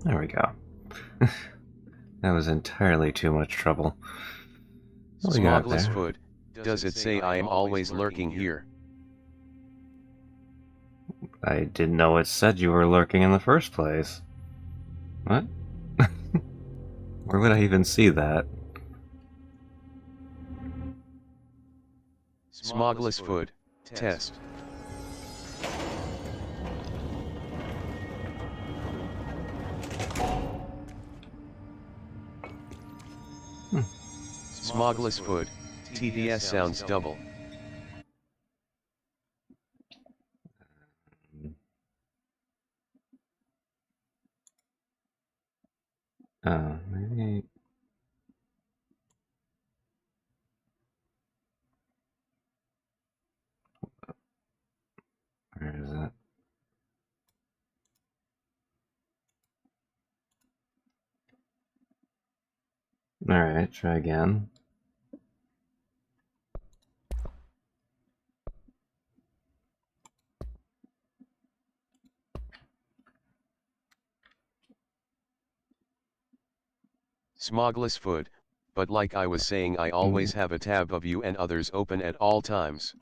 There we go. That was entirely too much trouble. What we got Smogless there? foot, does it say I am always lurking here? I didn't know it said you were lurking in the first place. What? Where would I even see that? Smogless foot, test. Hmm. Smogless foot, TDS sounds double. Maybe... Where is it? Alright, try again. Smogless foot, but like I was saying, I always have a tab of you and others open at all times.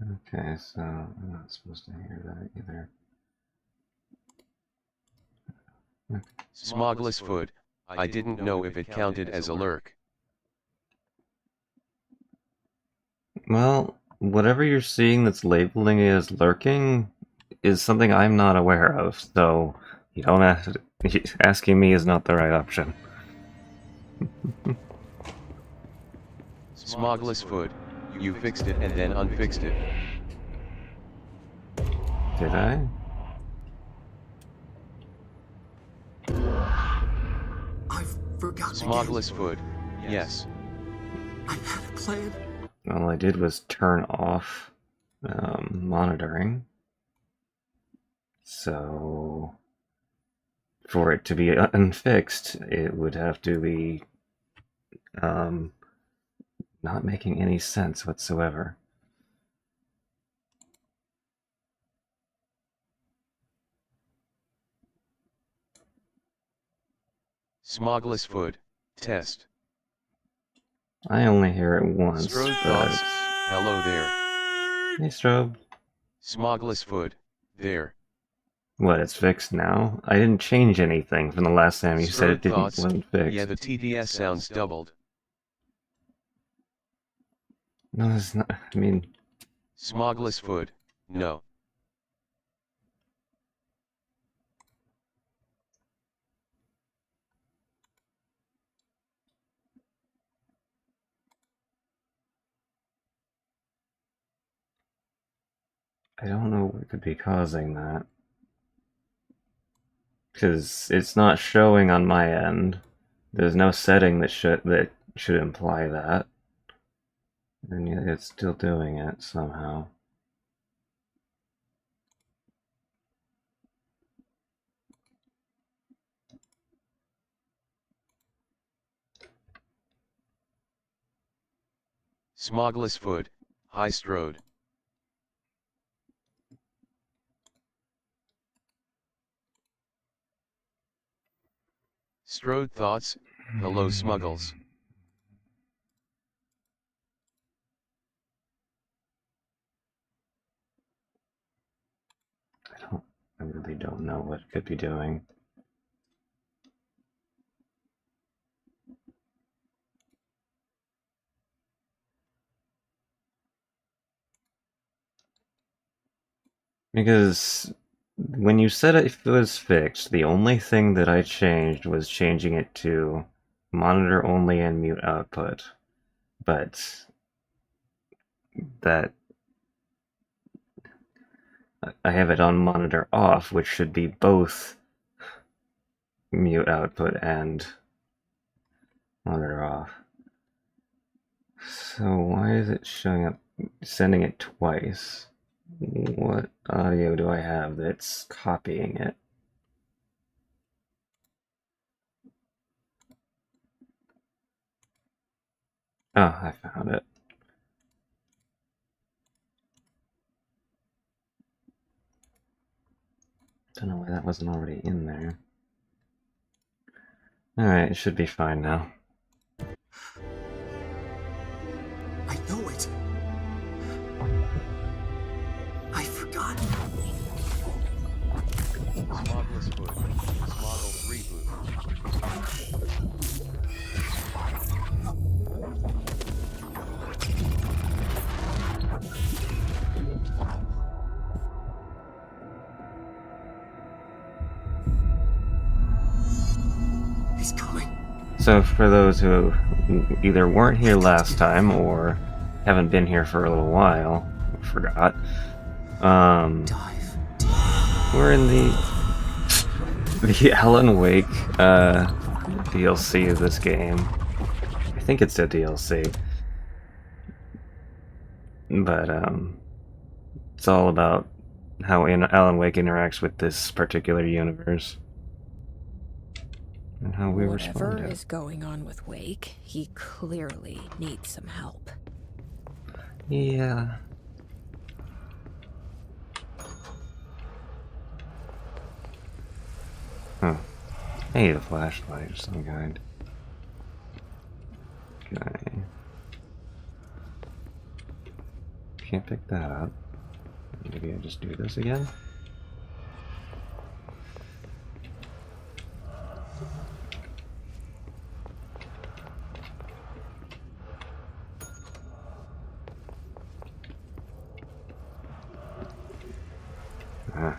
Okay, so I'm not supposed to hear that either. Smogless foot, I didn't know if it counted as a lurk. Well, whatever you're seeing that's labeling it as lurking is something I'm not aware of, so you don't have to, asking me is not the right option. Smogless foot, you fixed it and then unfixed it. Did I? I've forgotten Smogless again. foot, yes. I had a plan. All I did was turn off monitoring. So for it to be unfixed, it would have to be um, not making any sense whatsoever. Smogless foot, test. I only hear it once, Strode but... thoughts, hello there. Hey, Strobe. Smogless foot, there. What, it's fixed now? I didn't change anything from the last time you said it Strode thoughts, wasn't yeah, fixed. the TDS sounds doubled. No, it's not. I mean, Smogless foot, no. I don't know what could be causing that. Because it's not showing on my end. There's no setting that should imply that. And yet it's still doing it somehow. Smogless foot, high strode. Strode thoughts, hello Smuggles. I really don't know what it could be doing. Because when you said it was fixed, the only thing that I changed was changing it to monitor only and mute output. But that I have it on monitor off, which should be both mute output and monitor off. So why is it showing up, sending it twice? What audio do I have that's copying it? Oh, I found it. Don't know why that wasn't already in there. Alright, it should be fine now. I know it. I've forgotten. Smogless Hood, Smoggled Reboot. He's coming. So for those who either weren't here last time or haven't been here for a little while, forgot, Dive. we're in the Alan Wake DLC of this game. I think it's a DLC. But it's all about how Alan Wake interacts with this particular universe. And how we respond Whatever to it. is going on with Wake, he clearly needs some help. Yeah. Huh. I need a flashlight of some kind. Okay. Can't pick that up. Maybe I just do this again? Ah.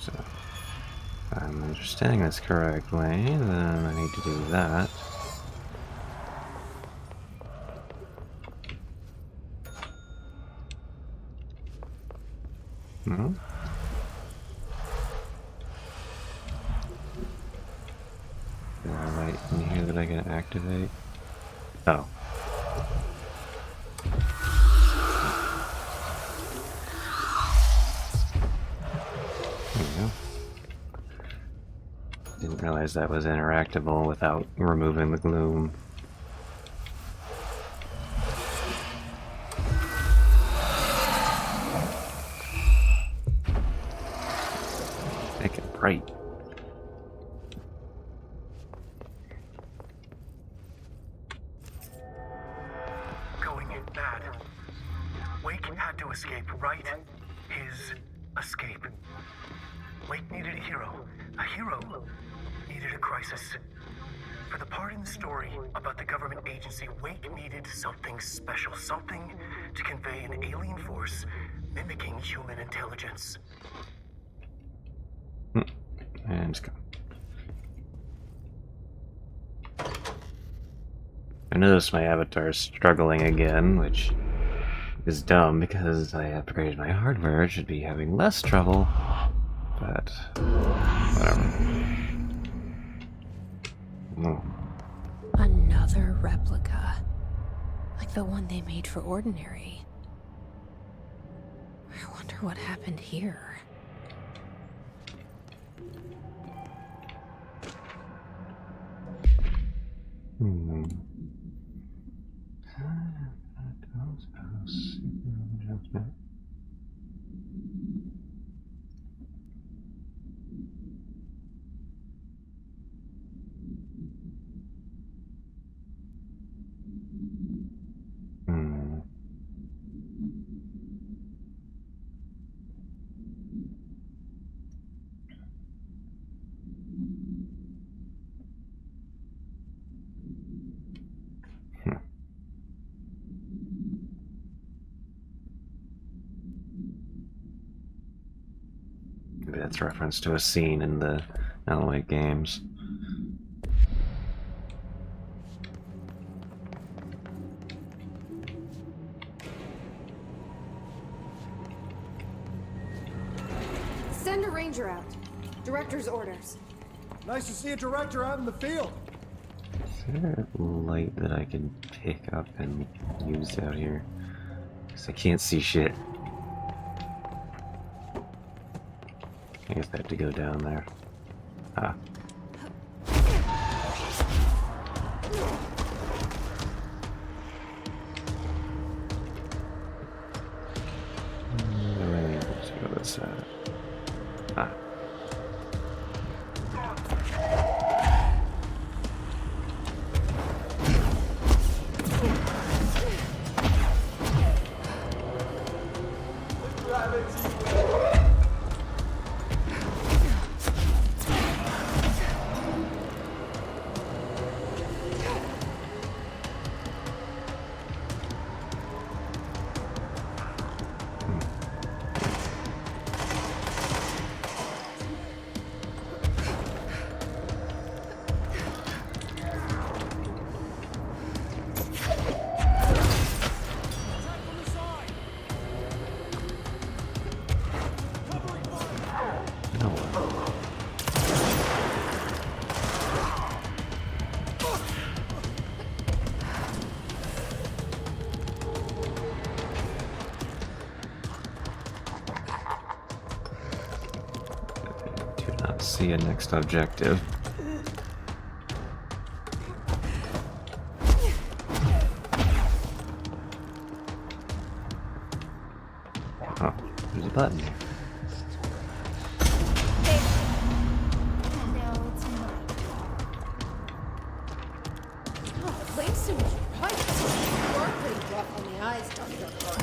So, if I'm understanding this correctly, then I need to do that. No? Is there a light in here that I can activate? Oh. There we go. Didn't realize that was interactable without removing the gloom. Make it bright. Going bad. Wake had to escape, right? His escape. Wake needed a hero. A hero needed a crisis. For the part in the story about the government agency, Wake needed something special, something to convey an alien force mimicking human intelligence. And it's gone. I noticed my avatar is struggling again, which is dumb because I upgraded my hardware. It should be having less trouble, but whatever. Oh. Another replica. Like the one they made for Ordinary. I wonder what happened here. Hmm. Hmm. Maybe that's a reference to a scene in the Alan Wake games. Send a ranger out. Director's orders. Nice to see a director out in the field. Is there a light that I can pick up and use out here? Because I can't see shit. I guess I have to go down there. Ah. Let's go this side. Ah. See a next objective. Oh, there's a button here. Now it's mine. Oh, Langston was right. You are pretty rough on the eyes, Dr. Clark.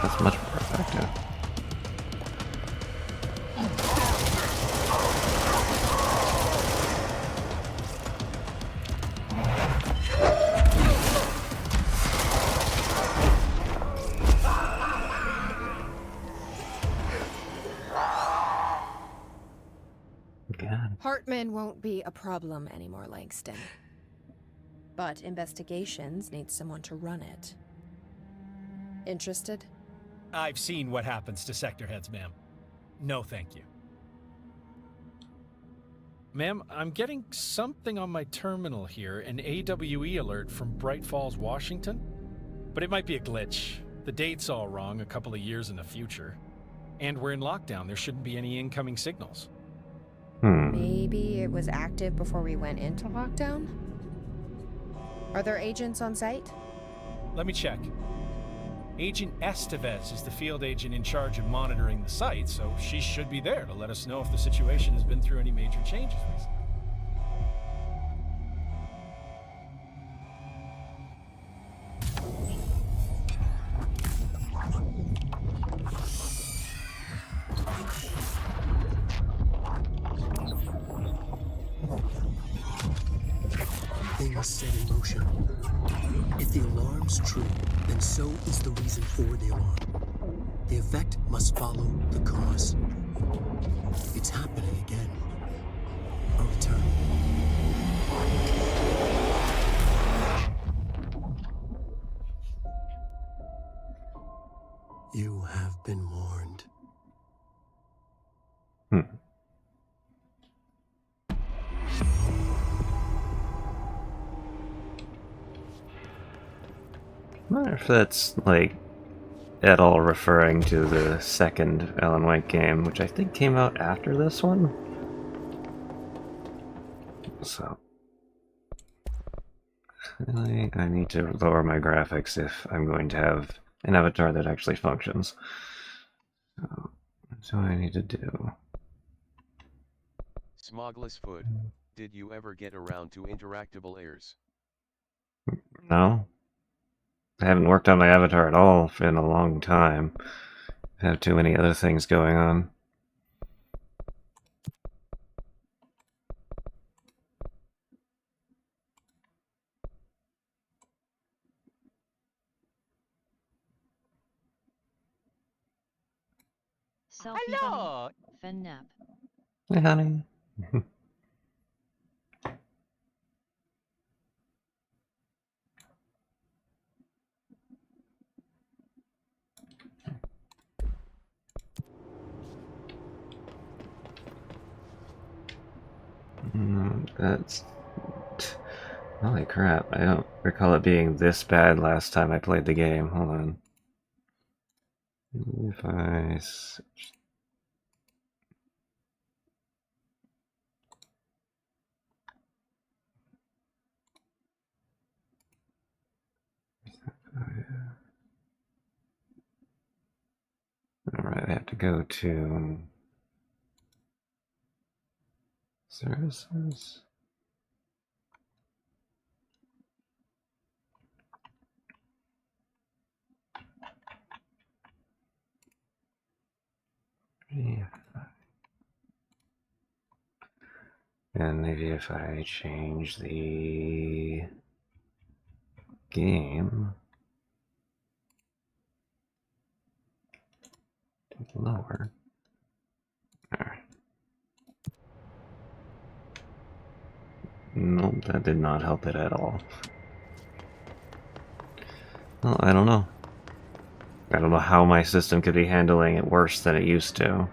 That's much more effective. God. Hartman won't be a problem anymore, Langston. But investigations need someone to run it. Interested? I've seen what happens to sector heads, ma'am. No, thank you. Ma'am, I'm getting something on my terminal here, an AWE alert from Bright Falls, Washington. But it might be a glitch. The date's all wrong, a couple of years in the future. And we're in lockdown, there shouldn't be any incoming signals. Maybe it was active before we went into lockdown? Are there agents on site? Let me check. Agent Estevez is the field agent in charge of monitoring the site, so she should be there to let us know if the situation has been through any major changes recently. everything is set in motion. If the alarm's true, then so is the reason for the alarm. The effect must follow the cause. It's happening again. A return. You have been warned. Hmm. I wonder if that's, like, at all referring to the second Alan Wake game, which I think came out after this one. So, I need to lower my graphics if I'm going to have an avatar that actually functions. So, that's what I need to do. Smogless Foot, did you ever get around to interactable layers? No? I haven't worked on my avatar at all in a long time. I have too many other things going on. Hello! Fennap. Hey, honey. That's... Holy crap, I don't recall it being this bad last time I played the game. Hold on. If I... Alright, I have to go to... Services? Yeah. And maybe if I change the game to lower. There. Nope, that did not help it at all. Well, I don't know. I don't know how my system could be handling it worse than it used to.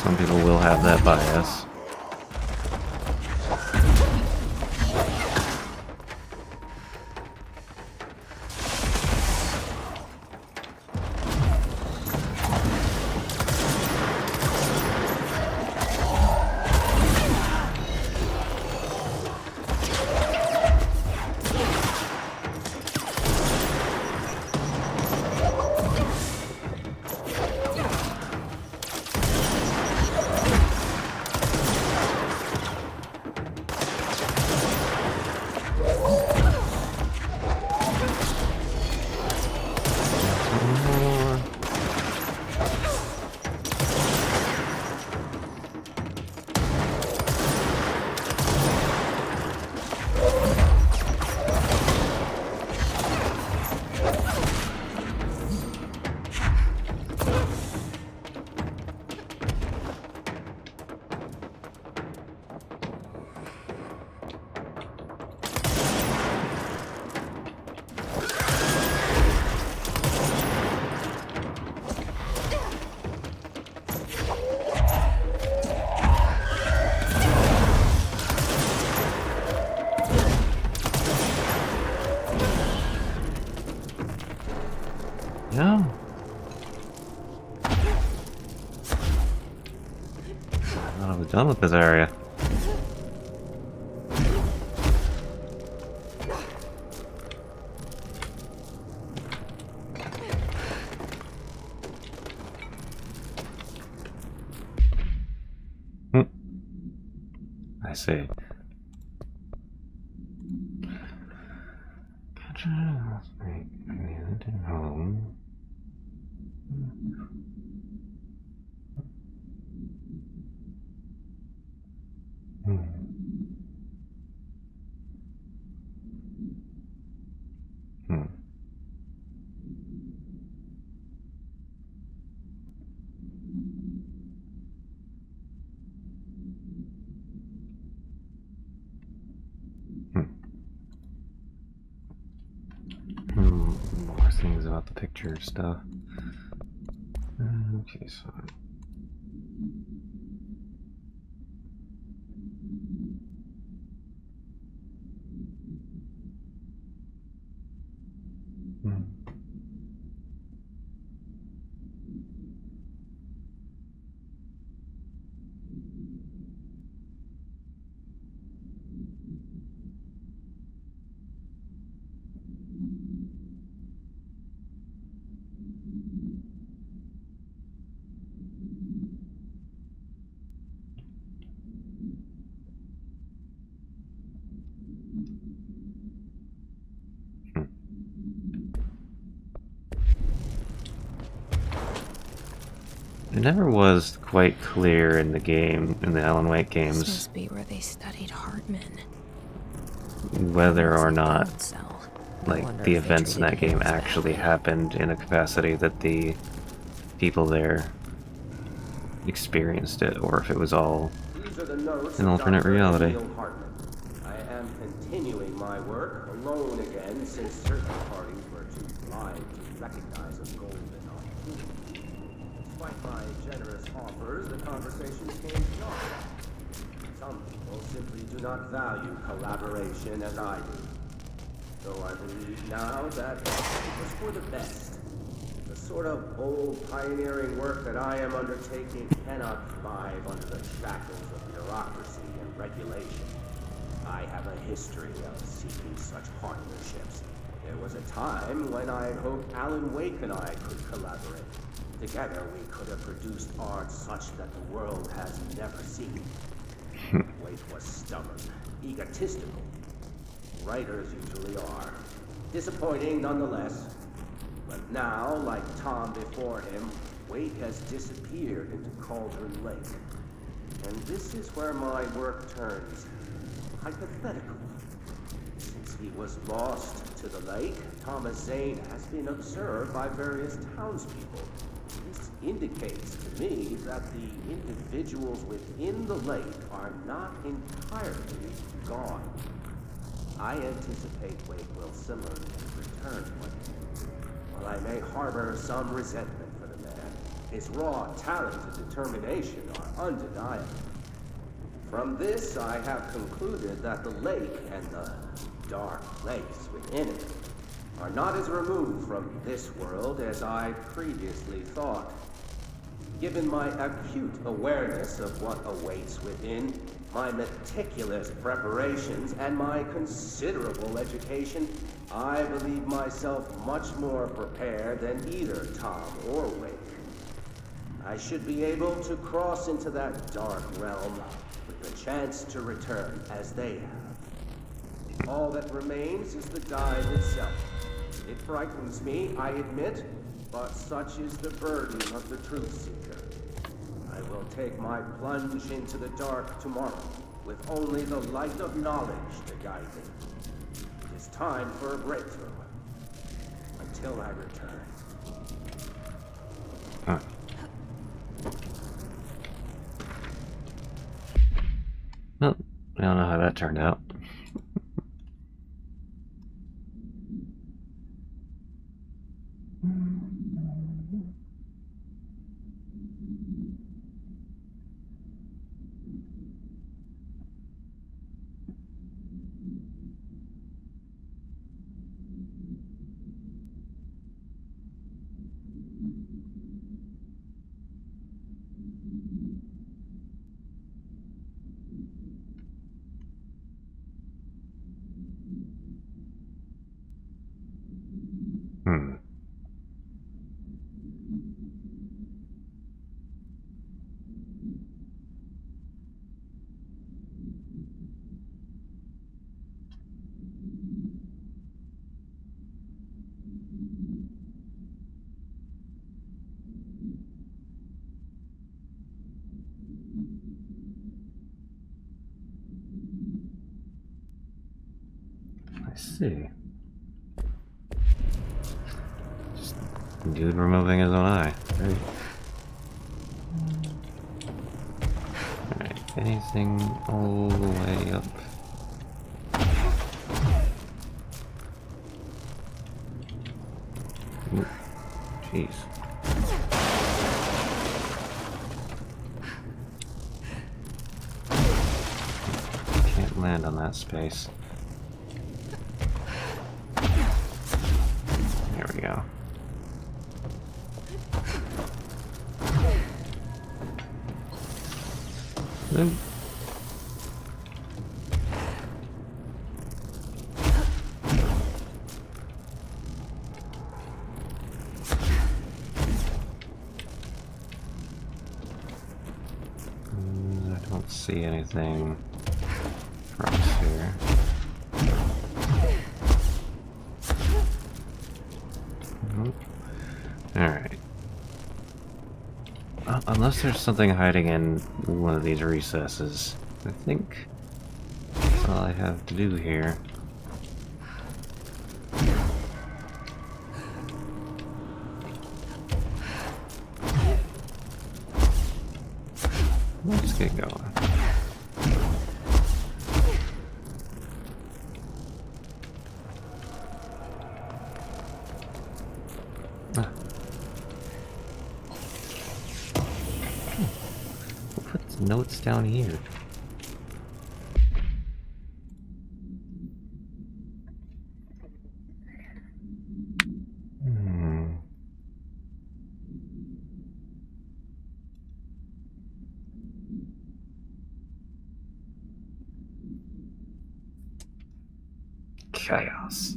Some people will have that bias. I was done with this area. I see. Home. More things about the picture stuff. Okay, so. It never was quite clear in the game, in the Alan Wake games, This must be where they studied Hartman. whether or not, I like, wonder the if they events in that treated him game as actually badly. happened in a capacity that the people there experienced it, or if it was all These are the notes an of alternate Dr. reality. Emil Hartman. I am continuing my work alone again since certain parties were too blind to recognize a golden opportunity. Despite my generous offers, the conversation came short. Some people simply do not value collaboration as I do. Though I believe now that it was for the best. The sort of bold, pioneering work that I am undertaking cannot thrive under the shackles of bureaucracy and regulation. I have a history of seeking such partnerships. There was a time when I hoped Alan Wake and I could collaborate. Together we could have produced art such that the world has never seen. Wake was stubborn, egotistical. Writers usually are. Disappointing nonetheless. But now, like Tom before him, Wake has disappeared into Cauldron Lake. And this is where my work turns hypothetical. Since he was lost to the lake, Thomas Zane has been observed by various townspeople. This indicates to me that the individuals within the lake are not entirely gone. I anticipate Wake will similarly return one day. While I may harbor some resentment for the man, his raw talent and determination are undeniable. From this, I have concluded that the lake and the dark place within it are not as removed from this world as I previously thought. Given my acute awareness of what awaits within, my meticulous preparations, and my considerable education, I believe myself much more prepared than either Tom or Wake. I should be able to cross into that dark realm with the chance to return as they have. All that remains is the dive itself. It frightens me, I admit, but such is the burden of the truth seeker. I will take my plunge into the dark tomorrow, with only the light of knowledge to guide me. It is time for a breakthrough. Until I return. Huh. Well, I don't know how that turned out. see. Just dude removing his own eye. Great. Alright, anything all the way up? Ooh, jeez. Can't land on that space. There we go. Then I don't see anything across here. Alright. Unless there's something hiding in one of these recesses. I think that's all I have to do here. Let's get going. What's notes down here? Chaos.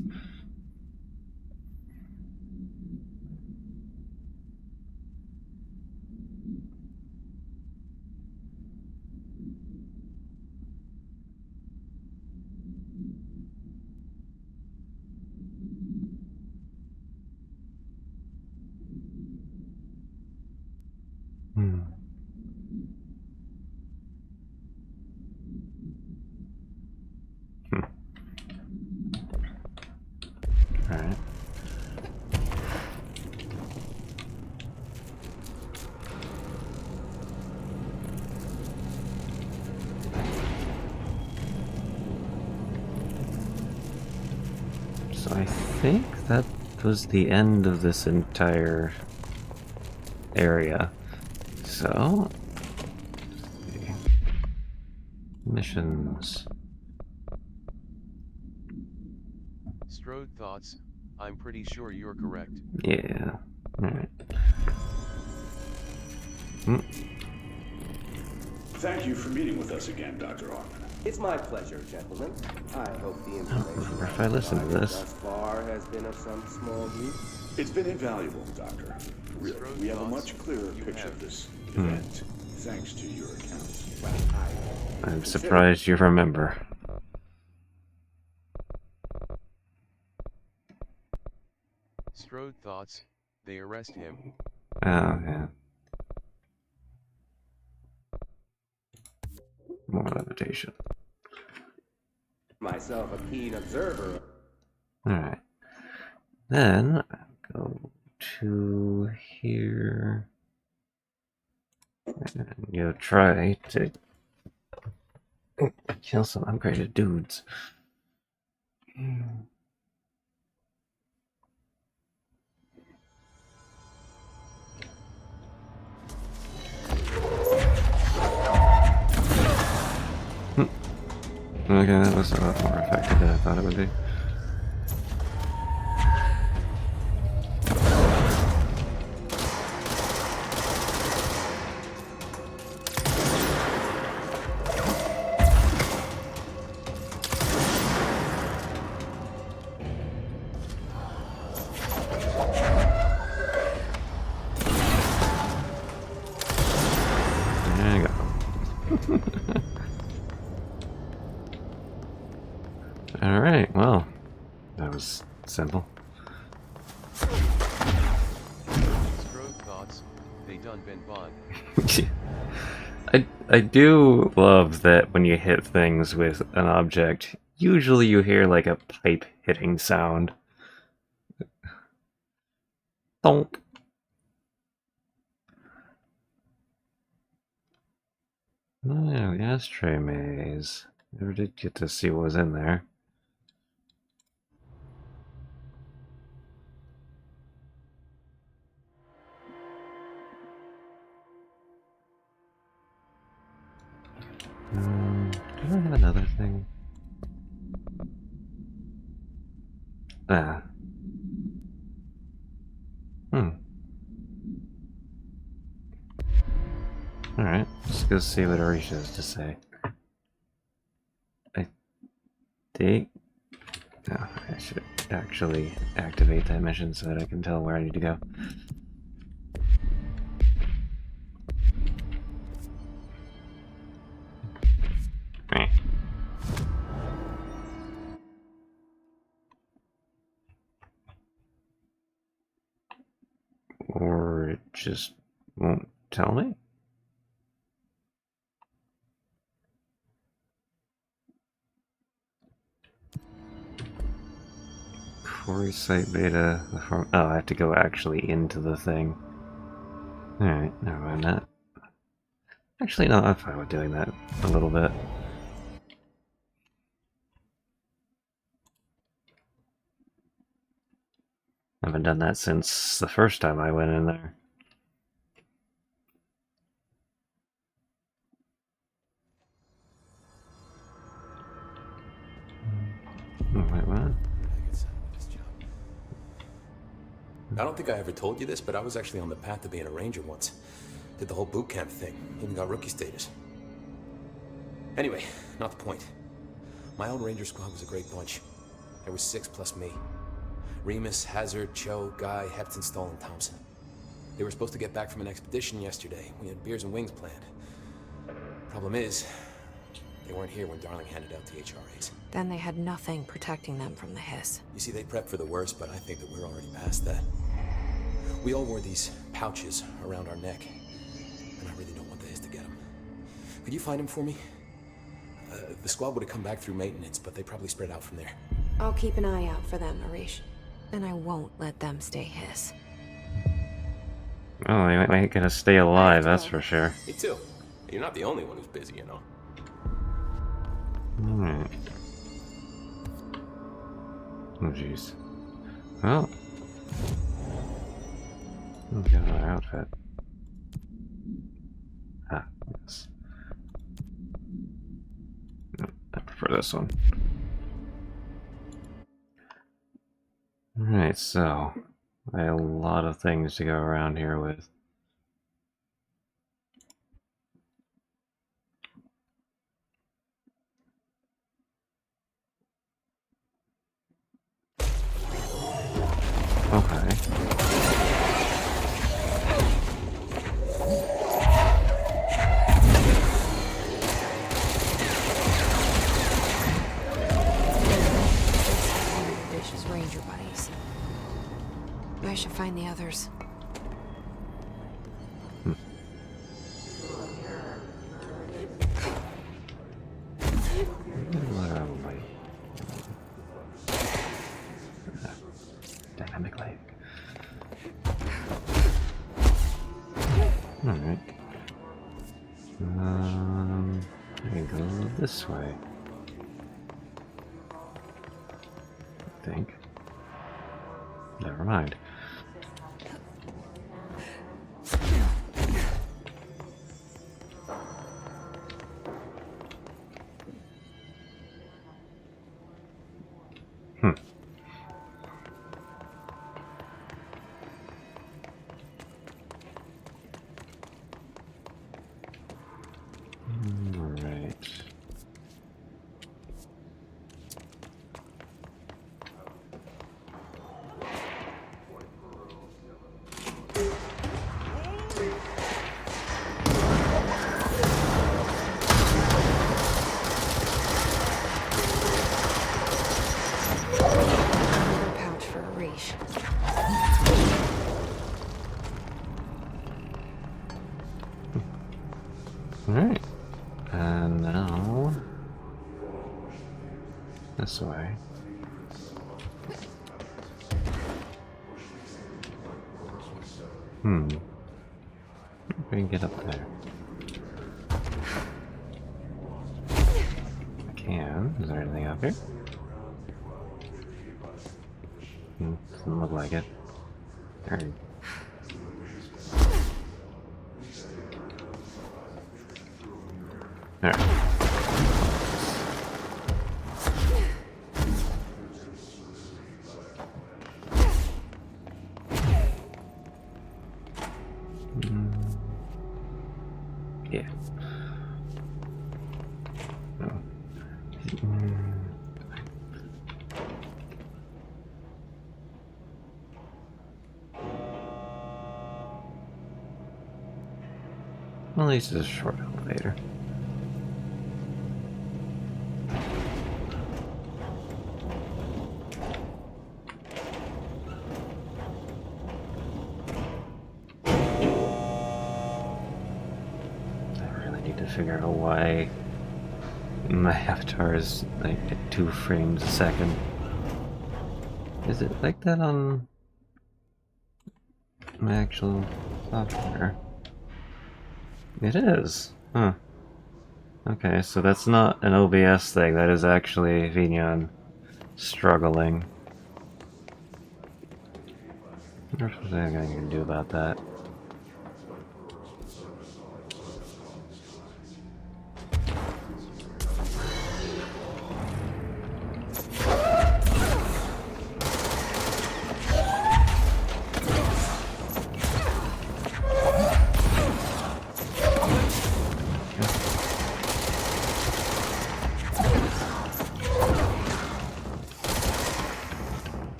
Alright. So I think that was the end of this entire area. So, let's see. Missions. Strode thoughts, I'm pretty sure you're correct. Yeah. Alright. Thank you for meeting with us again, Dr. Harmon. It's my pleasure, gentlemen. I hope the information If I listen to this. thus far has been of some small use. It's been invaluable, Doctor. Really, we have a much clearer picture of this event, thanks to your accounts. Well, I'm surprised you remember. Strode thoughts, they arrest him. Oh, yeah. More levitation. myself a keen observer. Alright. Then, go to here. And you try to kill some upgraded dudes. Okay, that was a lot more effective than I thought it would be. There you go. Alright, well, that was simple. Strode thoughts, they done been bond. I do love that when you hit things with an object, usually you hear like a pipe hitting sound. Donk. Oh, the ashtray maze. Never did get to see what was in there. Do I have another thing? Ah. Alright, let's go see what Arisha has to say. I think... Oh, I should actually activate that mission so that I can tell where I need to go. Right. Or it just won't tell me? Quarry site beta. Oh, I have to go actually into the thing. Alright, never mind that. Actually, no, I'm fine with doing that a little bit. I haven't done that since the first time I went in there. Oh, wait, what? I don't think I ever told you this, but I was actually on the path to being a ranger once. Did the whole boot camp thing, even got rookie status. Anyway, not the point. My old ranger squad was a great bunch. There was 6 plus me. Remus, Hazard, Cho, Guy, Heptonstall, and Thompson. They were supposed to get back from an expedition yesterday. We had beers and wings planned. Problem is, they weren't here when Darling handed out the HRAs. Then they had nothing protecting them from the hiss. You see, they prepped for the worst, but I think that we're already past that. We all wore these pouches around our neck, and I really don't want the hiss to get them. Could you find them for me? The squad would have come back through maintenance, but they probably spread out from there. I'll keep an eye out for them, Arish. And I won't let them stay hiss. Oh, they might get us stay alive, that's for sure. Me too. You're not the only one who's busy, you know. Alright. Oh, jeez. Well. We've got another outfit. Ah, yes. No, I prefer this one. Alright, so I have a lot of things to go around here with. Okay. Vicious ranger buddies. I should find the others. Dynamic light. Alright. I can go this way. I think. Never mind. Alright. And now... This way. We can get up there. I can. Is there anything up here? Doesn't look like it. Alright. Alright. Yeah. No. Well, at least it's a short elevator. Figure out why my avatar is like at 2 frames a second. Is it like that on my actual software? It is. Huh. Okay, so that's not an OBS thing, that is actually Vignon struggling. I wonder if there's anything I can do about that.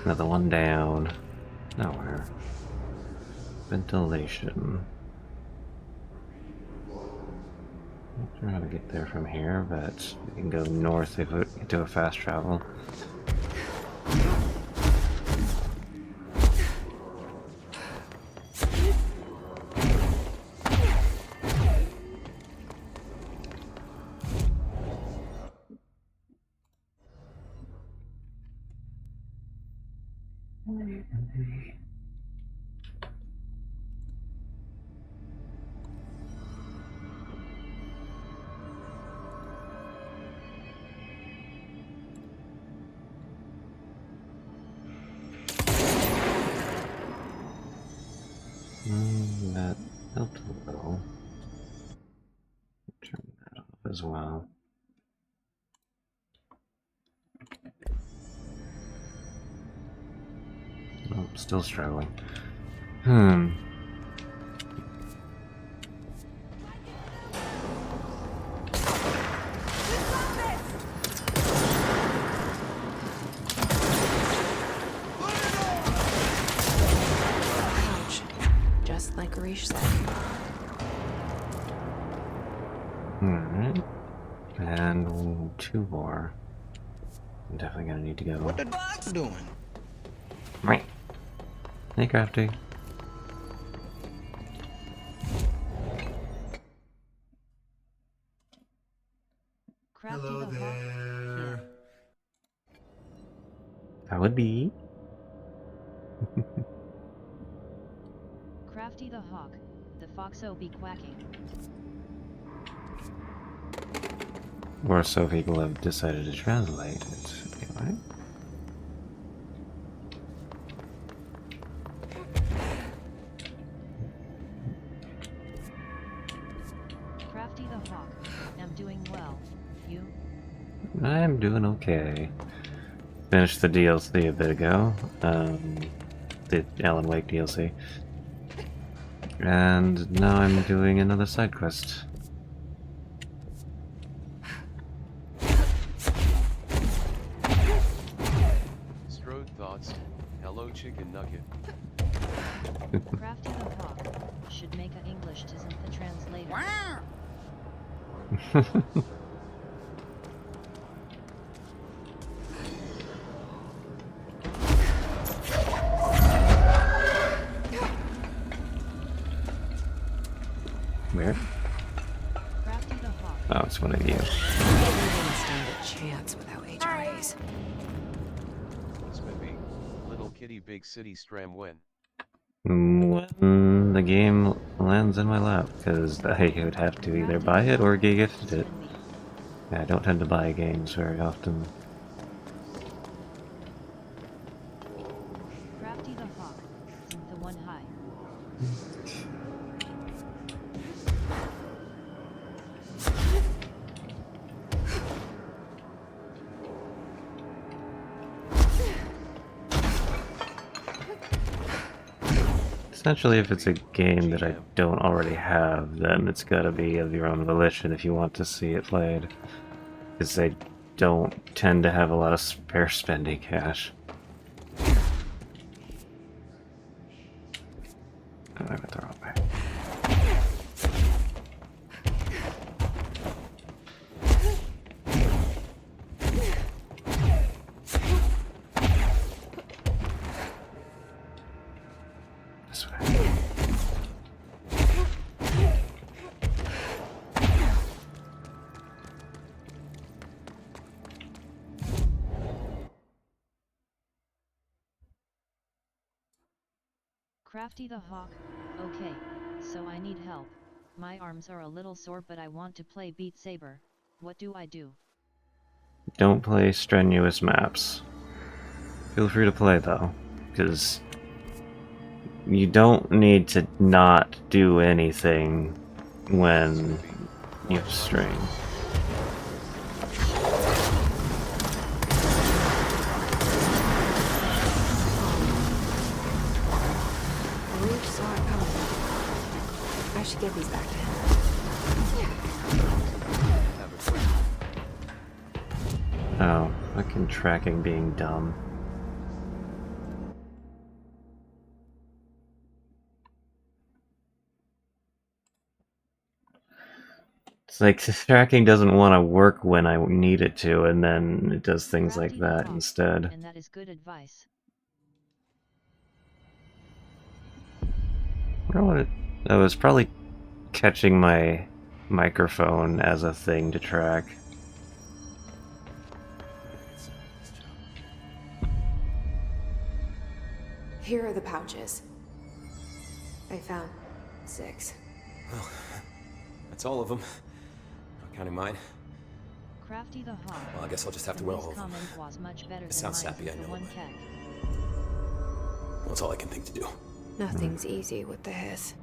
Another one down. Nowhere. Ventilation. Not sure how to get there from here, but we can go north if we do a fast travel. That helped a little. Turn that off as well. Oh, still struggling. Just like Arish said. Alright. And 2 more. I'm definitely gonna need to go. What the dog's doing? Right. Hey, Crafty. Hello there. That would be. Crafty the hawk, the foxo be quacking. Or so people have decided to translate it. Anyway. Crafty the hawk, am doing well. You? I'm doing okay. Finished the DLC a bit ago. The Alan Wake DLC. And now I'm doing another side quest. Strode thoughts. Hello chicken nugget. Crafty the hawk, should make a English tisn't the translator. That's what I use. They didn't stand a chance without HRAs. Smithy, little kitty big city stram when. When the game lands in my lap, because I would have to either buy it or get gifted it. Yeah, I don't tend to buy games very often. Crafty the Hawk, the one high. Essentially, if it's a game that I don't already have, then it's gotta be of your own volition if you want to see it played. Because I don't tend to have a lot of spare spending cash. Oh, I went the wrong way. This way. Crafty the Hawk, okay, so I need help. My arms are a little sore but I want to play Beat Saber. What do I do? Don't play strenuous maps. Feel free to play though, because you don't need to not do anything when you strain. Reach saw it coming. I should get these back to him. Oh, fucking tracking being dumb. It's like tracking doesn't want to work when I need it to, and then it does things like that instead. And that is good advice. I was probably catching my microphone as a thing to track. Here are the pouches. I found 6. Well, that's all of them. Not counting mine. Crafty the Hawk. Well, I guess I'll just have to wear all of them. Was much better It sounds than sappy, I know, one but- keg. Well, that's all I can think to do. Nothing's easy with the hiss.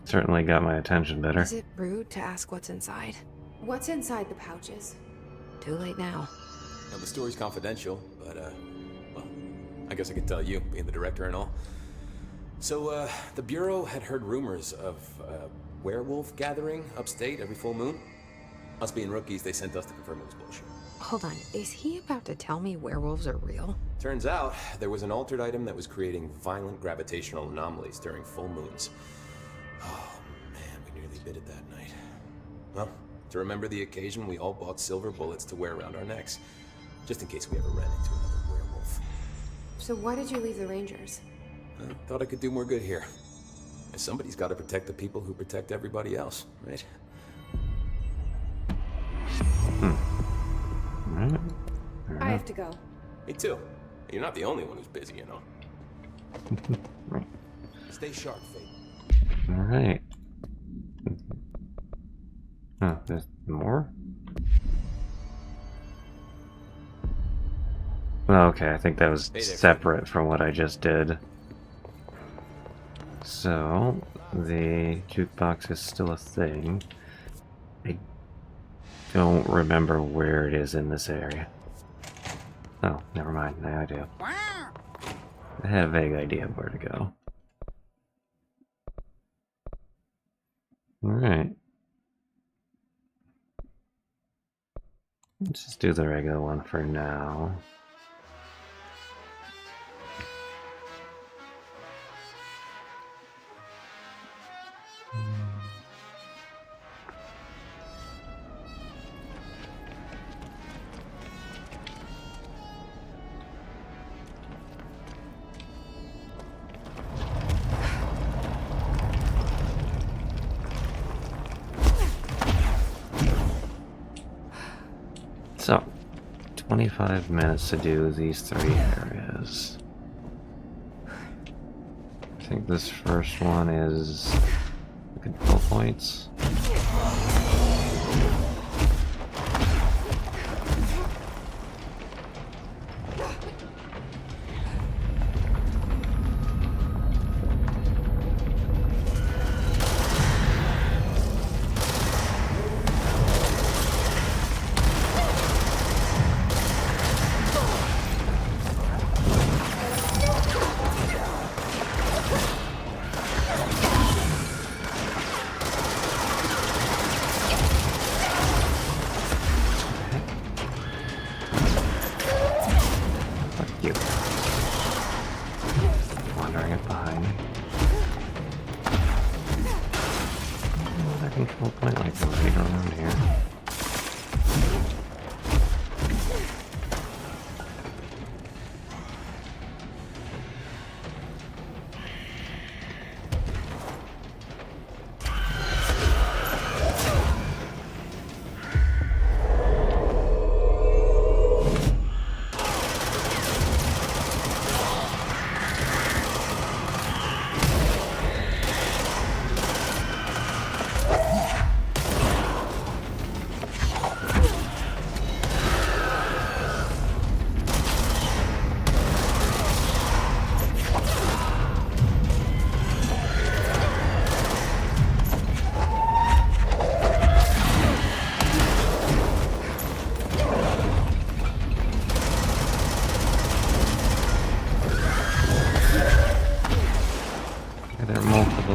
Certainly got my attention better. Is it rude to ask what's inside? What's inside the pouches? Too late now. Now, the story's confidential, but, well, I guess I could tell you, being the director and all. So, the Bureau had heard rumors of a werewolf gathering upstate every full moon. Us being rookies, they sent us to confirm it was bullshit. Hold on, is he about to tell me werewolves are real? Turns out, there was an altered item that was creating violent gravitational anomalies during full moons. Oh, man, we nearly bit it that night. Well, to remember the occasion, we all bought silver bullets to wear around our necks, just in case we ever ran into another werewolf. So why did you leave the Rangers? I thought I could do more good here. And somebody's got to protect the people who protect everybody else, right? Alright. I have to go. Me too. You're not the only one who's busy, you know. Stay sharp, Fate. Alright. Oh, there's more? Okay, I think that was separate from what I just did. So, the jukebox is still a thing. I don't remember where it is in this area. Oh, never mind. Now I do. I had a vague idea of where to go. Alright. Let's just do the regular one for now. 25 minutes to do these 3 areas. I think this first one is the control points.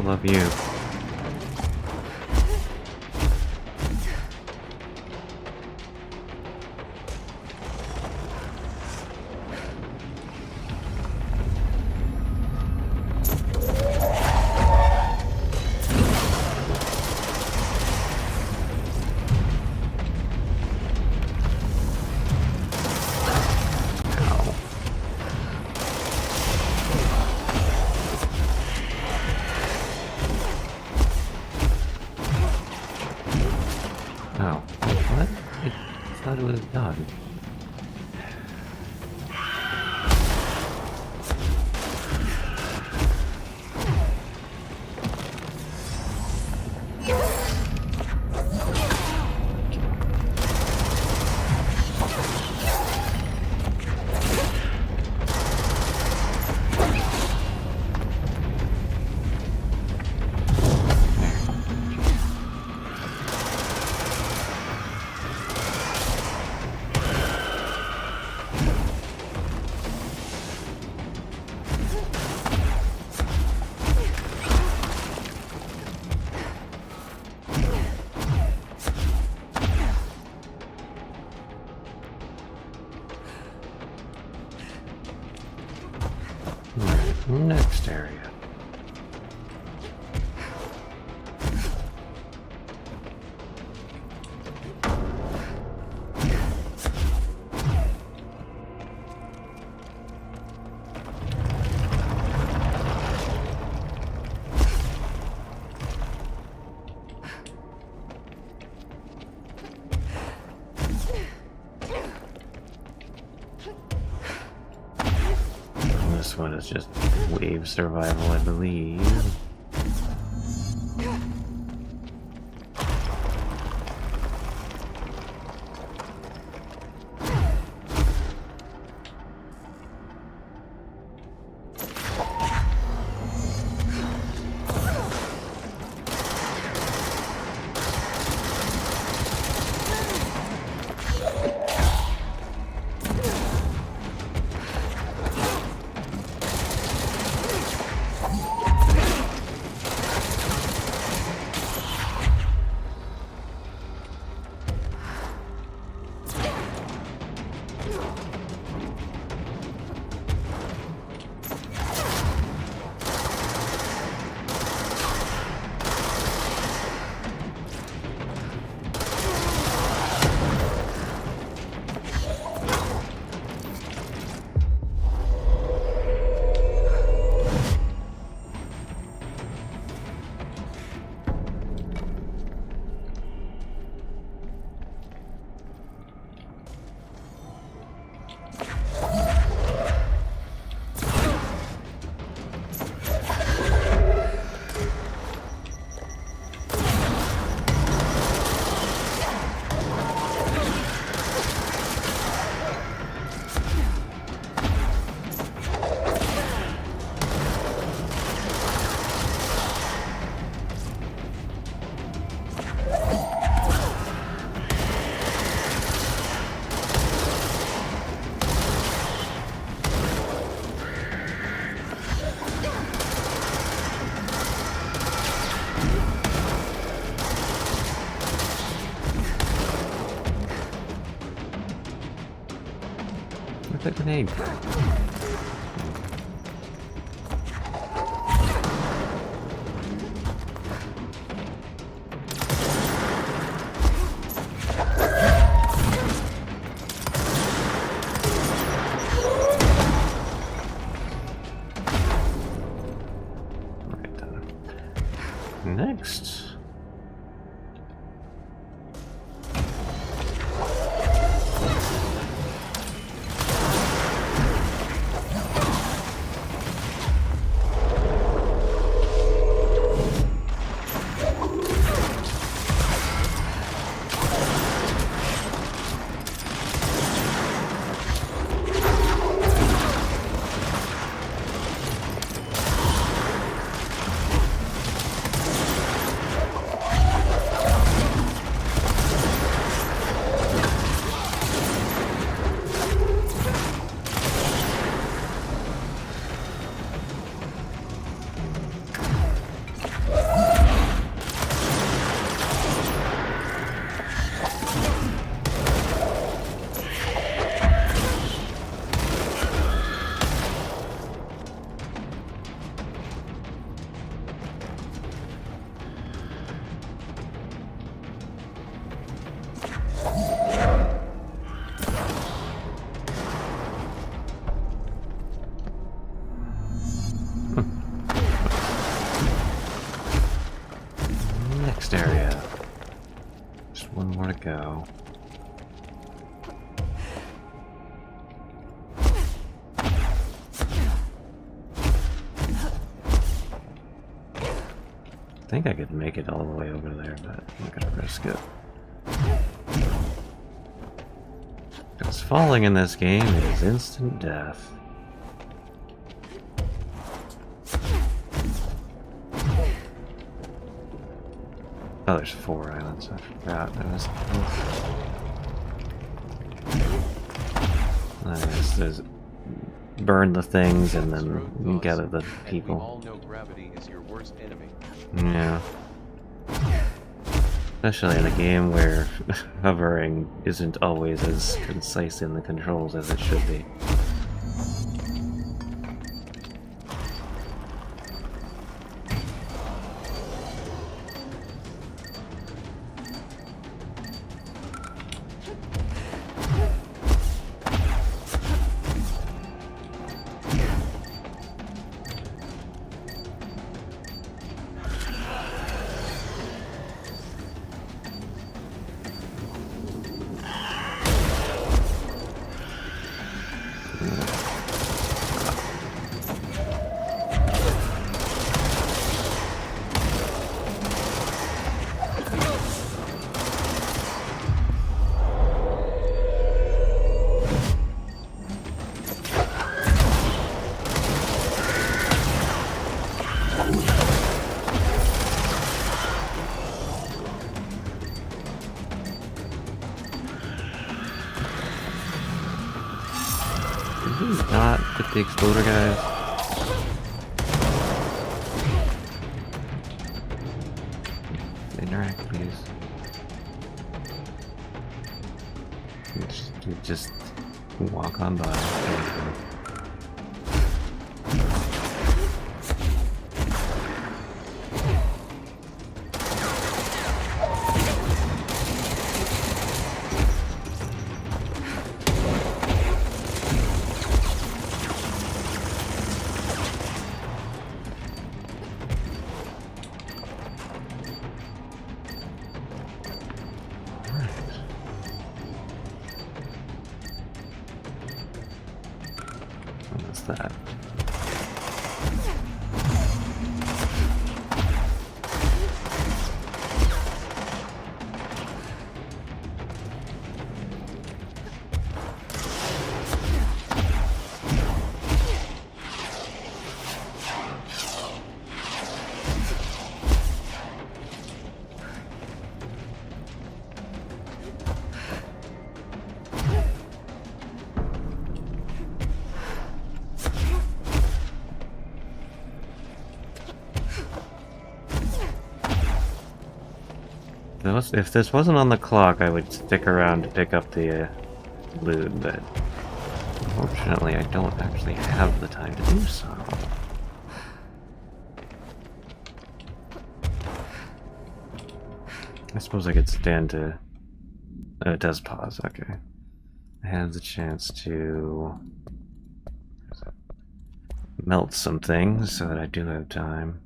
Of you. Next area. This one is just wave survival, I believe. Where'd that grenade go? Right then. Next. Next area. Just one more to go. I think I could make it all the way over there, but I'm not gonna risk it. Because falling in this game is instant death. Oh, there's 4 islands. I forgot there was. There's burn the things and then gather the people. We all know gravity is your worst enemy. Yeah. Especially in a game where hovering isn't always as concise in the controls as it should be. Not with the exploder guys. Interact, please. Just walk on by. What's that? If this wasn't on the clock, I would stick around to pick up the loot, but Unfortunately, I don't actually have the time to do so. I suppose I could stand to... Oh, it does pause, okay. I have the chance to melt some things so that I do have time.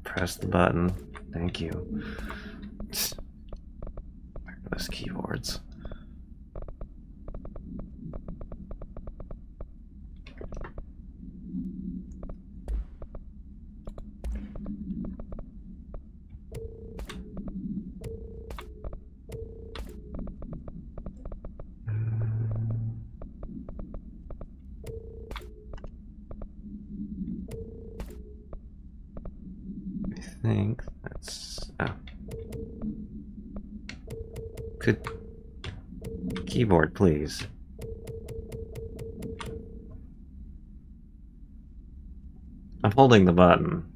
Press the button. Thank you. Those keyboards. I think that's... oh. Could... keyboard, please. I'm holding the button.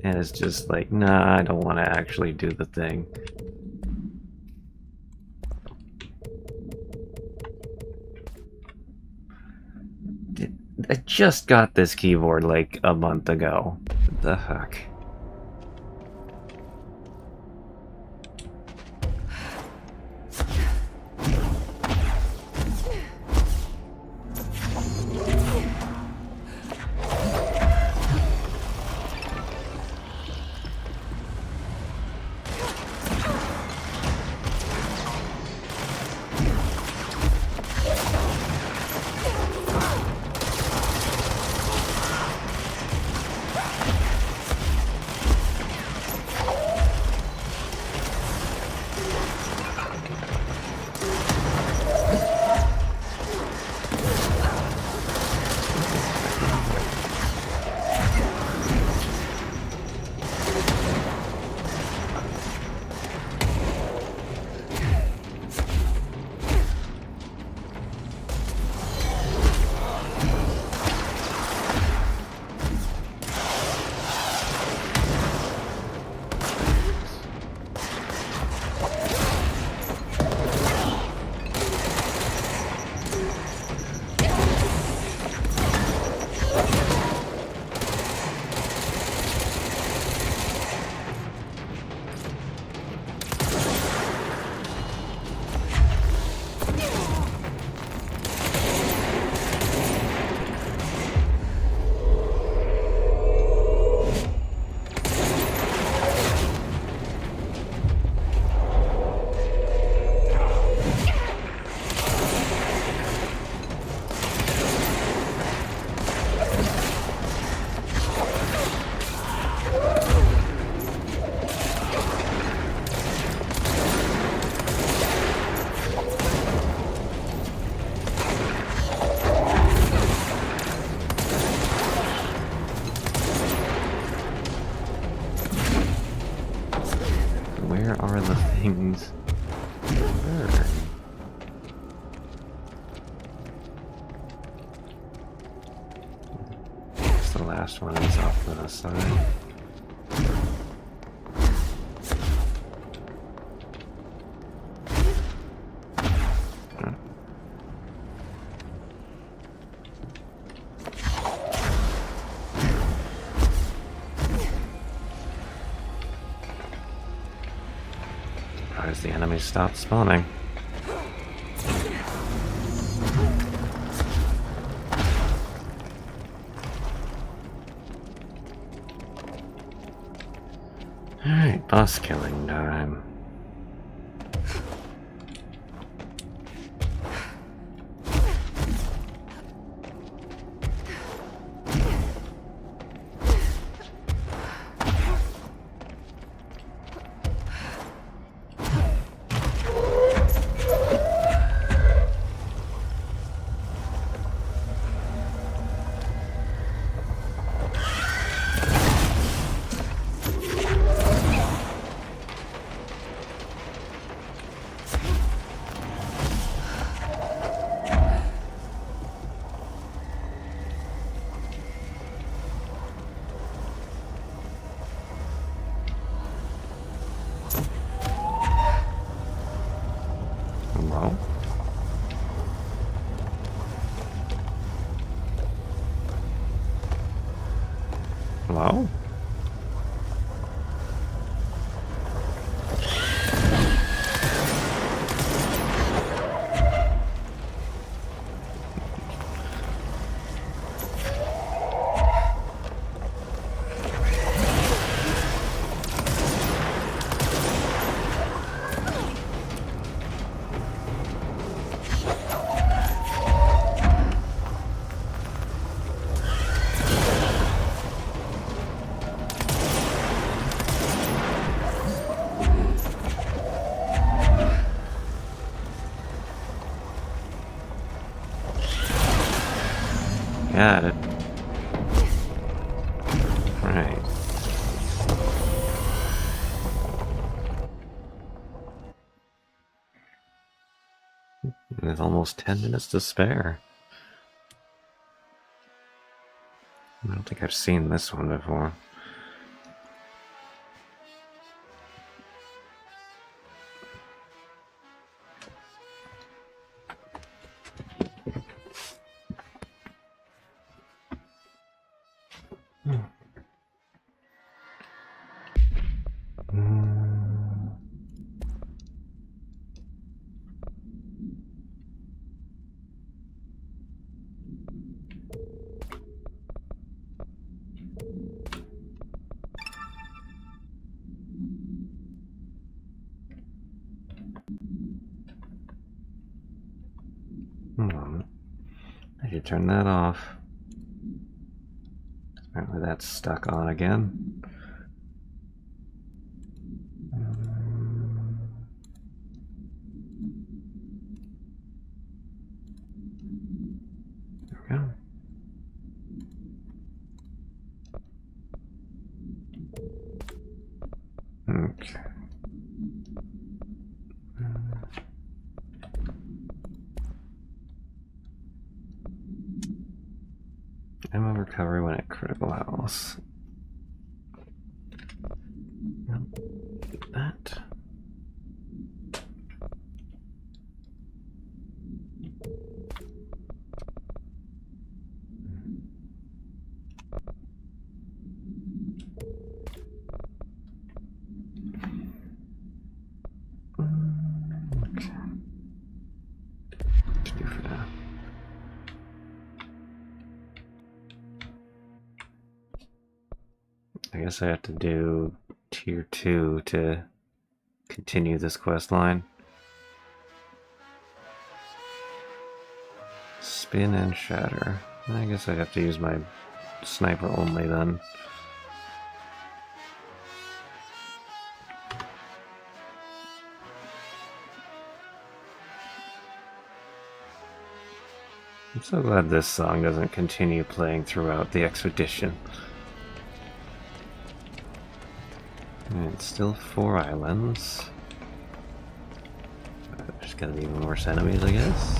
And it's just like, nah, I don't want to actually do the thing. I just got this keyboard like a month ago. What the heck? Where are the things? Burn. Guess the last one is off to the side. Surprised the enemies stopped spawning. Alright, boss killing time. Hello? Hello? Got it. Right. With almost 10 minutes to spare. I don't think I've seen this one before. I should turn that off. Apparently that's stuck on again. There we go. Okay. Ammo recovery when at critical house. That. Okay. To do for now. I guess I have to do tier 2 to continue this quest line. Spin and shatter. I guess I have to use my sniper only then. I'm so glad this song doesn't continue playing throughout the expedition. And it's still 4 islands. There's gotta be even worse enemies, I guess.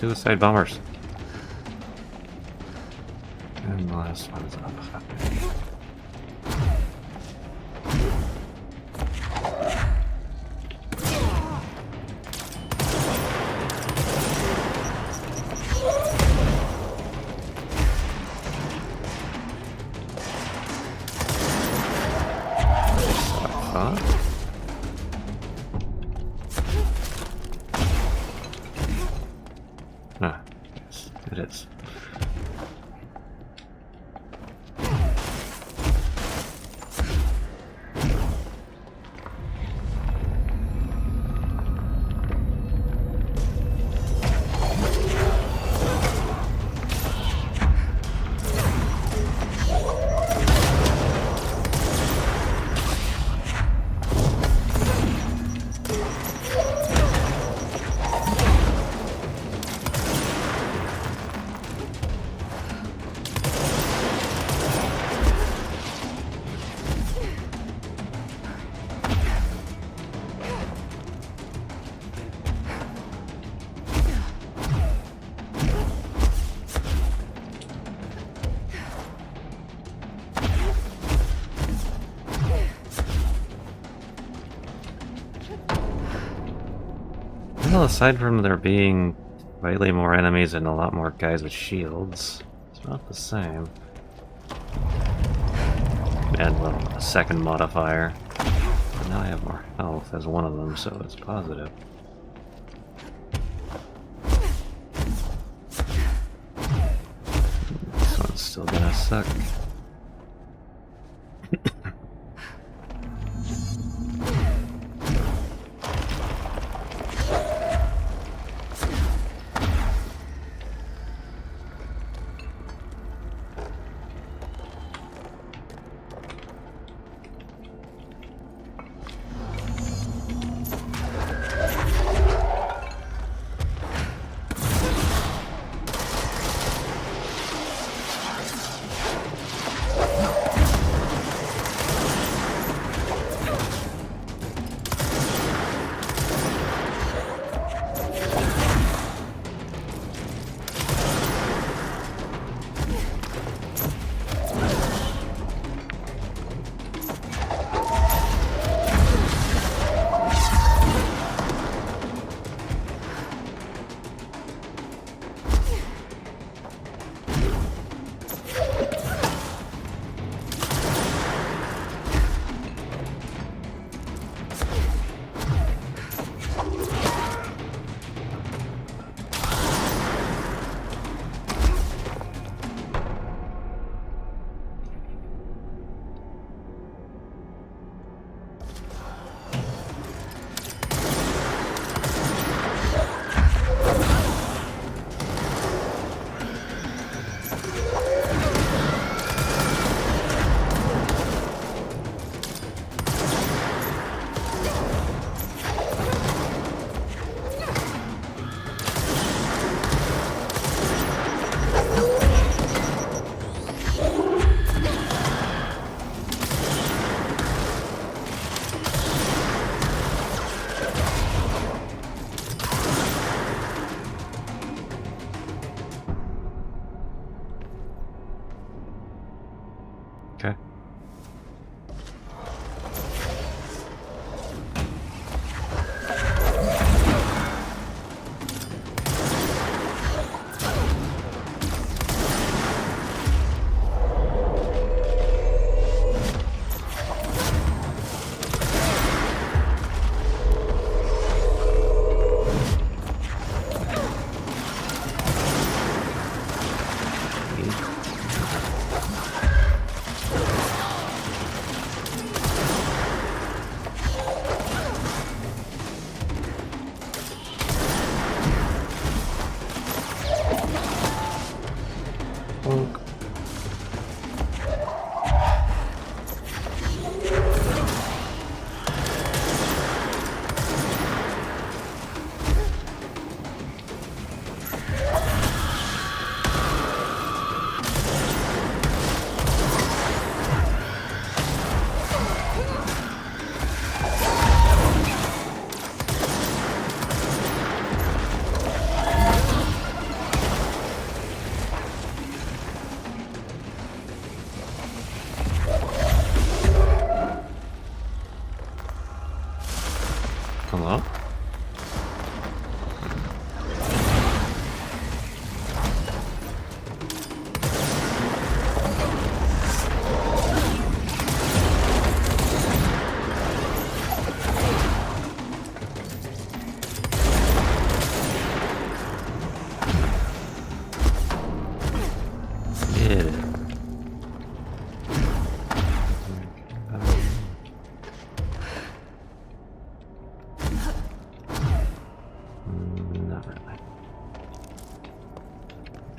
suicide bombers. And the last one's up. Ah, yes, it is. Well, aside from there being slightly more enemies and a lot more guys with shields, it's not the same. And, well, a second modifier. And now I have more health as one of them, so it's positive. This one's still gonna suck.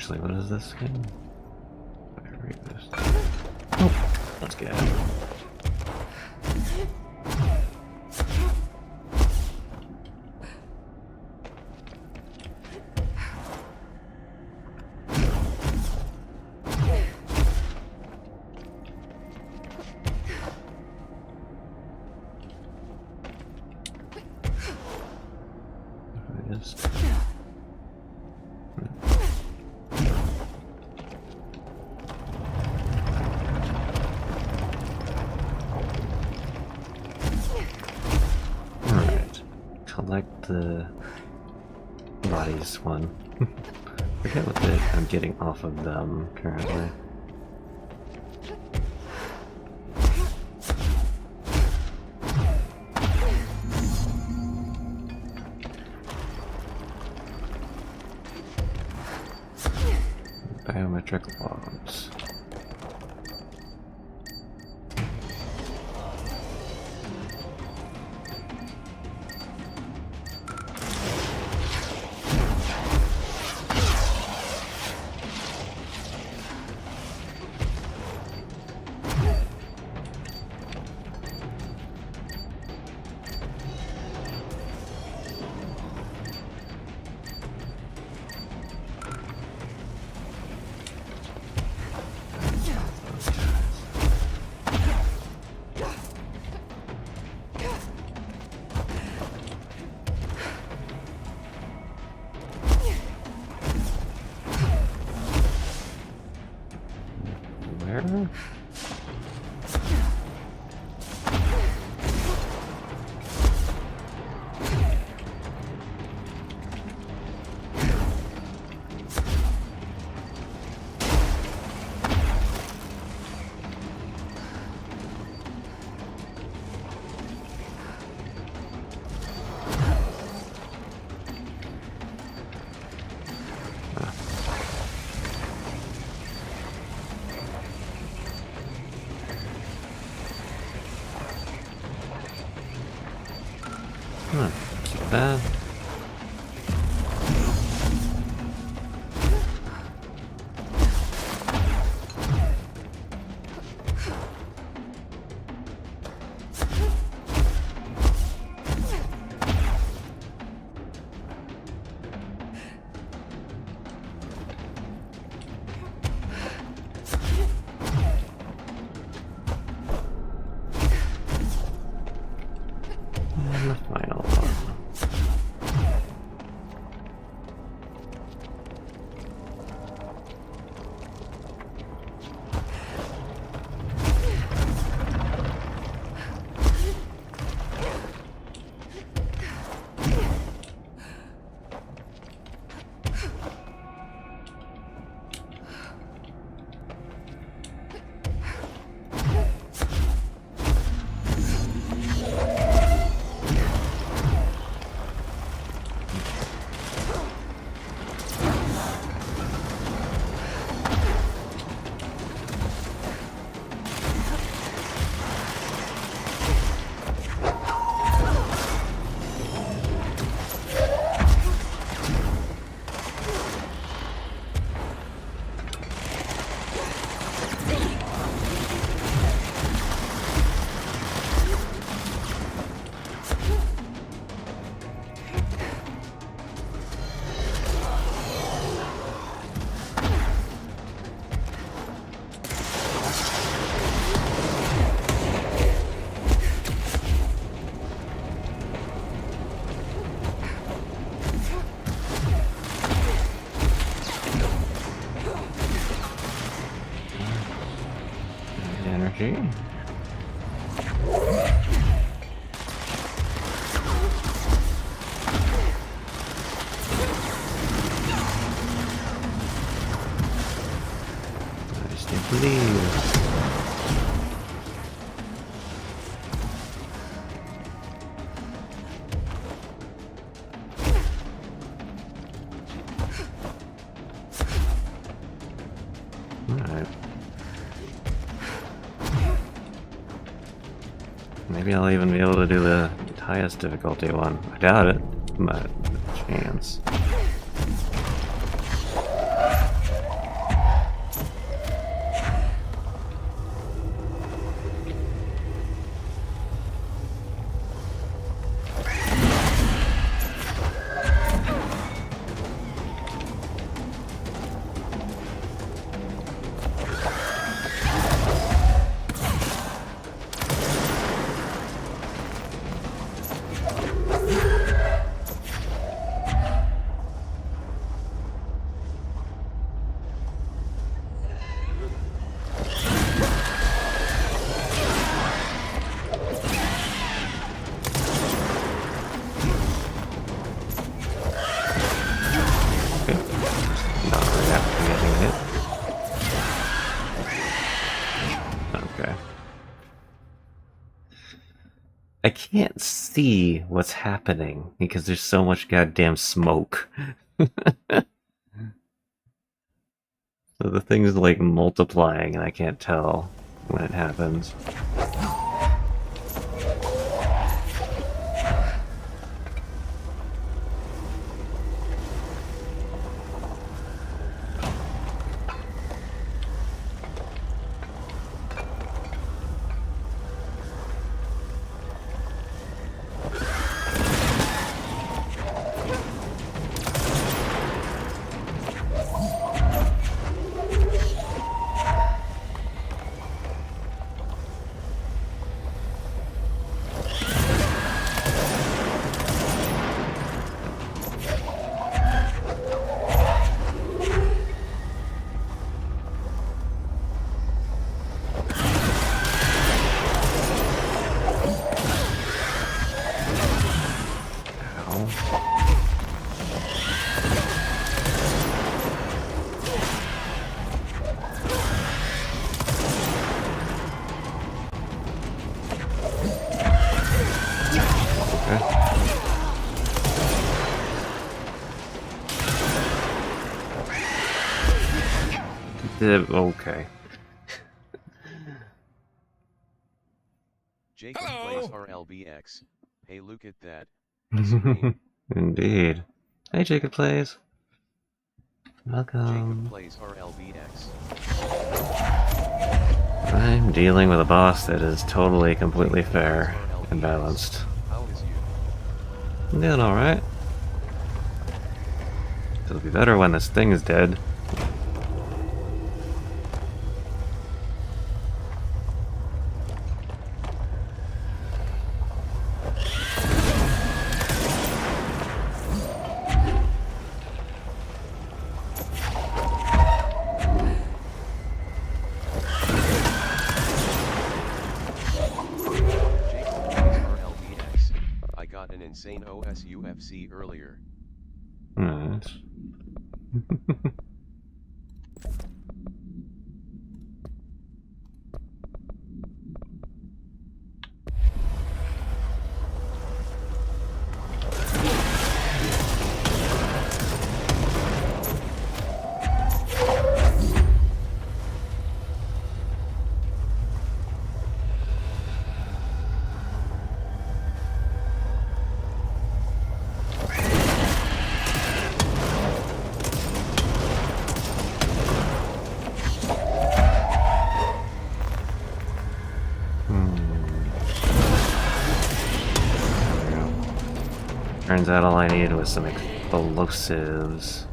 Actually, what is this again? If I read this. Oh, let's get it. Alright. Collect the bodies one. Forget what I'm getting off of them currently. Biometric logs. Where? Keep that. And the final one. Energy. I still believe. Alright. Maybe I'll even be able to do the highest difficulty one. I doubt it, but chance. can't see what's happening because there's so much goddamn smoke. So the thing's like multiplying and I can't tell when it happens. Okay. Jacob plays RLBX. Hey, look at that. Indeed. Hey, Jacob plays. Jacob Welcome. plays RLBX. I'm dealing with a boss that is totally, completely fair and balanced. How is you? I'm doing alright. It'll be better when this thing is dead. Insane OSUFC earlier. Nice. Turns out all I needed was some explosives.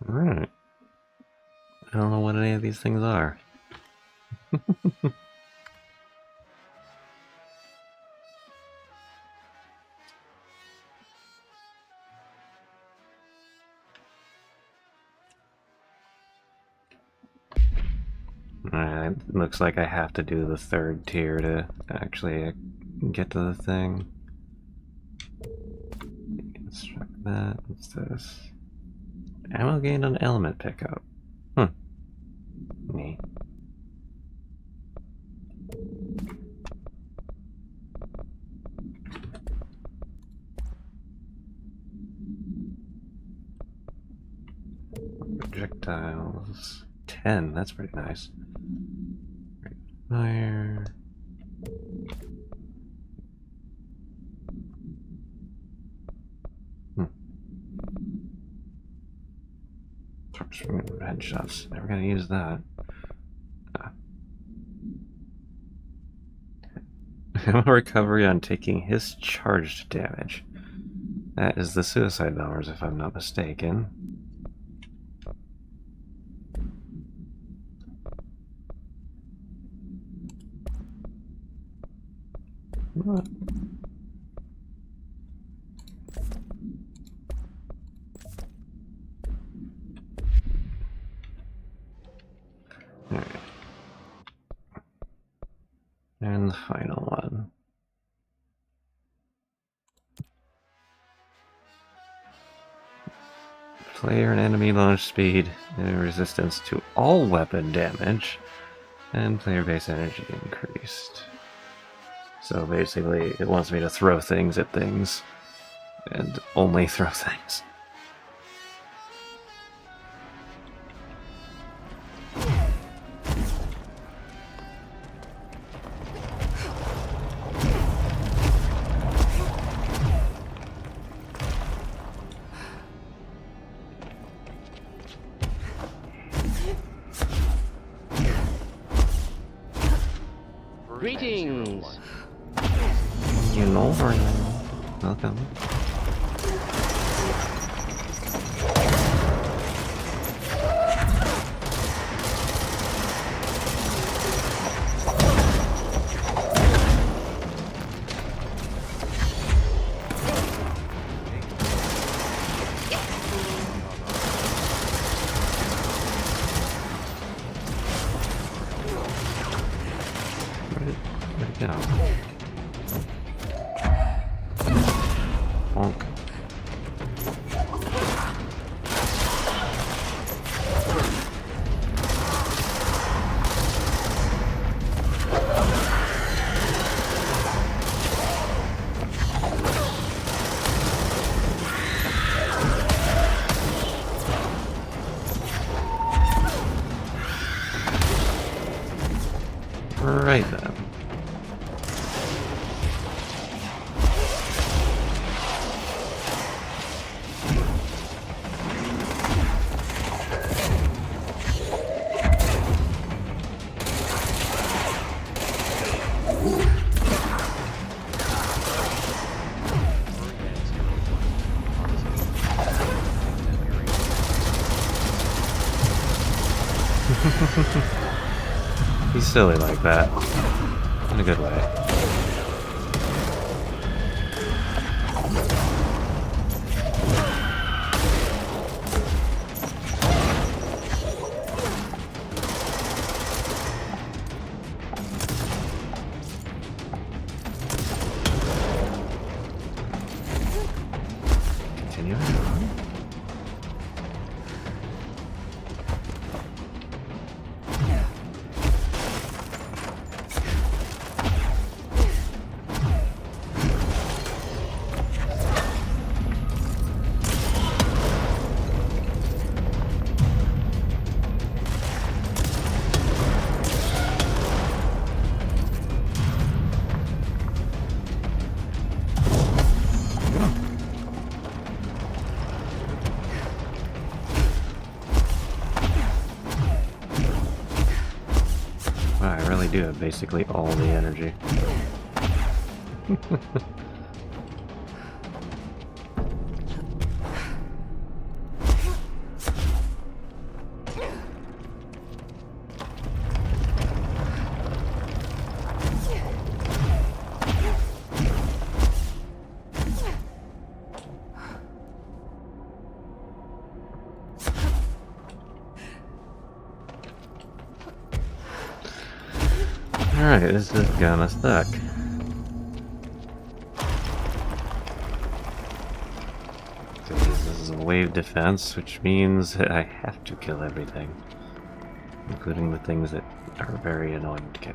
Alright. I don't know what any of these things are. Alright, looks like I have to do the third tier to actually get to the thing. Construct that. What's this? Ammo gained on element pickup. Neat. Projectiles. 10, that's pretty nice. Fire. Headshots. Never gonna use that. Ammo recovery on taking his charged damage. That is the suicide bombers, if I'm not mistaken. What? Alright. And the final one. Player and enemy launch speed, and resistance to all weapon damage, and player base energy increased. So basically, it wants me to throw things at things, and only throw things. Greetings! You know or no? Welcome. Where'd it go? Bonk. Right then. He's silly like that. In a good way. Continuing on. Wow, I really do have basically all the energy. Alright, this is gonna suck. So this is a wave defense, which means that I have to kill everything. Including the things that are very annoying to kill.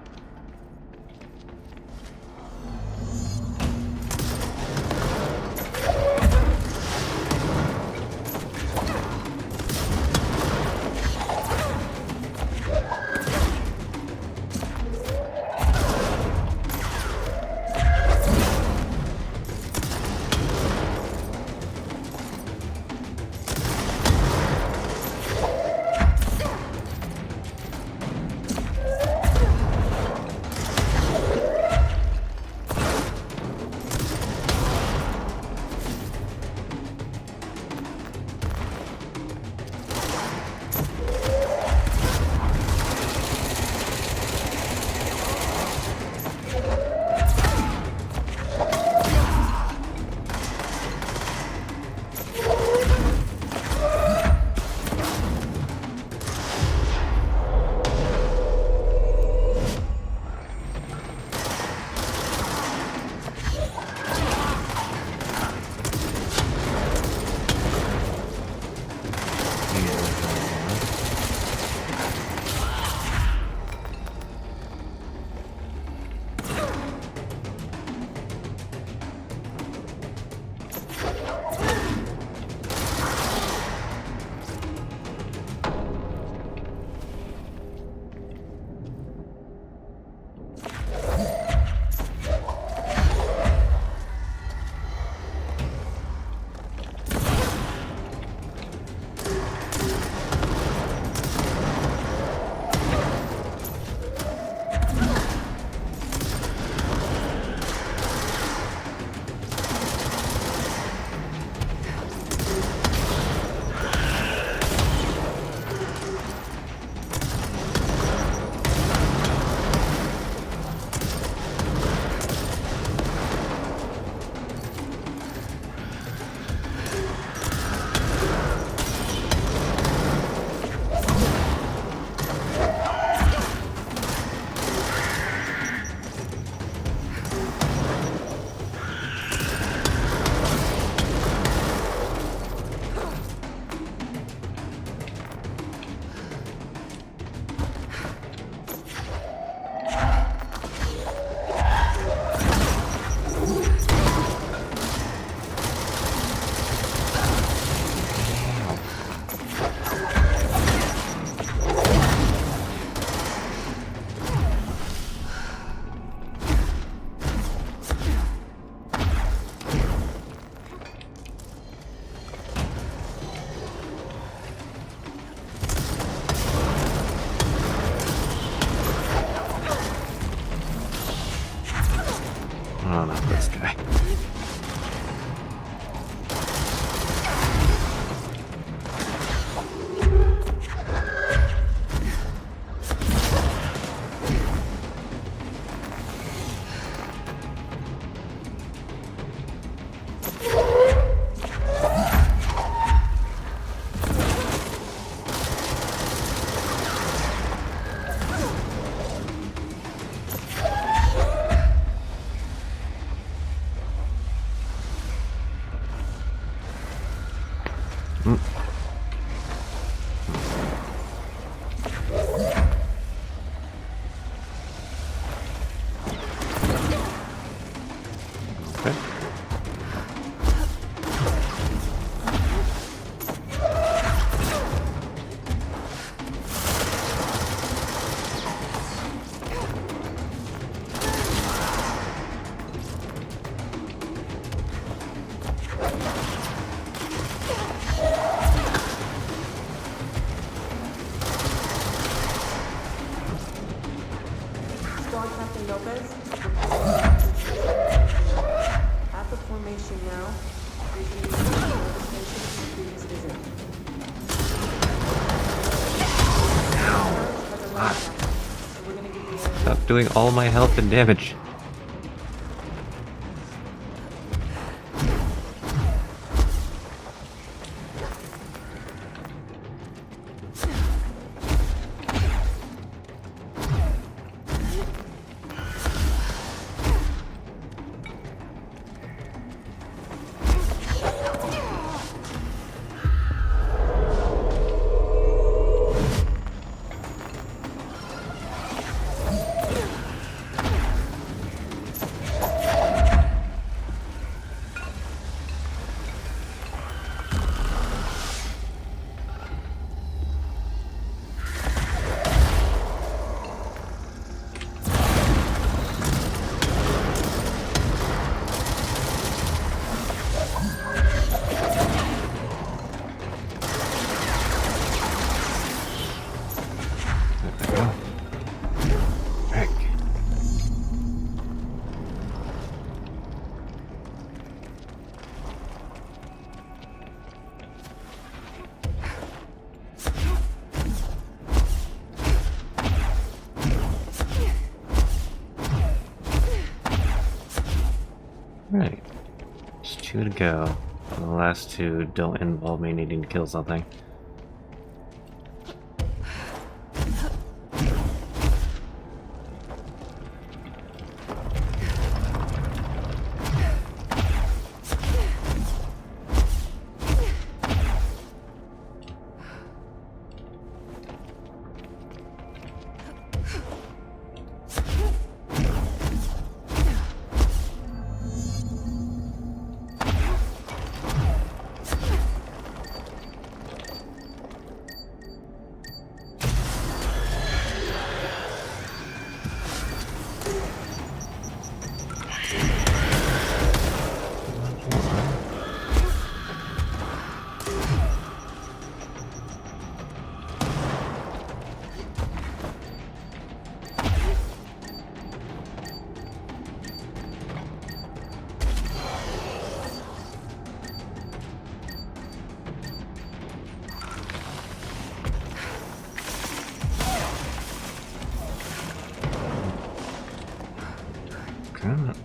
Lopez. At the formation now. Briefing you on the station from the previous visit. Stop doing all my health and damage. Right. Just 2 to go. And the last 2 don't involve me needing to kill something.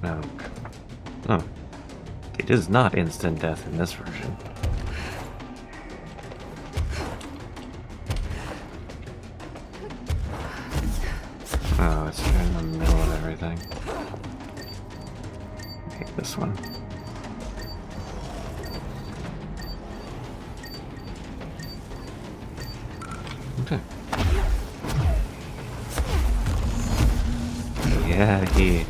No. Oh. It is not instant death in this version. Oh, it's right in the middle of everything. Okay, this one. Okay. Yeah, he...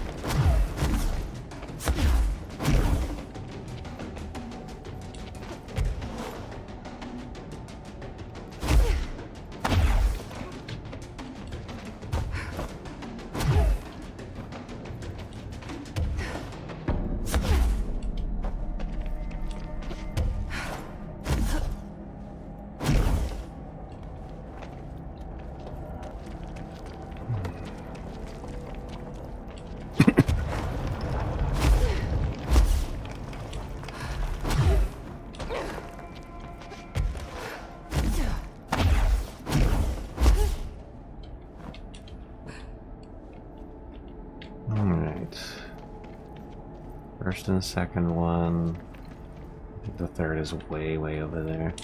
First and second one. I think the third is way, way over there.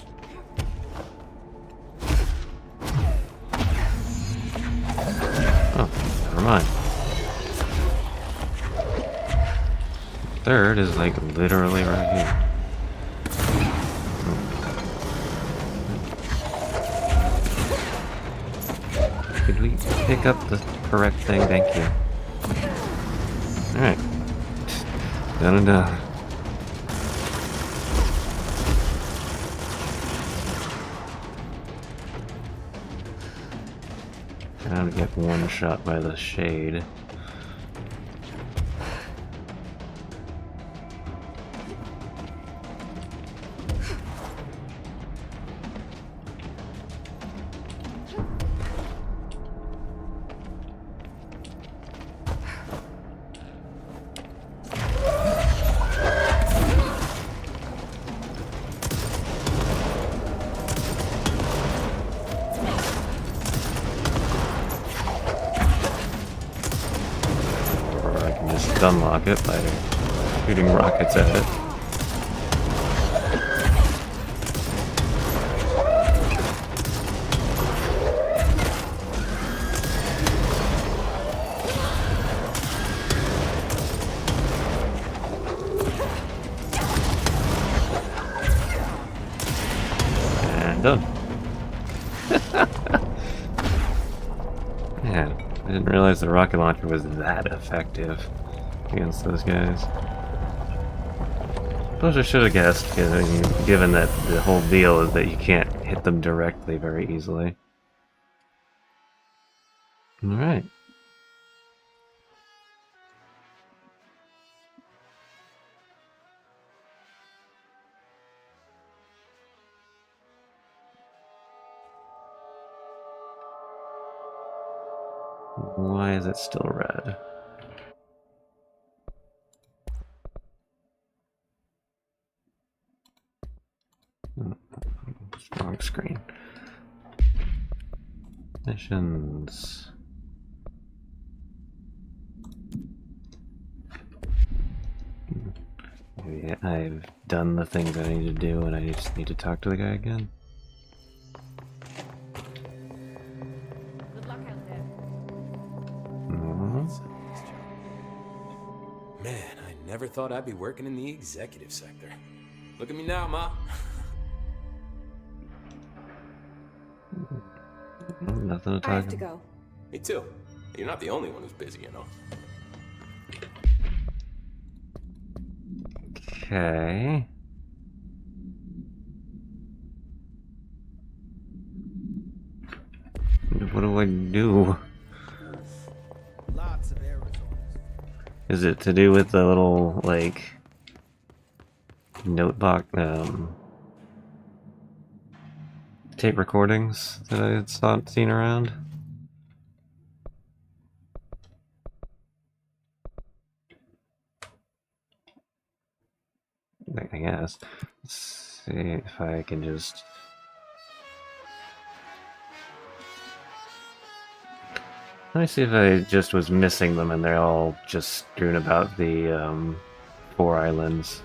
Oh, never mind. Third is like literally right here. Could we pick up the correct thing? Thank you. Alright. Done and done. Trying to get one shot by the shade. could unlock it by shooting rockets at it. And done. Man, I didn't realize the rocket launcher was that effective against those guys. Suppose I should have guessed, given that the whole deal is that you can't hit them directly very easily. Alright. Why is it still red? Wrong screen. Missions. Maybe I've done the things I need to do and I just need to talk to the guy again. Good luck out there. Man, I never thought I'd be working in the executive sector. Look at me now, Ma. Nothing to talk I have to about. go. Me too. You're not the only one who's busy, you know. Okay. What do I do? Lots of air resources. Is it to do with the little, like, note box, tape recordings that I had seen around? I guess. Let's see if I can just... Let me see if I just was missing them and they're all just strewn about the 4 islands.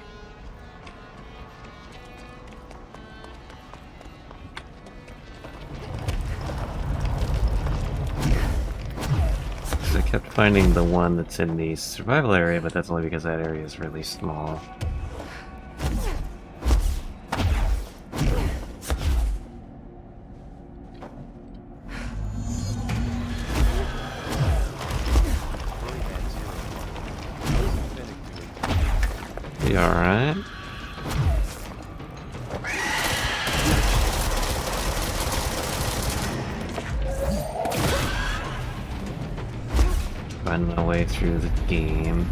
I kept finding the one that's in the survival area, but that's only because that area is really small. Be alright. Find my way through the game.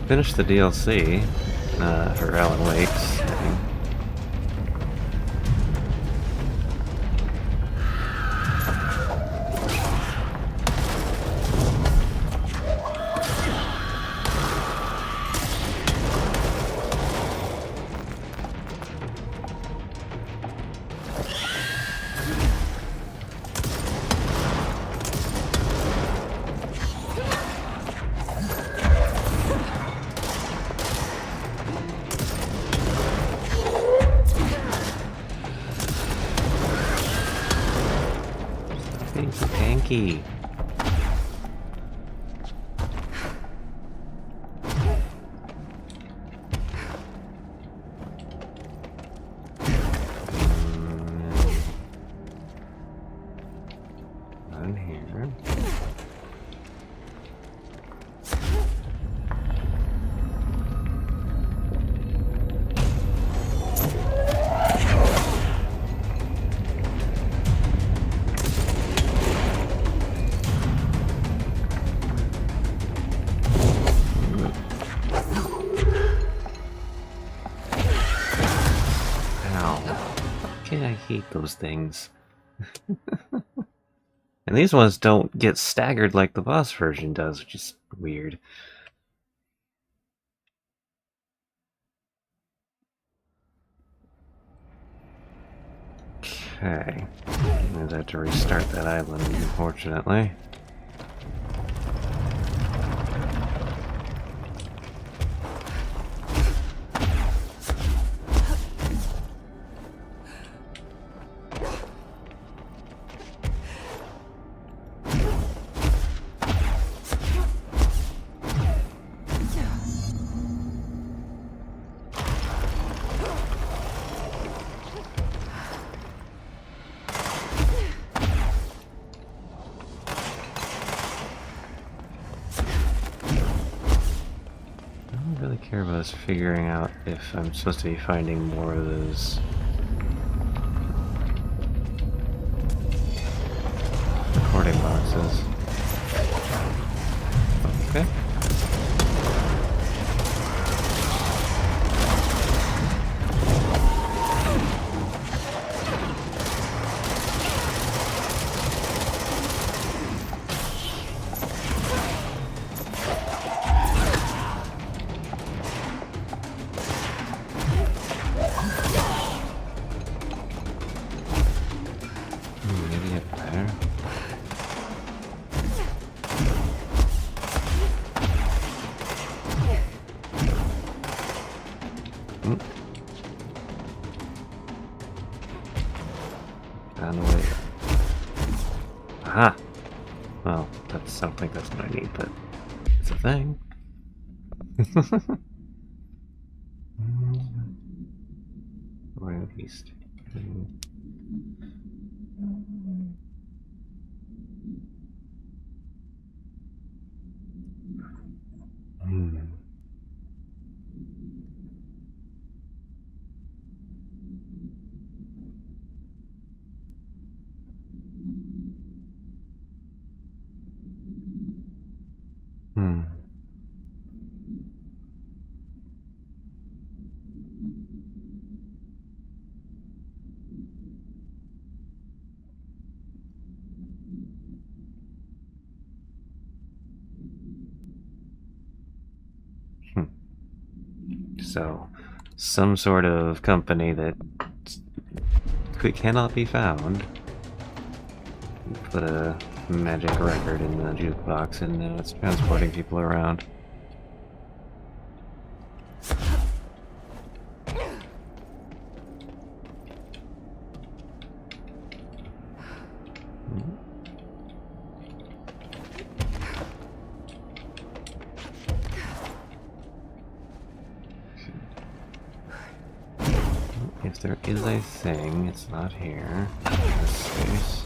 Finish the DLC for Alan Wake's. Tanky. On here. I hate those things. And these ones don't get staggered like the boss version does, which is weird. Okay. I have to restart that island, unfortunately. care about is figuring out if I'm supposed to be finding more of those recording boxes. Okay. Maybe up there. Found a way. Aha! Well, I don't think that's what I need, but it's a thing. Royal East. So, some sort of company that cannot be found put a magic record in the jukebox, and now it's transporting people around. If there is a thing, it's not here. In this space.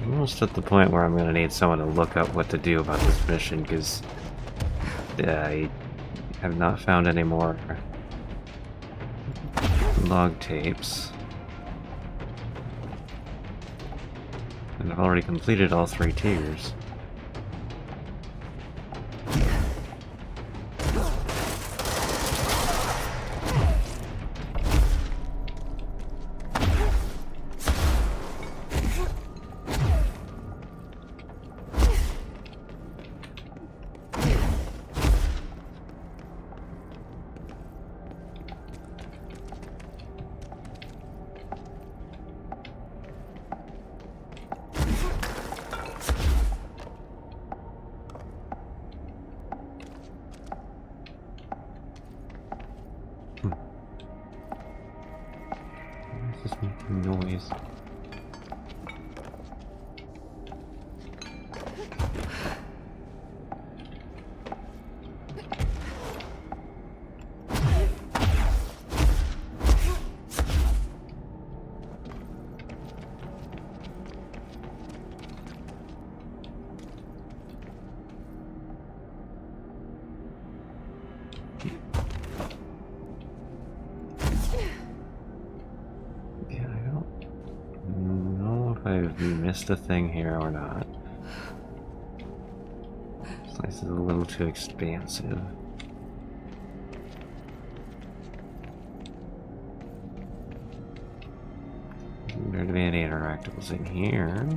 Almost at the point where I'm gonna need someone to look up what to do about this mission, because I have not found any more log tapes. And I've already completed all 3 tiers. Just making noise. I've missed a thing here or not. This place is a little too expansive. There to be any interactables in here.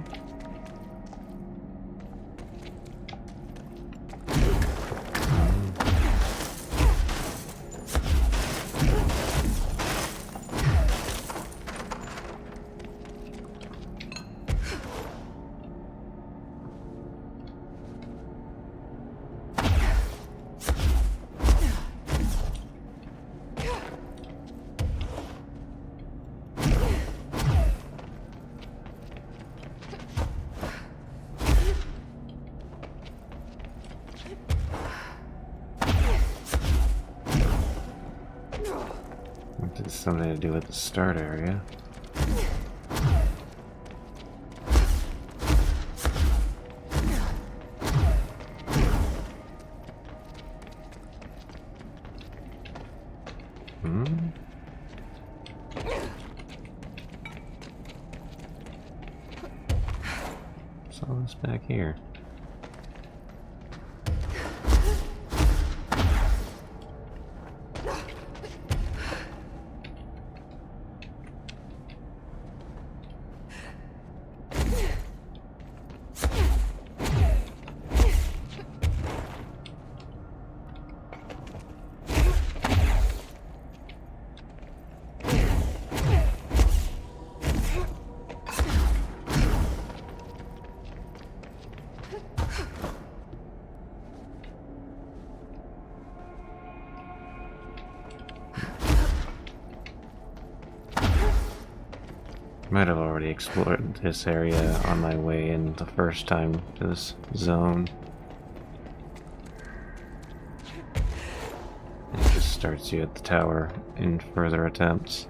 Something to do with the start area. What's all this back here? Might have already explored this area on my way in the first time to this zone. It just starts you at the tower in further attempts.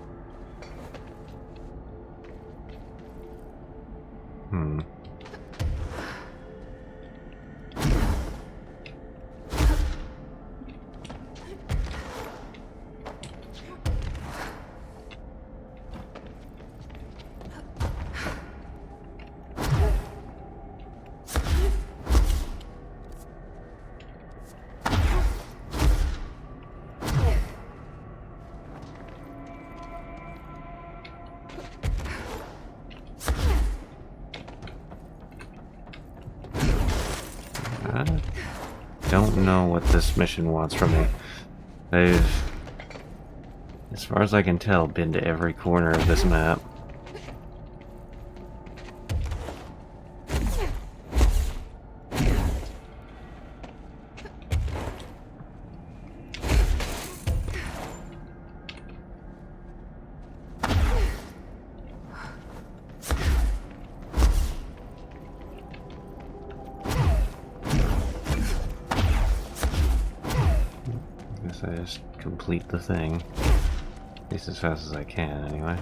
I don't know what this mission wants from me. I've, as far as I can tell, been to every corner of this map. I just complete the thing. At least as fast as I can, anyway.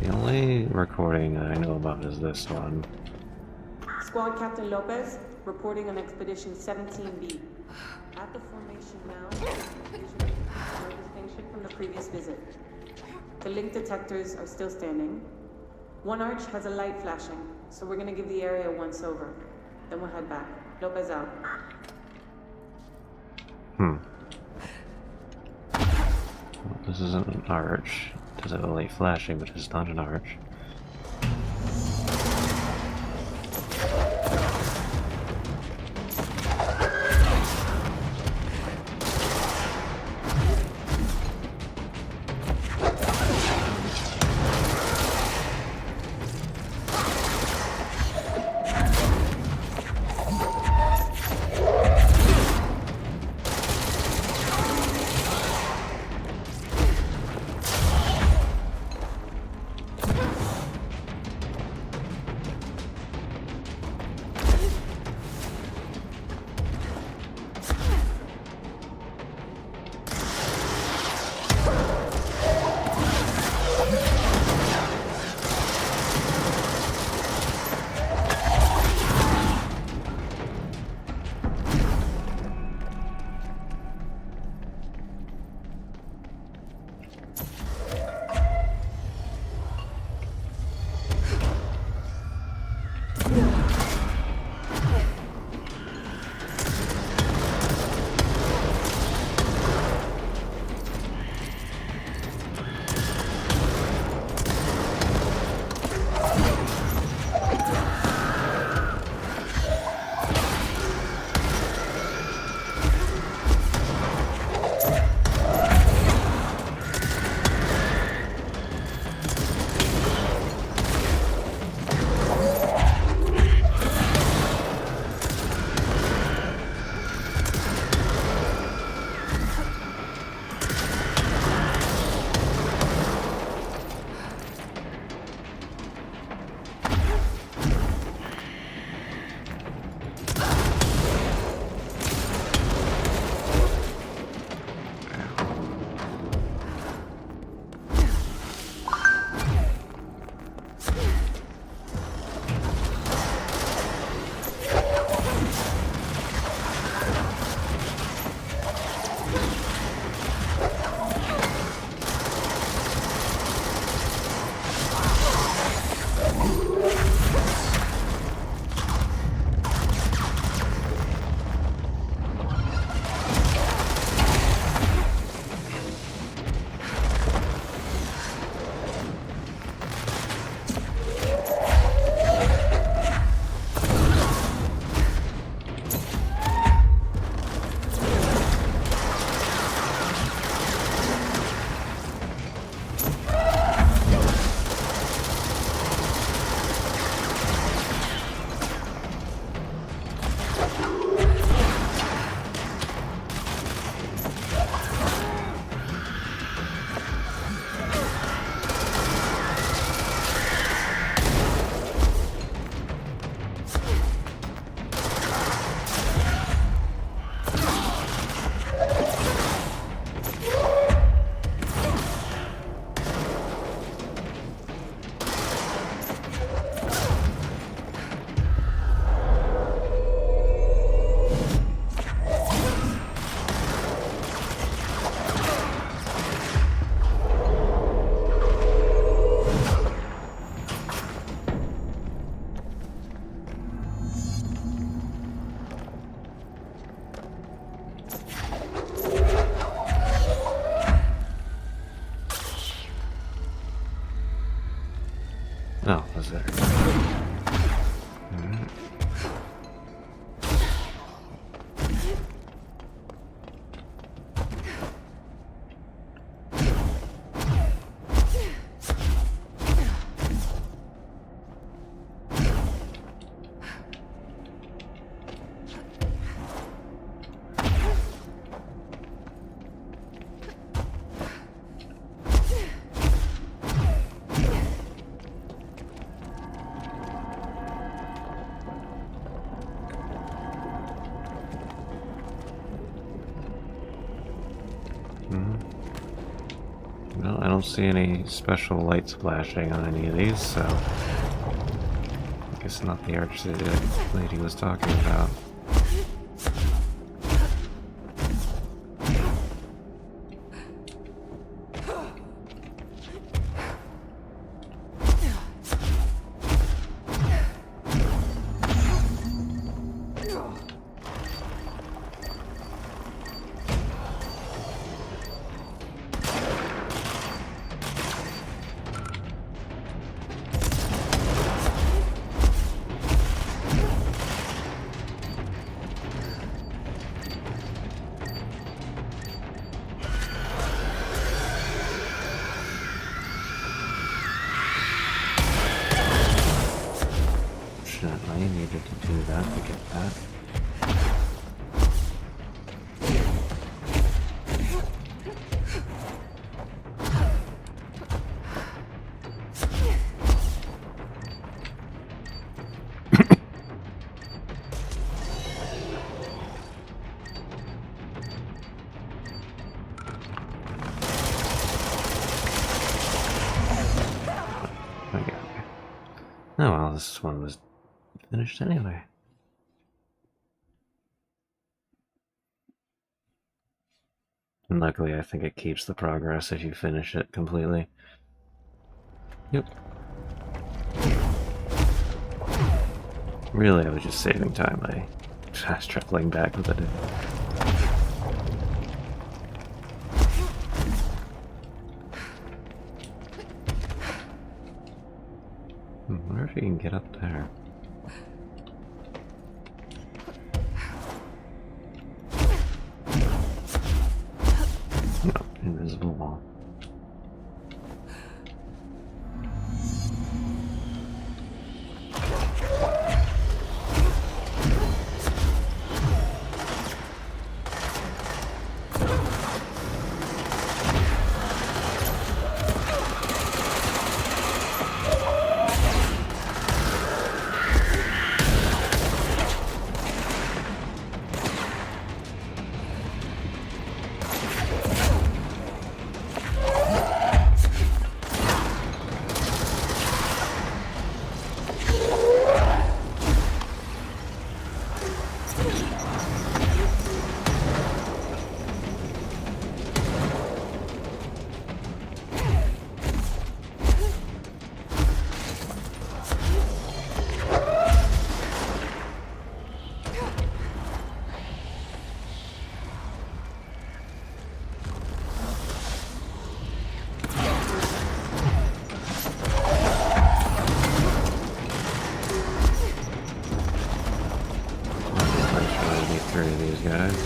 The only recording that I know about is this one. Squad Captain Lopez, reporting on Expedition 17B. At the formation now, no distinction from the previous visit. The link detectors are still standing. One arch has a light flashing, so we're gonna give the area a once over. Then we'll head back. Lopez out. Well, this isn't an arch. It does have a light flashing, but it's not an arch. Well, I don't see any special lights flashing on any of these, so I guess not the arch lady was talking about. Fortunately, I needed to do that to get that. Okay. Oh well, this one was finished anyway. And luckily, I think it keeps the progress if you finish it completely. Yep. Really, I was just saving time by fast traveling back with it. I wonder if you can get up there. No, invisible wall. These guys.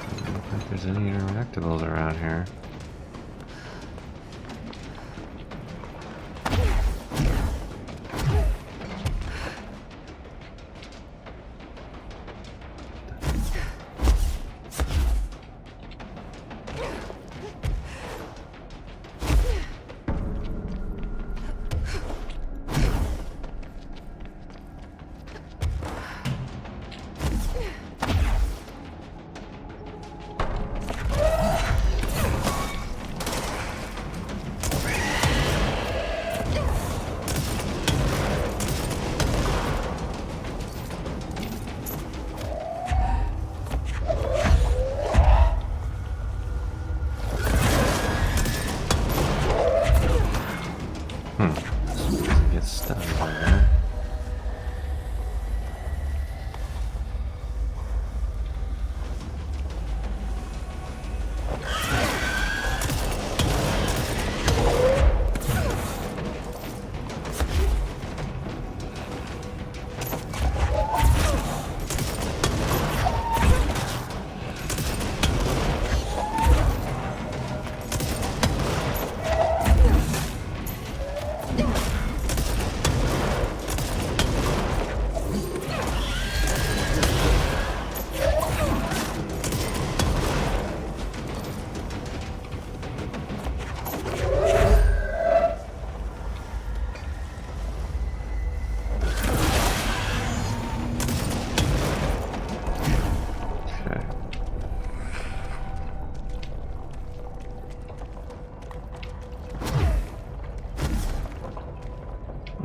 I don't think there's any interactables around here. this stuff over there.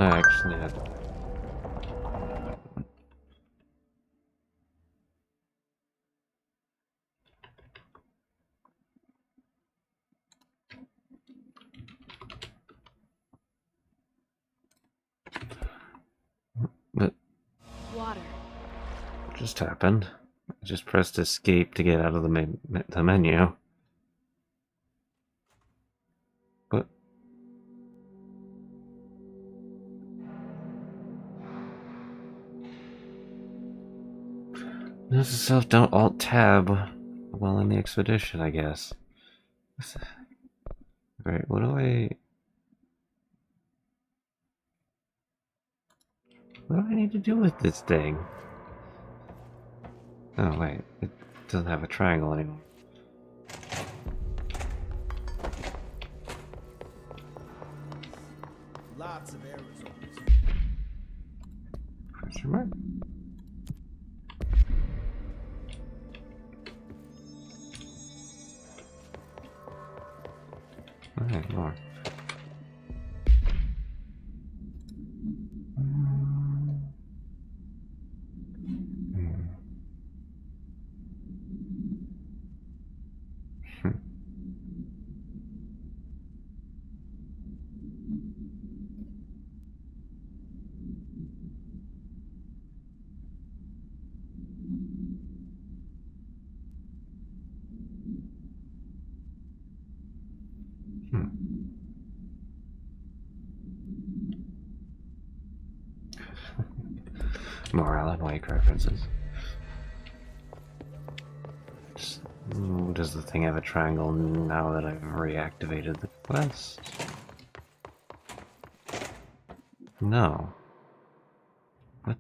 Actually, but Water. what just happened? I just pressed escape to get out of the menu. But note to self, don't alt tab while in the expedition, I guess. Alright, what do I need to do with this thing? Oh wait, it doesn't have a triangle anymore. Lots of errors on this. Question mark? Alright, more. More Alan Wake references. Does the thing have a triangle now that I've reactivated the quest? No. What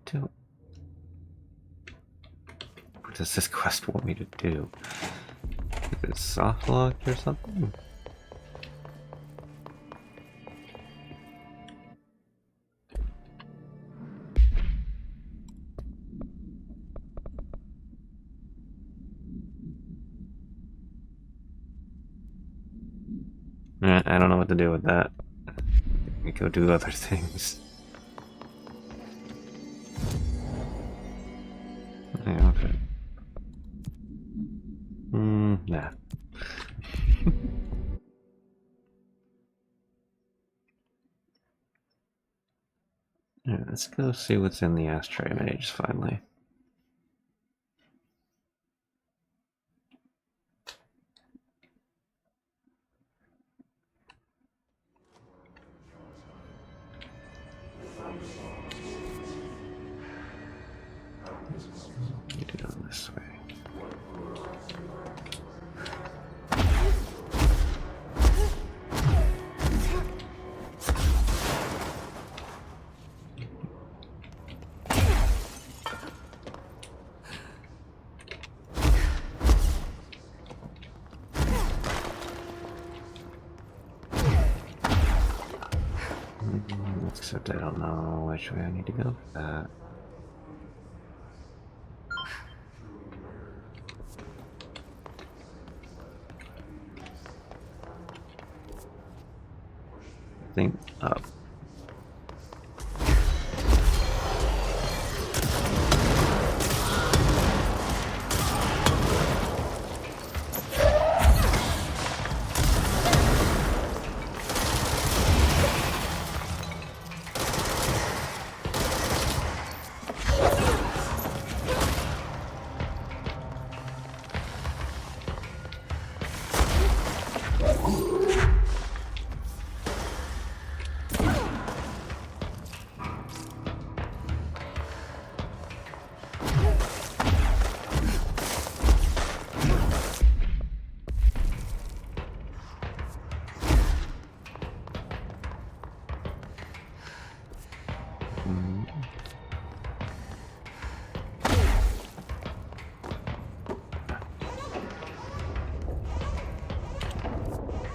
does this quest want me to do? Is it soft locked or something? I don't know what to do with that. We go do other things. Yeah, okay. Nah. Alright, let's go see what's in the ashtray mage finally. Get it on this way. Except I don't know which way I need to go for that. I think up.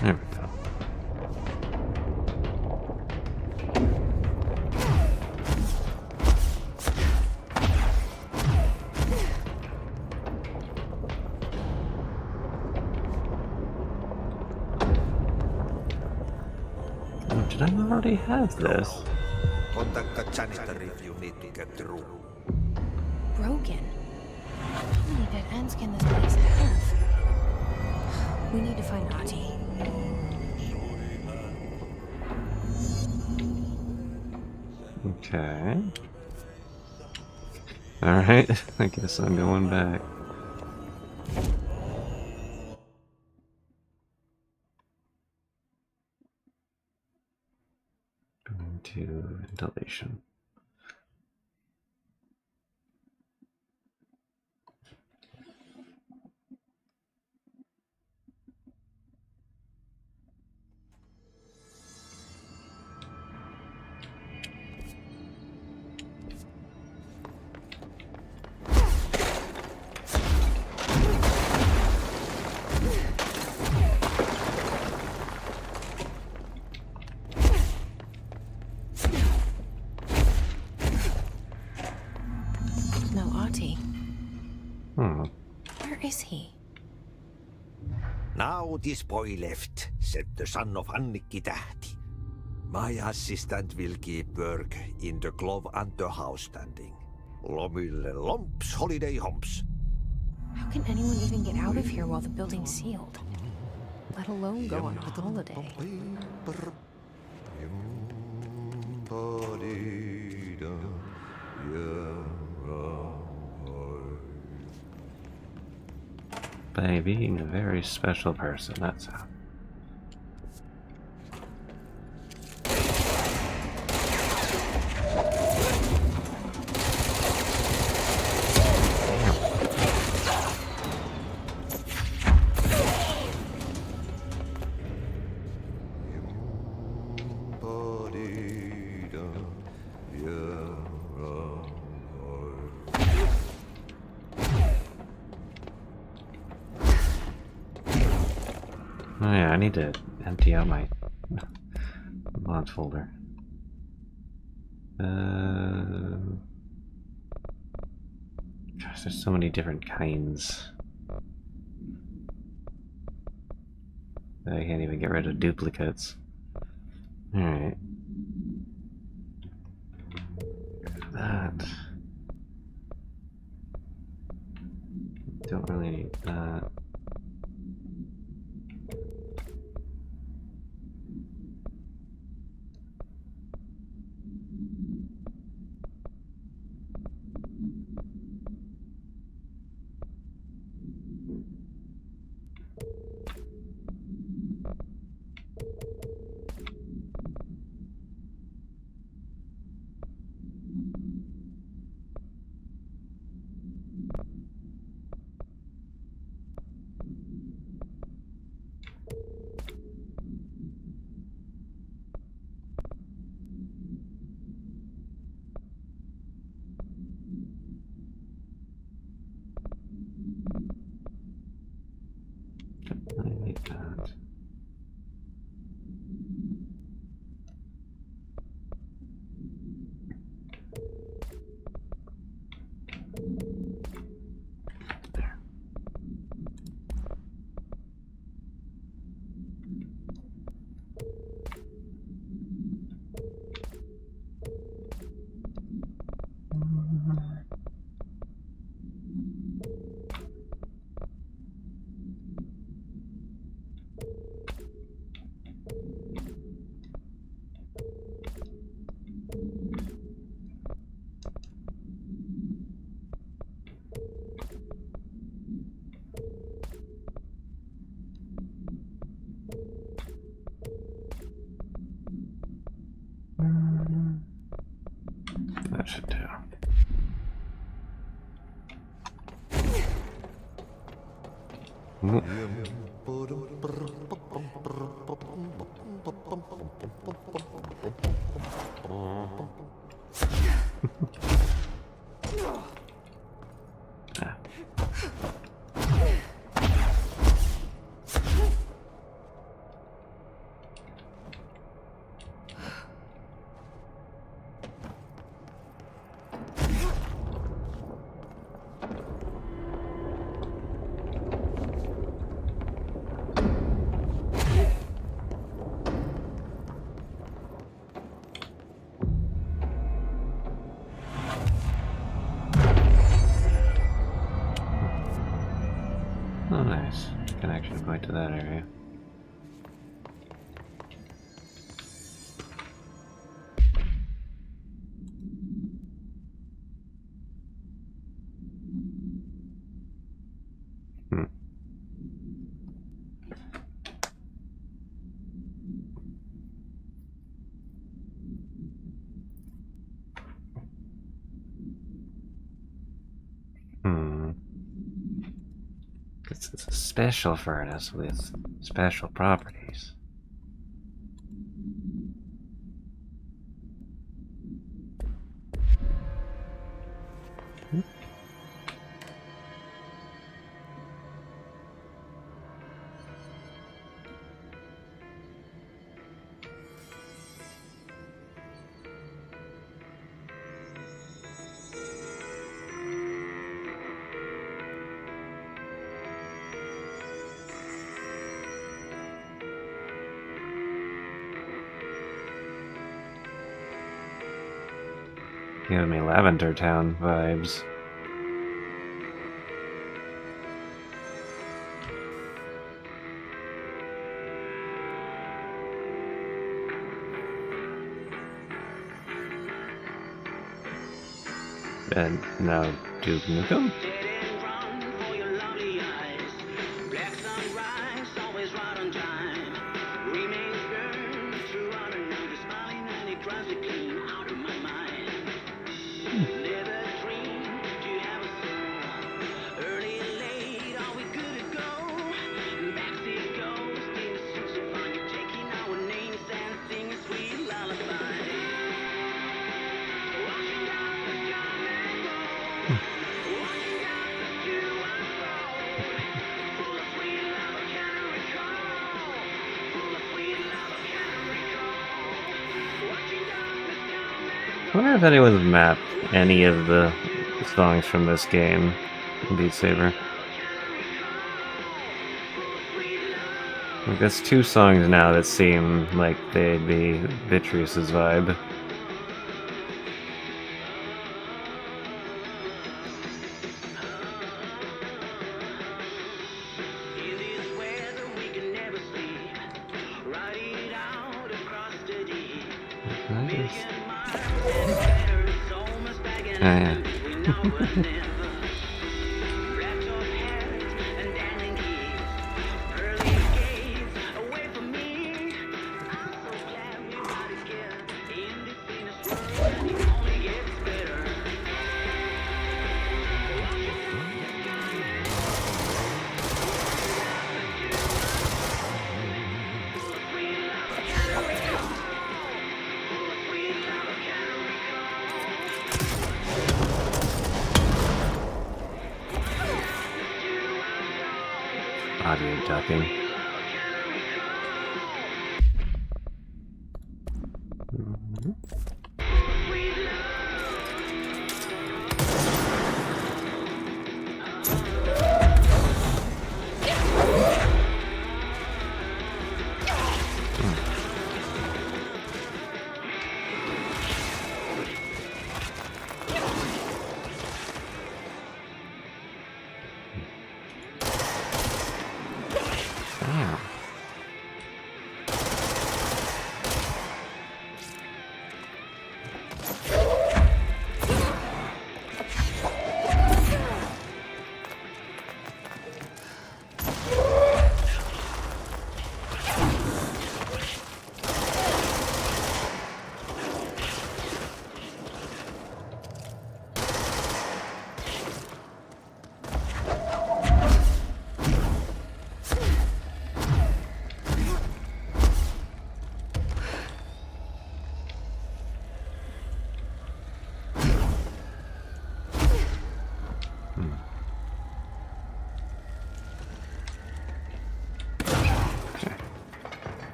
There we go. Oh, did I already have this? Contact the janitor if you need to get through. Broken. How many dead ends can this place have? We need to find Ati. Okay. Alright, I guess I'm going back. Going to ventilation. No Ati. Where is he? Now this boy left, said the son of Annikki Tähti. My assistant will keep work in the glove and the house standing. Lomille lomps, holiday humps. How can anyone even get out of here while the building's sealed? Let alone go on a holiday. By being a very special person, that's how. Oh yeah, I need to empty out my mods folder. Gosh, there's so many different kinds. I can't even get rid of duplicates. Alright. That. Don't really need that. I need that. There. That should do. Oh, nice. Connection point to that area. Hmm. Hmm. It's a special furnace with special properties. Giving me Lavender Town vibes. And now Duke Nukem? I wonder if anyone's mapped any of the songs from this game in Beat Saber. Like, that's two songs now that seem like they'd be Vitreous's vibe. Audio ducking.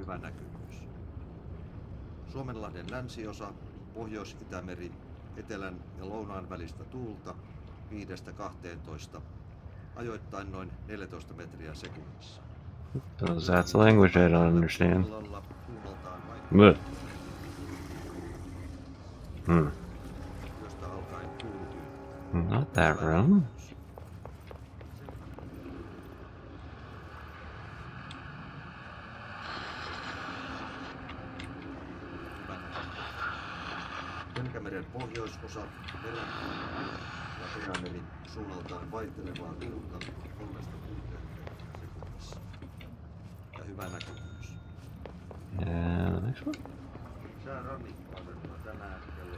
hyvä näkyvyys. Suomenlahden länsiosa, Pohjois-Itämeri, etelän ja lounaan välistä tuulta 5–12, ajoittain noin 14 metriä sekunnissa. That's a language I don't understand. But, not that room. Tönkämeren pohjoisosa, Merenkulma ja Perämeri suunnaltaan vaihtelevaa tuulta 3–6 sekunnissa. Ja hyvä näkyvyys. Next one. Säärannikkoasemalla tänään kello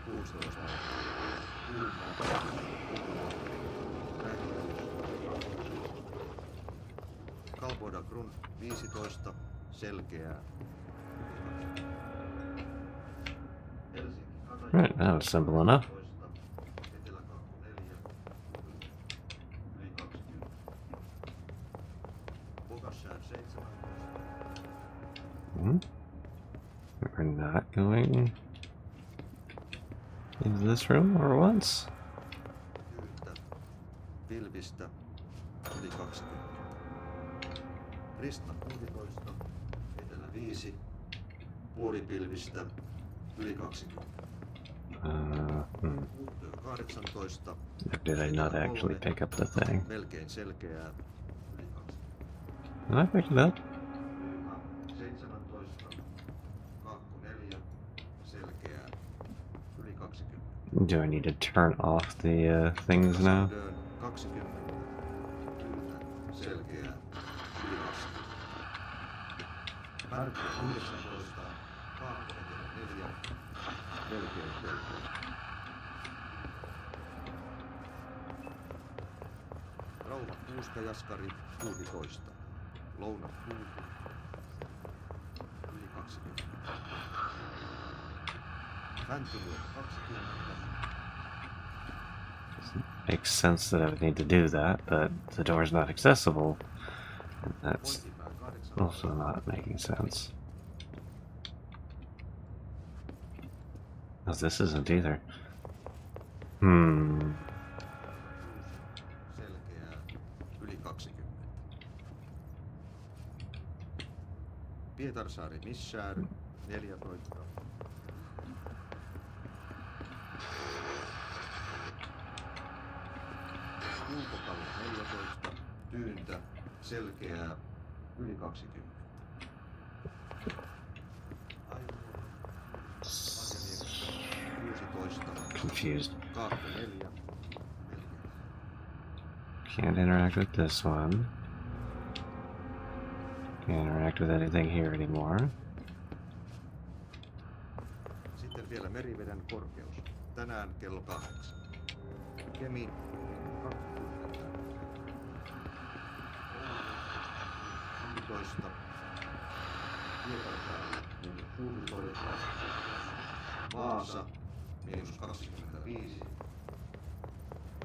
16. Kalvoida Grund 15, selkeää. Right, that was simple enough. We're not going into this room or once. Pilvistä yli 20. Ristna 16, etelä 5, puolipilvistä yli 20. 18. Did I not actually pick up the thing? Melkein selkeää yli 20. I picked it up. 17, kaakko 4, selkeää yli 20. Do I need to turn off the things now? 20, selkeää yli 20. Märkä 19, kaakko 4, melkein selkeää. Rauma Kuusta Jaskari 16. Louna 6. Yli 20. Mäntyluo 20. Makes sense that I would need to do that, but the door's not accessible. That's also not making sense. Oh, this isn't either. Selkeää yli 20. Pietarsaari Missääry 14. Ulkokalu 14. Tyyntä selkeää yli 20. Asiamiehestä 16. Confused. Kaakko 4. Can't interact with this one. Can't interact with anything here anymore. Sitten vielä meriveden korkeus. Tänään kello 8. Kemi 20. 16. Pietarsaari -16. Vaasa -25.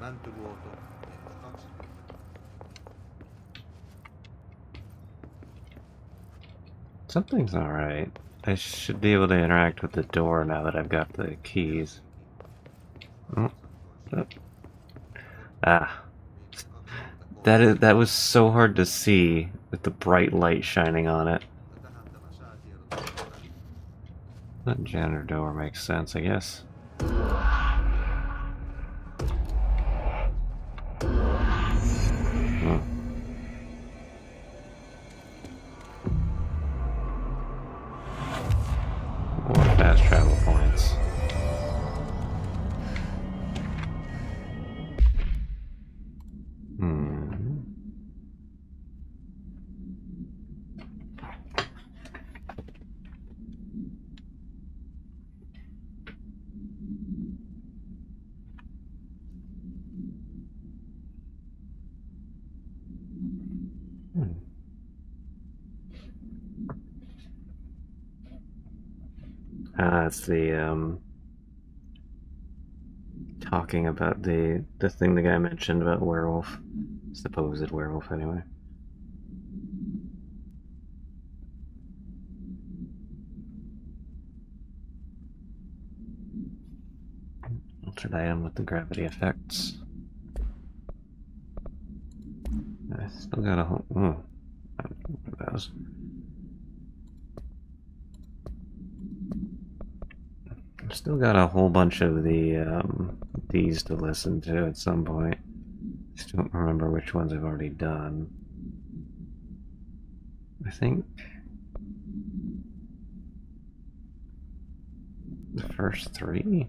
Mäntyluoto -20. Something's not right. I should be able to interact with the door now that I've got the keys. Oh. Ah. That was so hard to see with the bright light shining on it. That janitor door makes sense, I guess. More fast travel points. That's the talking about the thing the guy mentioned about werewolf, supposed werewolf anyway. Altered item with the gravity effects. I still got a whole. Ooh, those. I've still got a whole bunch of these to listen to at some point. Just don't remember which ones I've already done. I think the first three.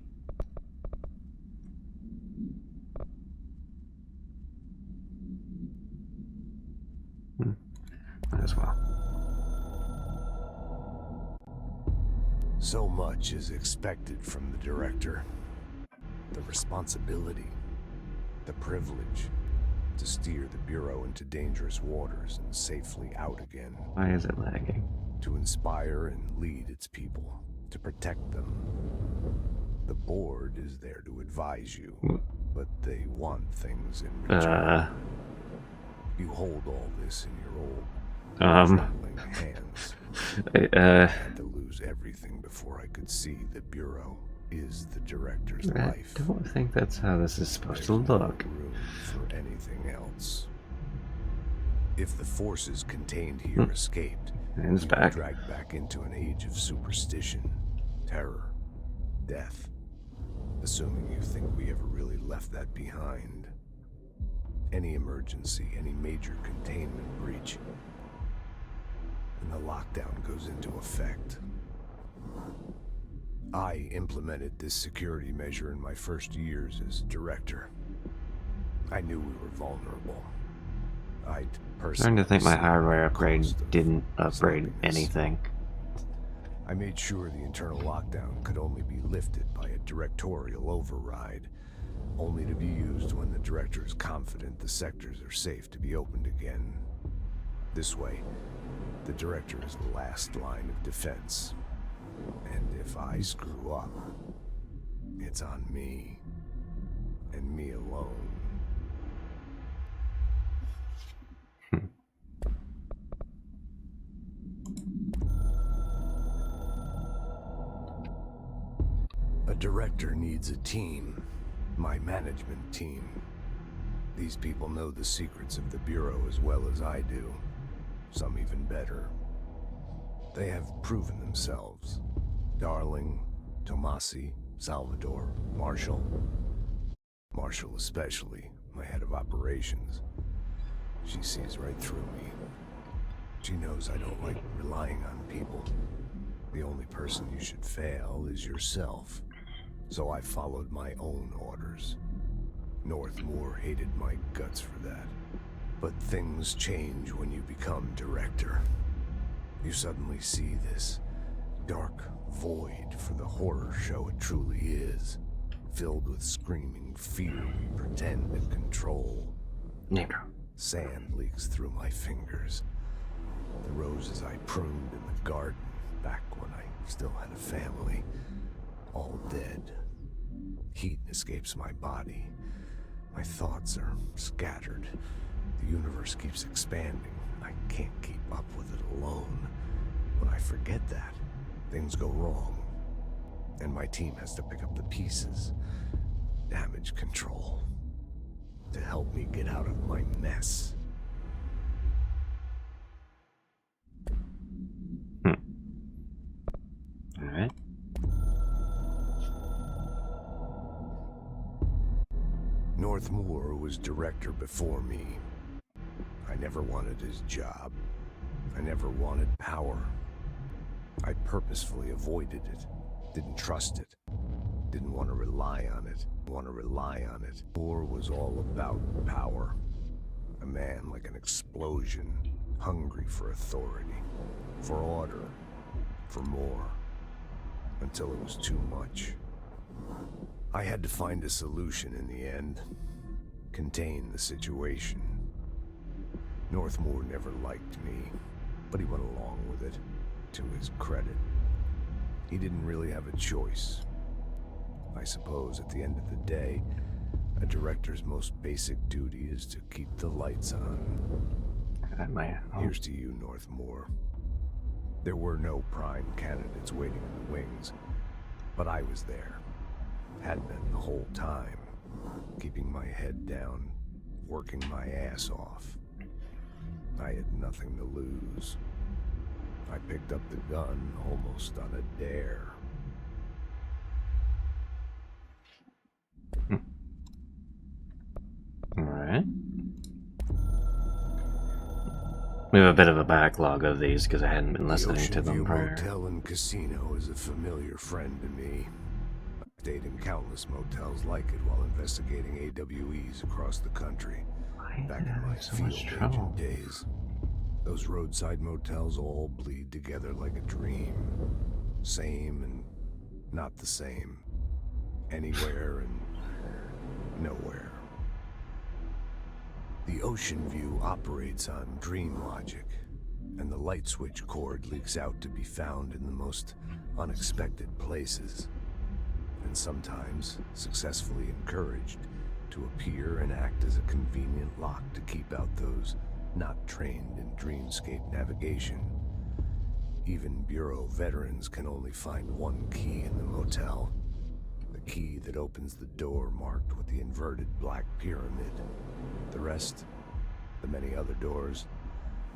Might as well. So much is expected from the director. The responsibility, the privilege to steer the Bureau into dangerous waters and safely out again. Why is it lagging? To inspire and lead its people, to protect them. The board is there to advise you, but they want things in return. You hold all this in your old trembling hands. I had to lose everything before I could see the Bureau is the director's life. I don't think that's how this is supposed to look. No room for anything else. If the forces contained here escaped, and it's back. Dragged back into an age of superstition, terror, death. Assuming you think we ever really left that behind. Any emergency, any major containment breach, and the lockdown goes into effect. I implemented this security measure in my first years as director. I knew we were vulnerable. I'd personally Starting to think my hardware upgrade didn't upgrade anything. I made sure the internal lockdown could only be lifted by a directorial override, only to be used when the director is confident the sectors are safe to be opened again. This way, the director is the last line of defense. And if I screw up, it's on me, and me alone. A director needs a team, my management team. These people know the secrets of the Bureau as well as I do, some even better. They have proven themselves. Darling, Tomasi, Salvador, Marshall. Marshall especially, my head of operations. She sees right through me. She knows I don't like relying on people. The only person you should fail is yourself. So I followed my own orders. Northmoor hated my guts for that. But things change when you become director. You suddenly see this dark void for the horror show it truly is, filled with screaming fear we pretend to control. Nigger. Sand leaks through my fingers. The roses I pruned in the garden back when I still had a family, all dead. Heat escapes my body. My thoughts are scattered. The universe keeps expanding. I can't keep up with it alone. When I forget that, things go wrong. And my team has to pick up the pieces. Damage control. To help me get out of my mess. Alright. Northmoor was director before me. I never wanted his job. I never wanted power. I purposefully avoided it. Didn't trust it. Didn't want to rely on it. Moore was all about power. A man like an explosion, hungry for authority, for order, for more, until it was too much. I had to find a solution in the end. Contain the situation. Northmoor never liked me, but he went along with it, to his credit. He didn't really have a choice. I suppose at the end of the day, a director's most basic duty is to keep the lights on. Here's to you, Northmoor. There were no prime candidates waiting in the wings, but I was there. Had been the whole time, keeping my head down, working my ass off. I had nothing to lose. I picked up the gun almost on a dare. Alright. We have a bit of a backlog of these because I hadn't been listening to them prior. The Motel and Casino is a familiar friend to me. I've stayed in countless motels like it while investigating AWEs across the country. Back in my field agent days. Those roadside motels all bleed together like a dream. Same and not the same. Anywhere and nowhere. The Ocean View operates on dream logic, and the light switch cord leaks out to be found in the most unexpected places, and sometimes successfully encouraged to appear and act as a convenient lock to keep out those not trained in dreamscape navigation. Even Bureau veterans can only find one key in the motel. The key that opens the door marked with the inverted black pyramid. The rest, the many other doors,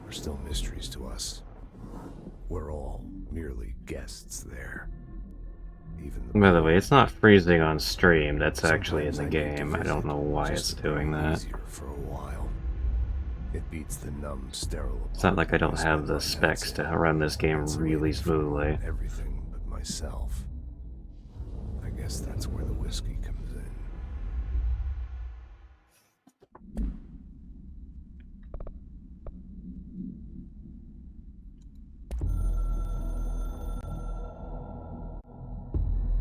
are still mysteries to us. We're all merely guests there. By the way, it's not freezing on stream, that's actually in the game. I don't know why it's doing that. For a while. It beats the numb, sterile. It's not like I don't have the specs to run this game really smoothly. Everything but myself. I guess that's where the whiskey comes in.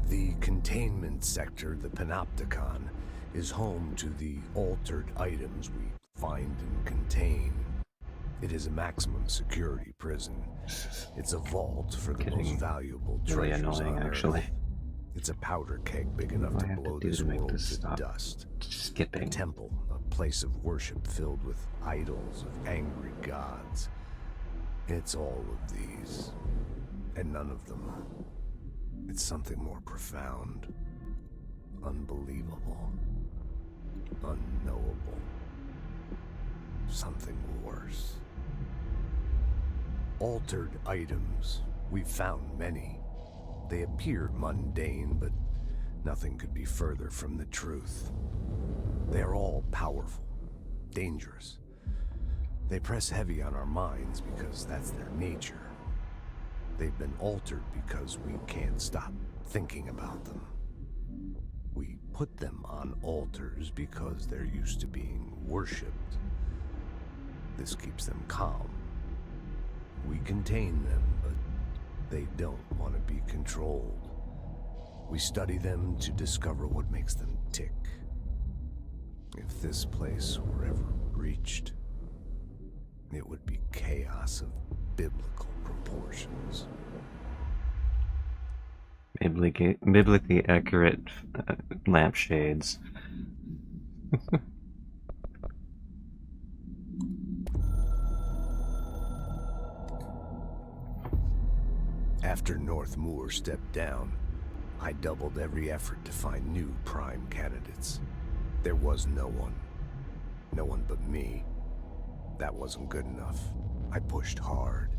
The containment sector, the Panopticon, is home to the altered items we find and contain. It is a maximum security prison. It's a vault for the most valuable treasures annoying, on actually. Earth. It's a powder keg big enough to blow this world to dust. Skipping. A temple, a place of worship filled with idols of angry gods. It's all of these, and none of them. It's something more profound, unbelievable, unknowable. Something worse. Altered items. We've found many. They appear mundane, but nothing could be further from the truth. They're all powerful, dangerous. They press heavy on our minds because that's their nature. They've been altered because we can't stop thinking about them. We put them on altars because they're used to being worshipped. This keeps them calm. We contain them, but they don't want to be controlled. We study them to discover what makes them tick. If this place were ever breached, it would be chaos of biblical proportions. Biblically accurate lampshades. After North Moore stepped down, I doubled every effort to find new prime candidates. There was no one. No one but me. That wasn't good enough. I pushed hard.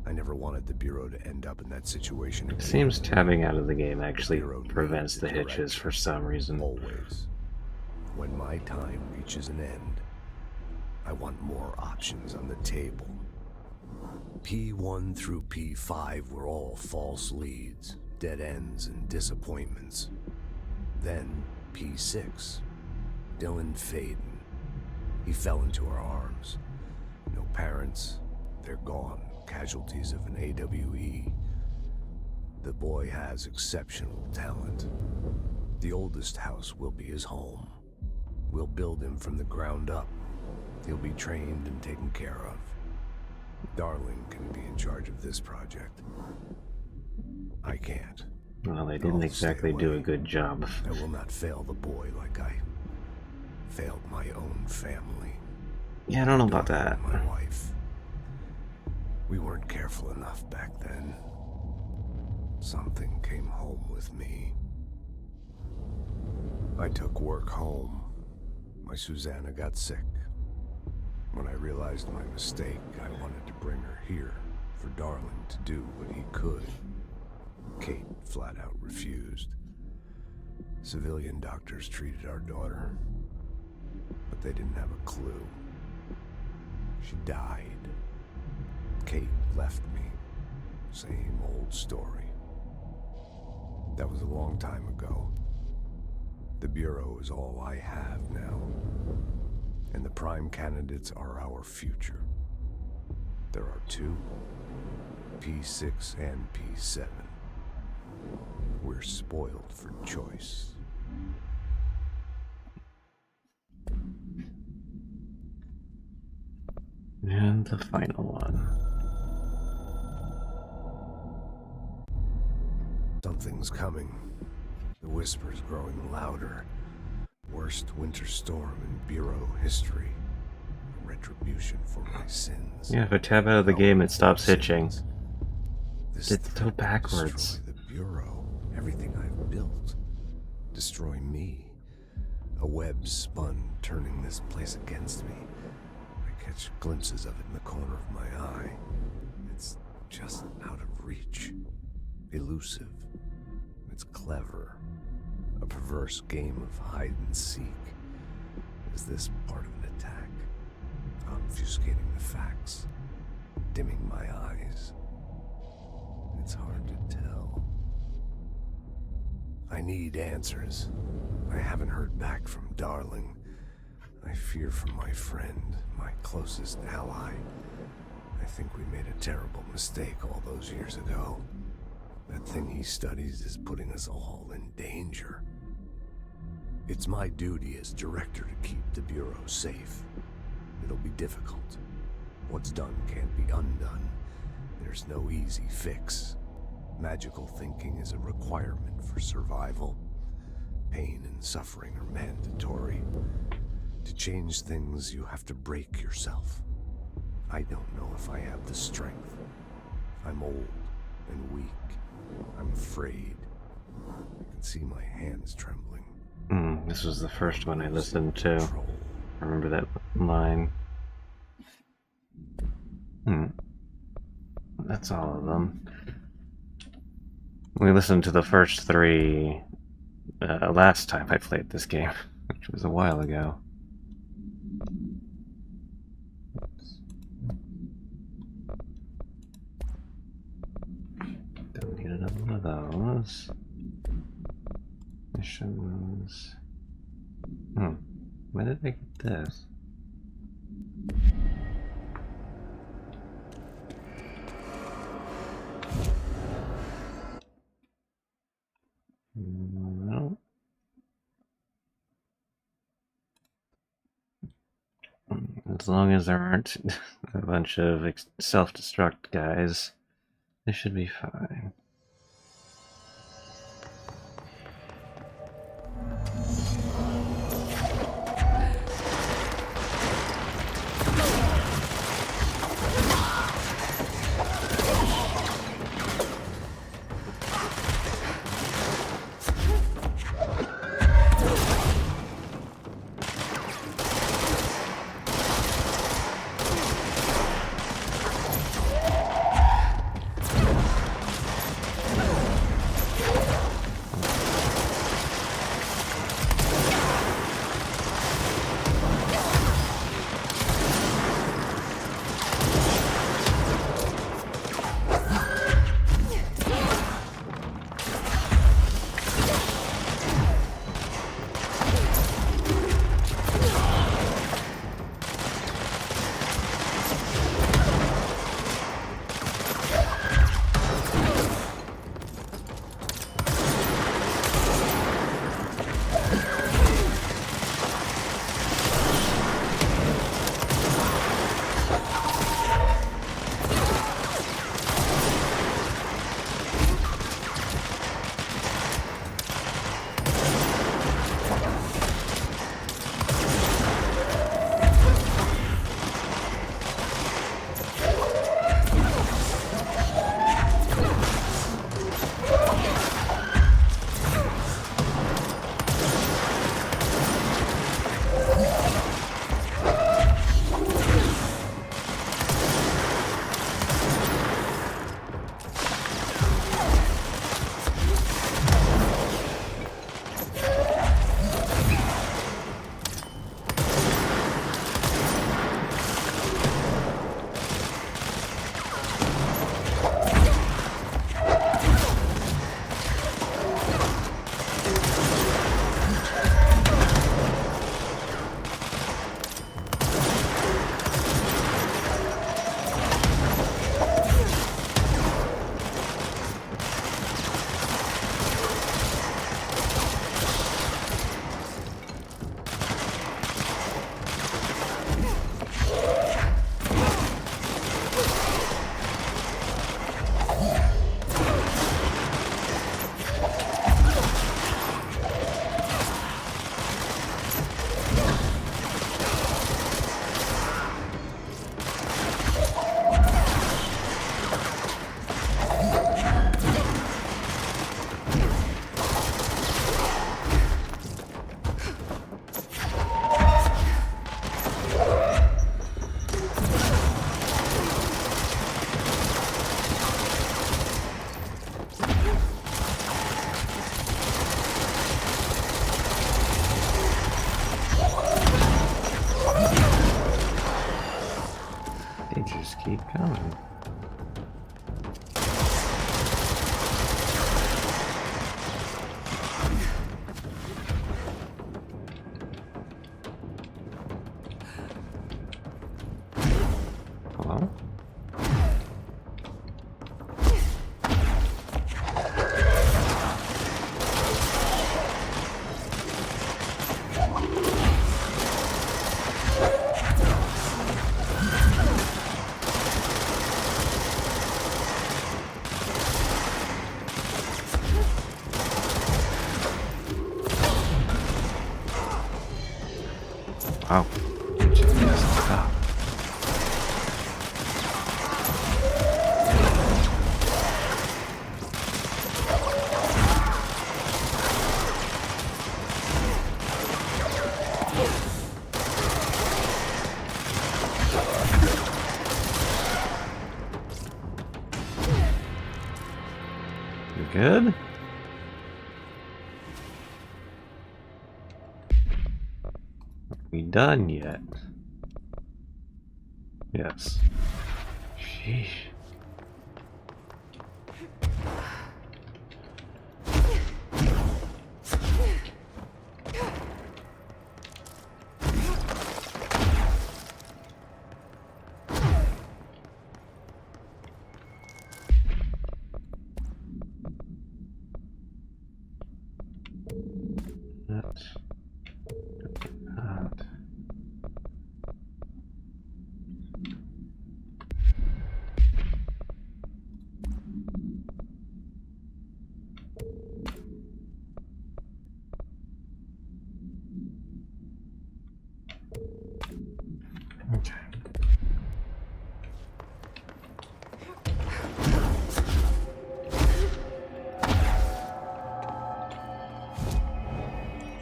I never wanted the Bureau to end up in that situation again. It seems tabbing out of the game actually prevents the hitches for some reason. Always. When my time reaches an end, I want more options on the table. P1 through P5 were all false leads, dead ends, and disappointments. Then P6, Dylan Faden. He fell into our arms. No parents, they're gone, casualties of an AWE. The boy has exceptional talent. The oldest house will be his home. We'll build him from the ground up. He'll be trained and taken care of. Darling can be in charge of this project. I can't. Well, they didn't exactly do a good job. I will not fail the boy like I failed my own family. Yeah, I don't know about that. My wife. We weren't careful enough back then. Something came home with me. I took work home. My Susanna got sick. When I realized my mistake, I wanted to bring her here for Darling to do what he could. Kate flat out refused. Civilian doctors treated our daughter, but they didn't have a clue. She died. Kate left me. Same old story. That was a long time ago. The Bureau is all I have now. And the prime candidates are our future. There are two, P6 and P7. We're spoiled for choice. And the final one. Something's coming. The whisper's growing louder. Worst winter storm in Bureau history. Retribution for my sins. Yeah, if I tab out of the game, it stops hitching. It's so backwards. Destroy the Bureau. Everything I've built. Destroy me. A web spun, turning this place against me. I catch glimpses of it in the corner of my eye. It's just out of reach. Elusive. It's clever. A perverse game of hide and seek. Is this part of an attack? Obfuscating the facts. Dimming my eyes. It's hard to tell. I need answers. I haven't heard back from Darling. I fear for my friend, my closest ally. I think we made a terrible mistake all those years ago. That thing he studies is putting us all in danger. It's my duty as director to keep the Bureau safe. It'll be difficult. What's done can't be undone. There's no easy fix. Magical thinking is a requirement for survival. Pain and suffering are mandatory. To change things, you have to break yourself. I don't know if I have the strength. I'm old and weak. I'm afraid. I can see my hands trembling. This was the first one I listened to. I remember that line. That's all of them. We listened to the first three last time I played this game, which was a while ago. Don't need another one of those. Missions. When did I get this? No. As long as there aren't a bunch of self-destruct guys, this should be fine. Oh, Jesus, stop. You good? Are we done yet? Yes. Sheesh. That's that. Okay.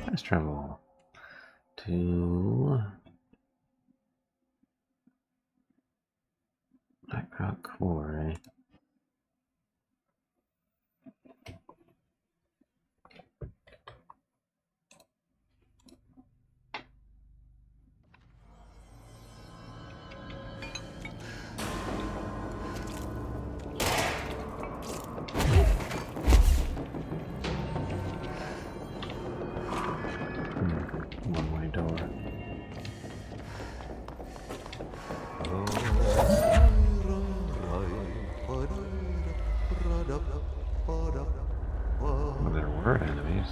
Let's travel to Blackrock Quarry. One-way door. Well, there were enemies.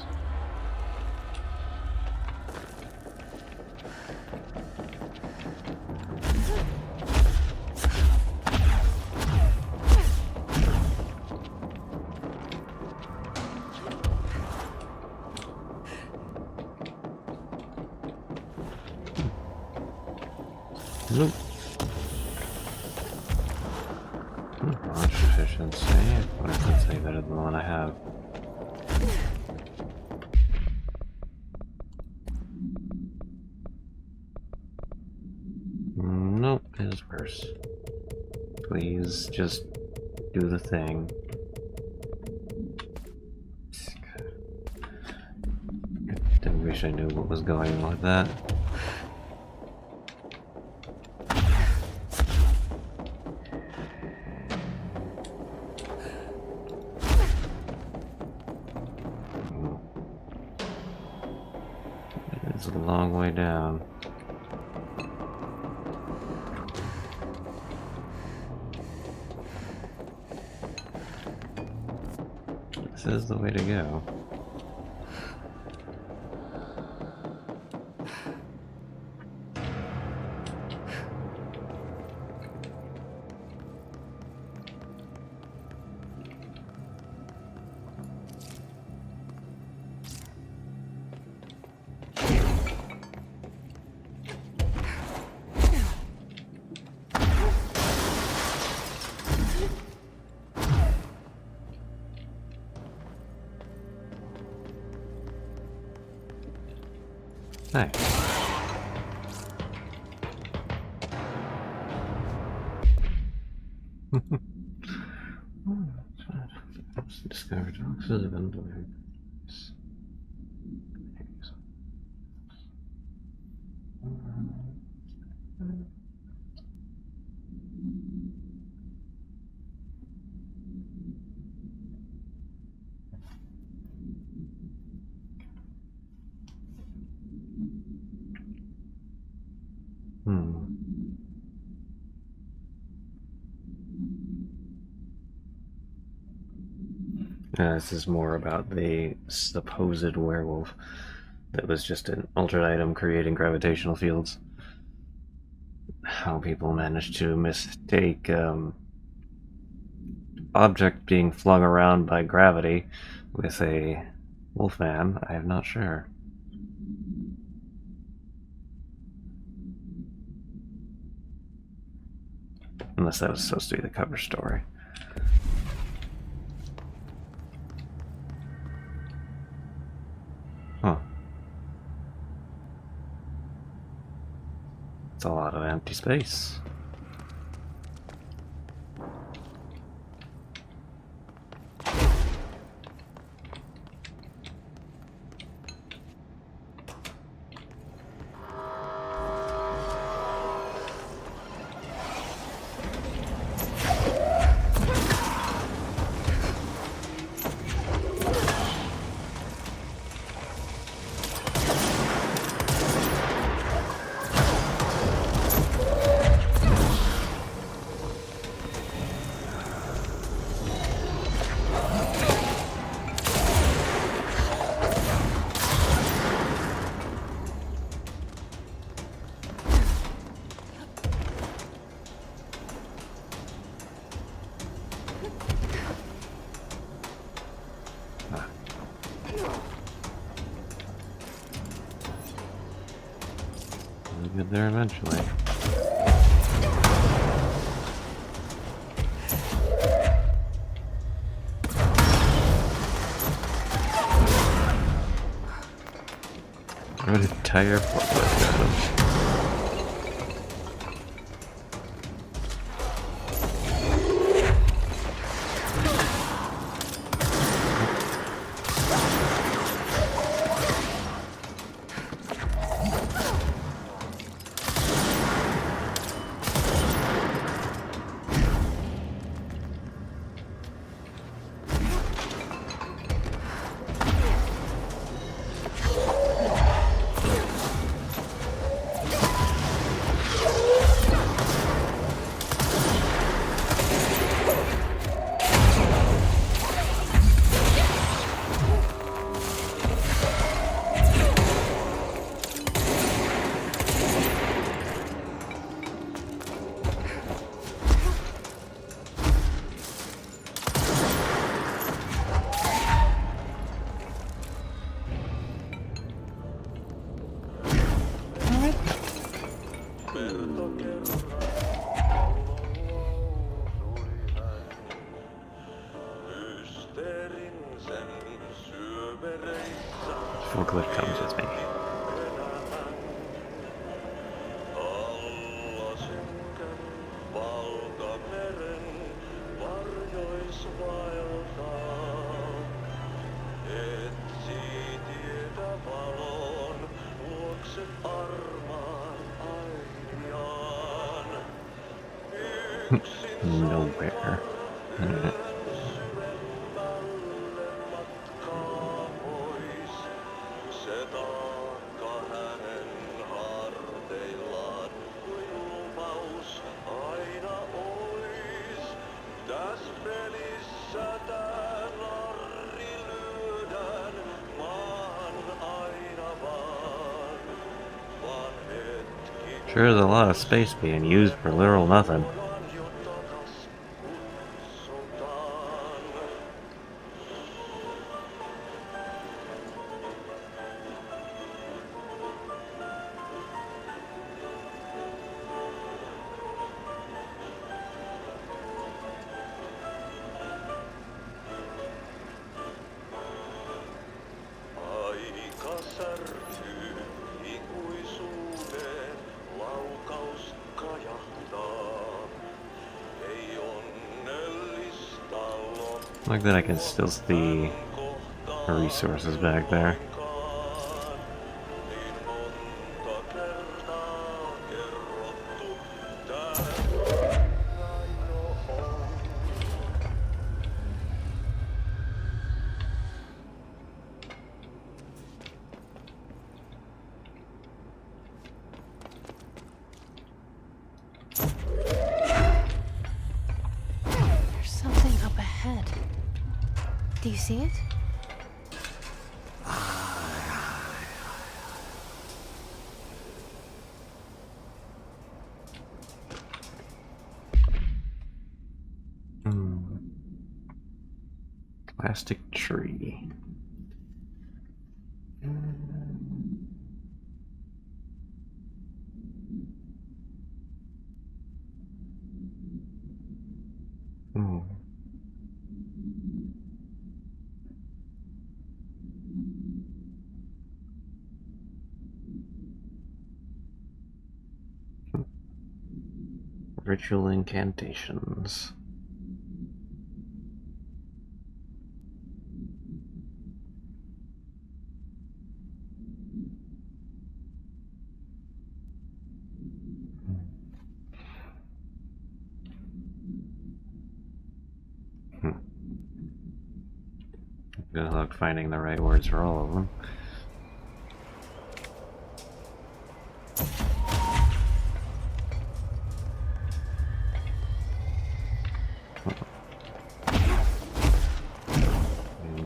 Nope. Launch efficiency. What does that say better than the one I have? Nope, it is worse. Please just do the thing. I wish I knew what was going on with that. It's a long way down. This is the way to go. Nice. Discovered boxes of unbelievable. This is more about the supposed werewolf that was just an altered item creating gravitational fields. How people managed to mistake object being flung around by gravity with a wolfman, I am not sure. Unless that was supposed to be the cover story. Huh. It's a lot of empty space. We'll get there eventually. An entire forklift at him. Forklift comes with me. Nowhere. Sure is a lot of space being used for literal nothing. Like that I can still see resources back there. There's something up ahead. Do you see it? Plastic tree. Hmm. Ritual incantations. Good luck finding the right words for all of them.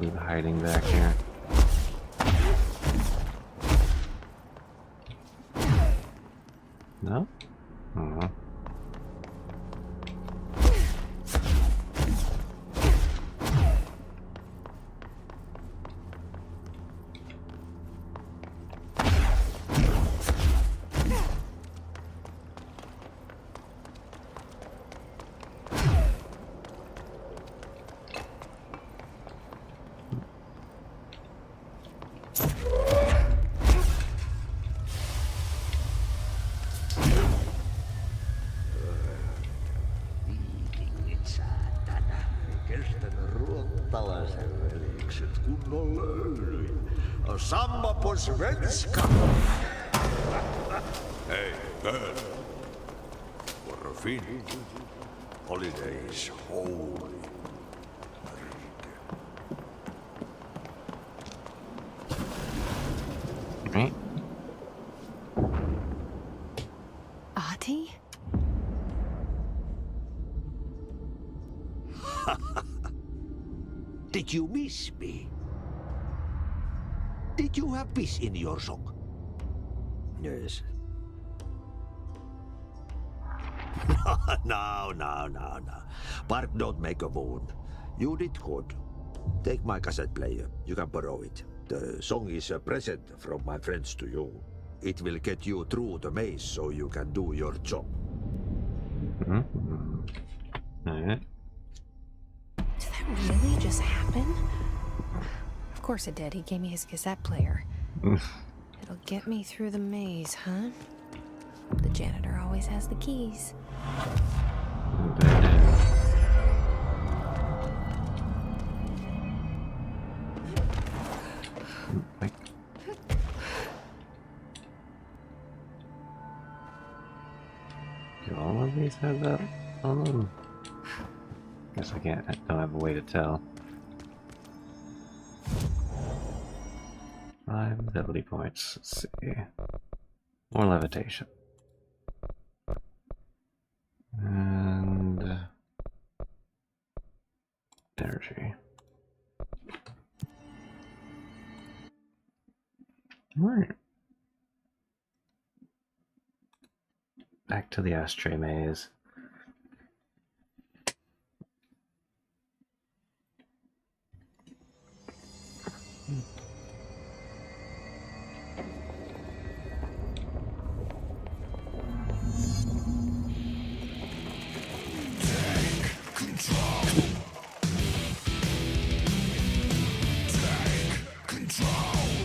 Loot hiding back here. No? Oh. Samma på svenska. Hey, girl. For a fin. Holidays holy. Right. Ahti? Did you miss me? Did you have peace in your song? Yes. No. Bark don't make a wound. You did good. Take my cassette player. You can borrow it. The song is a present from my friends to you. It will get you through the maze so you can do your job. Alright. Did that really just happen? Of course it did. He gave me his cassette player. It'll get me through the maze, huh? The janitor always has the keys. Do all of these have that on them? Guess I don't have a way to tell. 5 ability points. Let's see. More levitation. And energy. Alright. Back to the ashtray maze.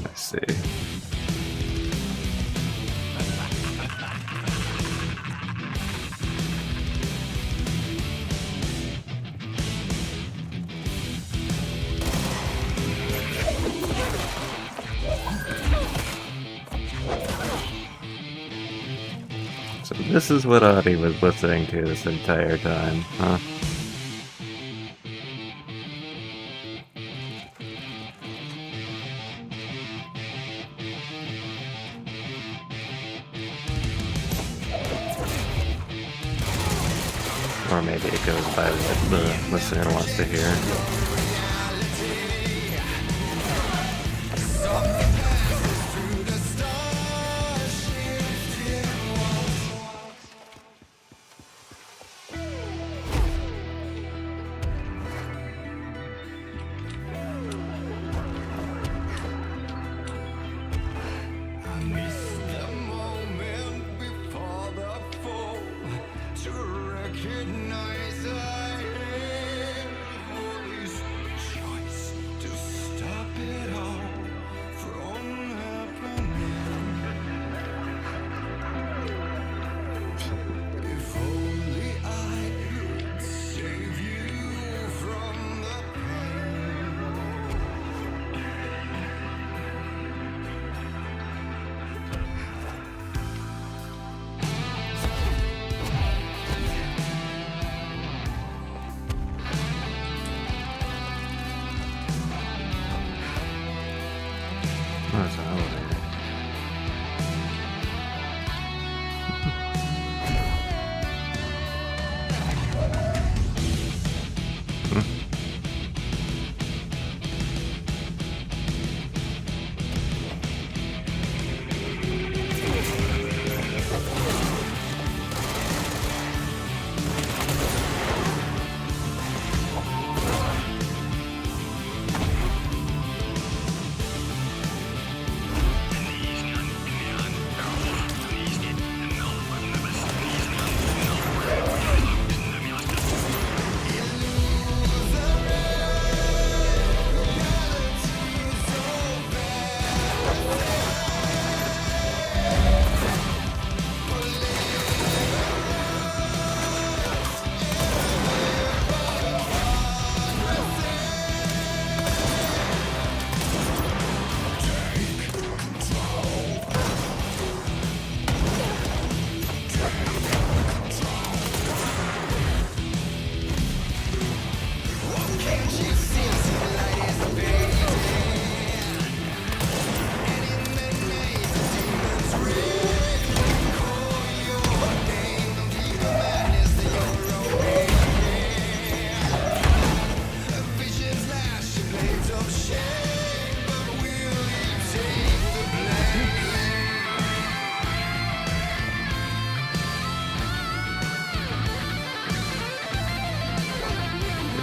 Let's see. So this is what Audie was listening to this entire time, huh? Or maybe it goes by what the listener wants to hear.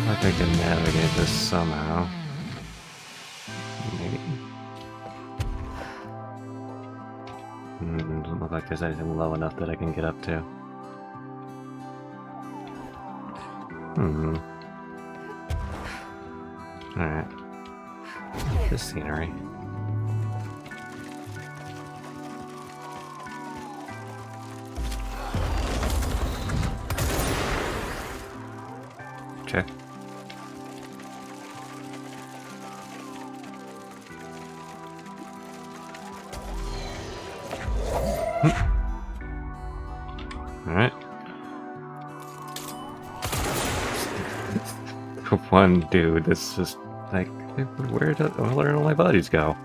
like I can navigate this somehow. Maybe. Doesn't look like there's anything low enough that I can get up to. Alright. This scenery. Check. Alright. One dude that's just like, where did all my buddies go?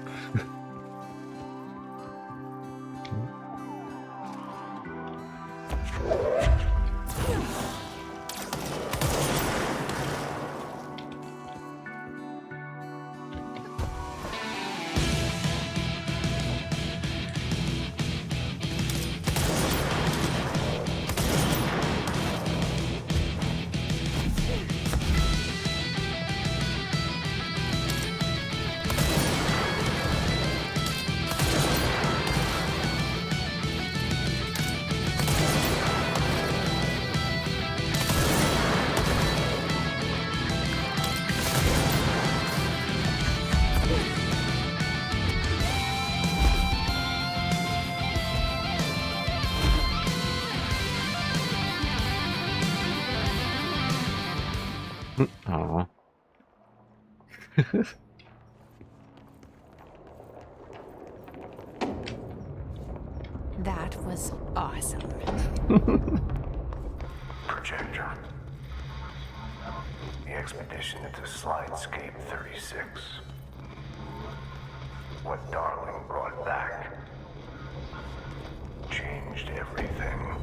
Aww. That was awesome. Projector. The expedition into Slidescape 36. What Darling brought back changed everything.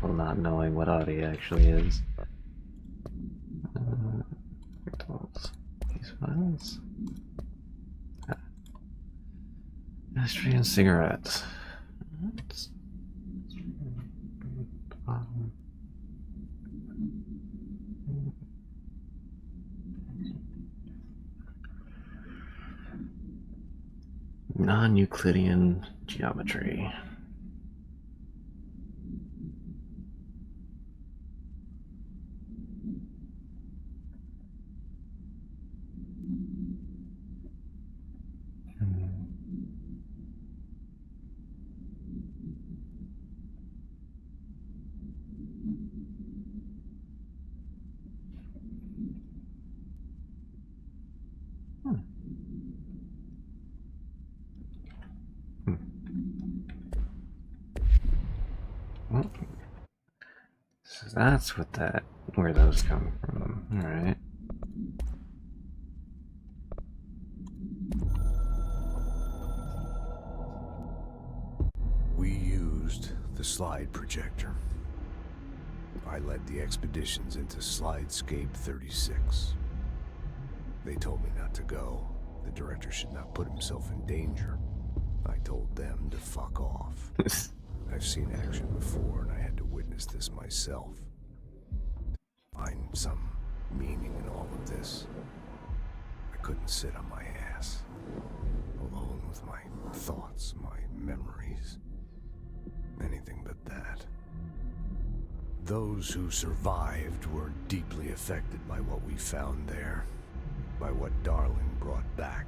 Well, not knowing what Audi actually is. These files. History and cigarettes. Non-Euclidean geometry. So that's where those come from. Alright. We used the slide projector. I led the expeditions into Slidescape 36. They told me not to go. The director should not put himself in danger. I told them to fuck off. I've seen action before, and I had to witness this myself. Find some meaning in all of this. I couldn't sit on my ass, alone with my thoughts, my memories. Anything but that. Those who survived were deeply affected by what we found there, by what Darling brought back.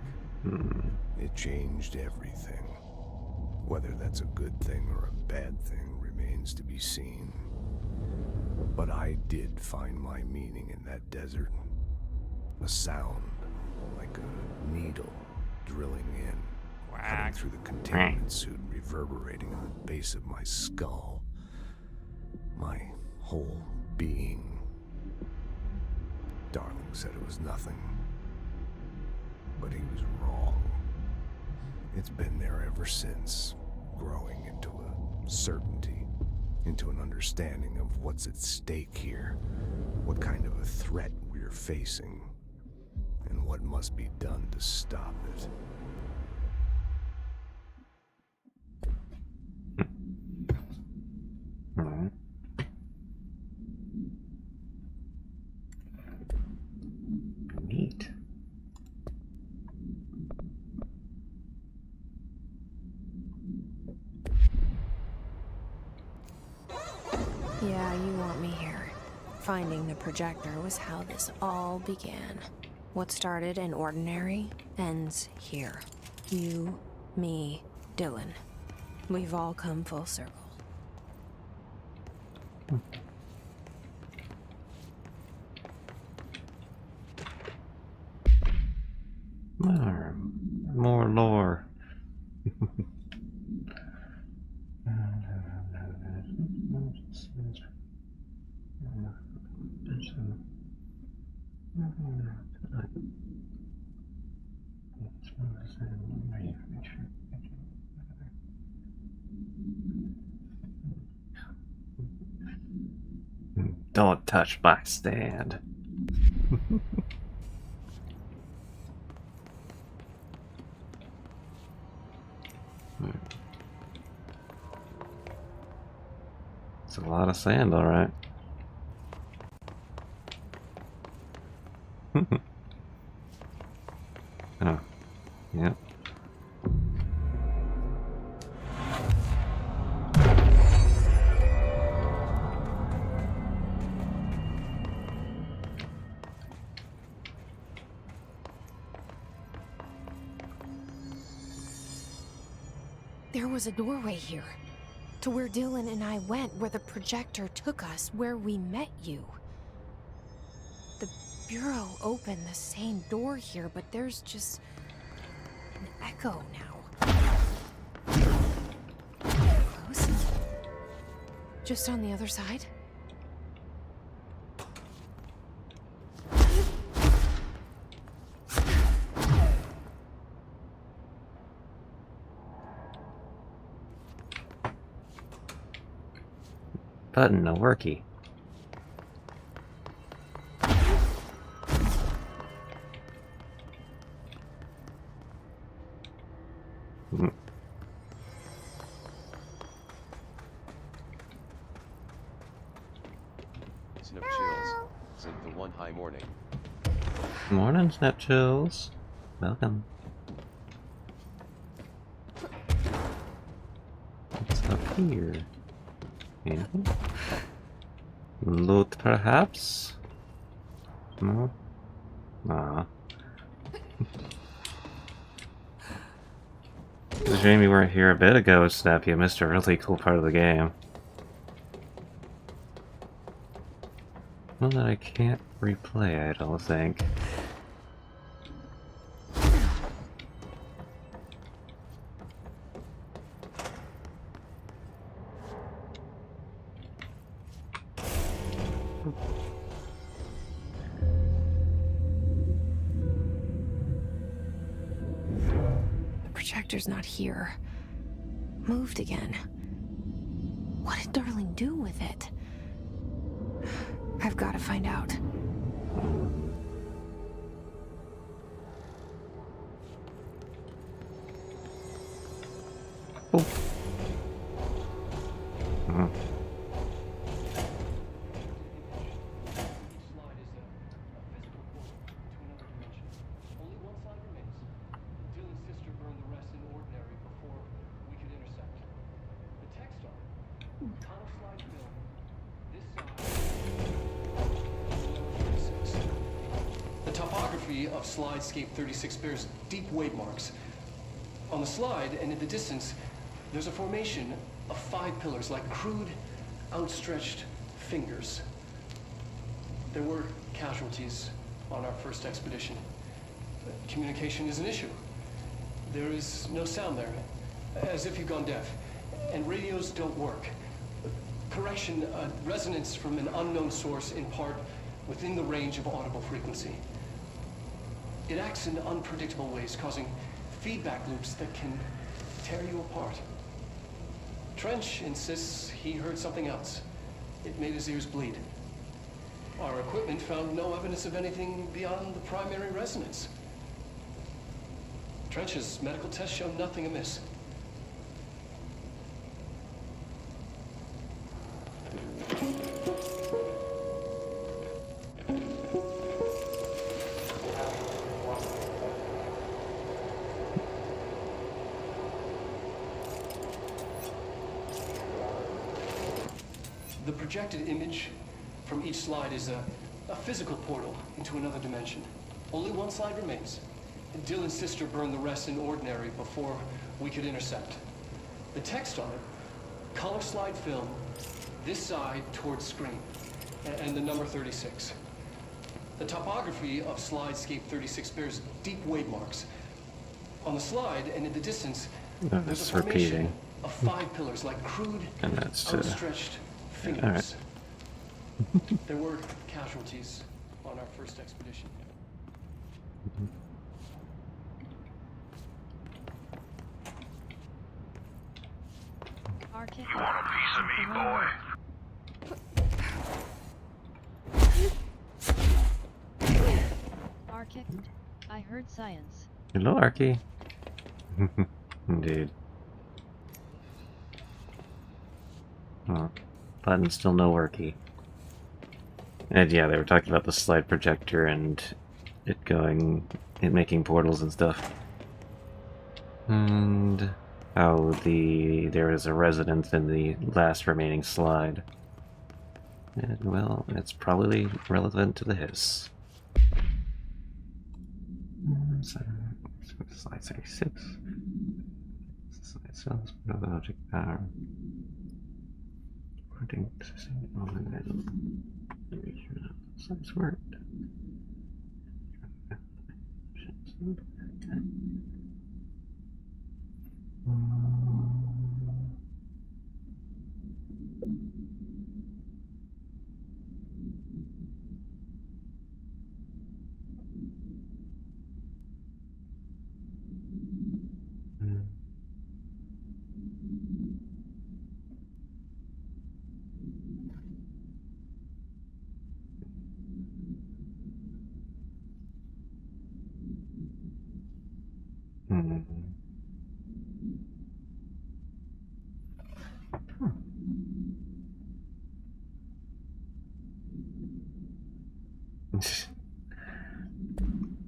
It changed everything. Whether that's a good thing or a bad thing remains to be seen. But I did find my meaning in that desert. A sound, like a needle drilling in, cutting through the containment suit, reverberating in the base of my skull. My whole being. Darling said it was nothing. But he was wrong. It's been there ever since, growing into a certainty, into an understanding of what's at stake here, what kind of a threat we're facing, and what must be done to stop it. Alright. Neat. Yeah, you want me here. Finding the projector was how this all began. What started in ordinary ends here. You, me, Dylan. We've all come full circle. More lore. Don't touch my stand. It's a lot of sand, all right. Oh, yep. There was a doorway here. To where Dylan and I went, where the projector took us, where we met you. The Bureau opened the same door here, but there's just an echo now. Close? Just on the other side? Button, no worky. Snip chills. Said the one high morning. Morning, Snap Chills. Welcome. What's up here? Anything? Loot, perhaps? No? Ah. It's a shame you weren't here a bit ago, Snap. You missed a really cool part of the game. One that I can't replay, I don't think. Projector's not here. Moved again. What did Darling do with it? I've got to find out. Oh. The topography of Slidescape 36 bears deep wave marks. On the slide and in the distance, there's a formation of 5 pillars like crude, outstretched fingers. There were casualties on our first expedition. Communication is an issue. There is no sound there, as if you've gone deaf. And radios don't work. Correction, resonance from an unknown source in part within the range of audible frequency. It acts in unpredictable ways, causing feedback loops that can tear you apart. Trench insists he heard something else. It made his ears bleed. Our equipment found no evidence of anything beyond the primary resonance. Trench's medical tests showed nothing amiss. The projected image from each slide is a physical portal into another dimension. Only one slide remains. Dylan's sister burned the rest in ordinary before we could intercept. The text on it, color slide film, this side towards screen, and the number 36. The topography of slidescape 36 bears deep wave marks. On the slide and in the distance, there's a formation of 5 pillars like crude, and that's outstretched fingers. Right. There were casualties on our first expedition. You want a piece of me, boy? Archic, I heard science. Hello, Archie. Indeed. Oh, button still no worky. And yeah, they were talking about the slide projector and it making portals and stuff. And how there is a resonance in the last remaining slide. And well, it's probably relevant to the hiss. Slide 36. Slide cells, logic power. Printing some sort.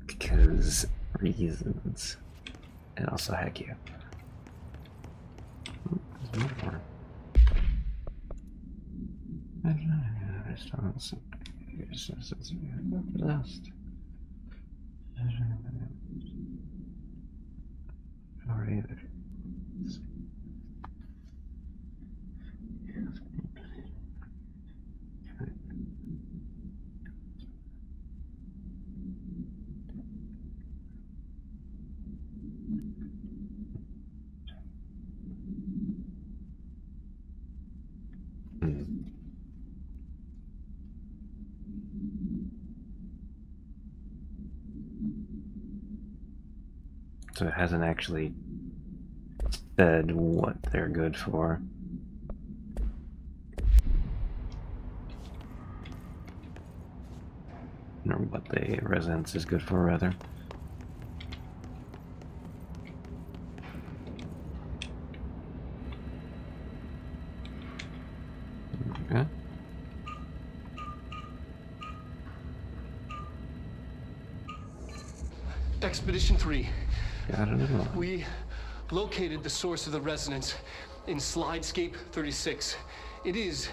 Because reasons. And also heck you. There's more. Last. Alright. So it hasn't actually said what they're good for. Or what the resonance is good for, rather. Okay. Expedition 3. Got it. We located the source of the resonance in slidescape 36. It is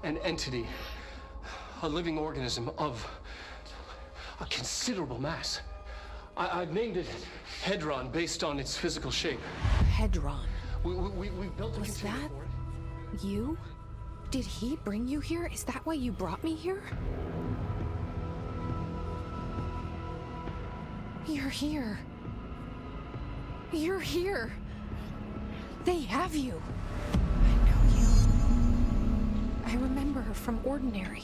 an entity, a living organism of a considerable mass. I've named it Hedron based on its physical shape. Hedron. We built a Was container that for it. you? Did he bring you here? Is that why you brought me here? You're here. You're here. They have you. I know you. I remember her from Ordinary.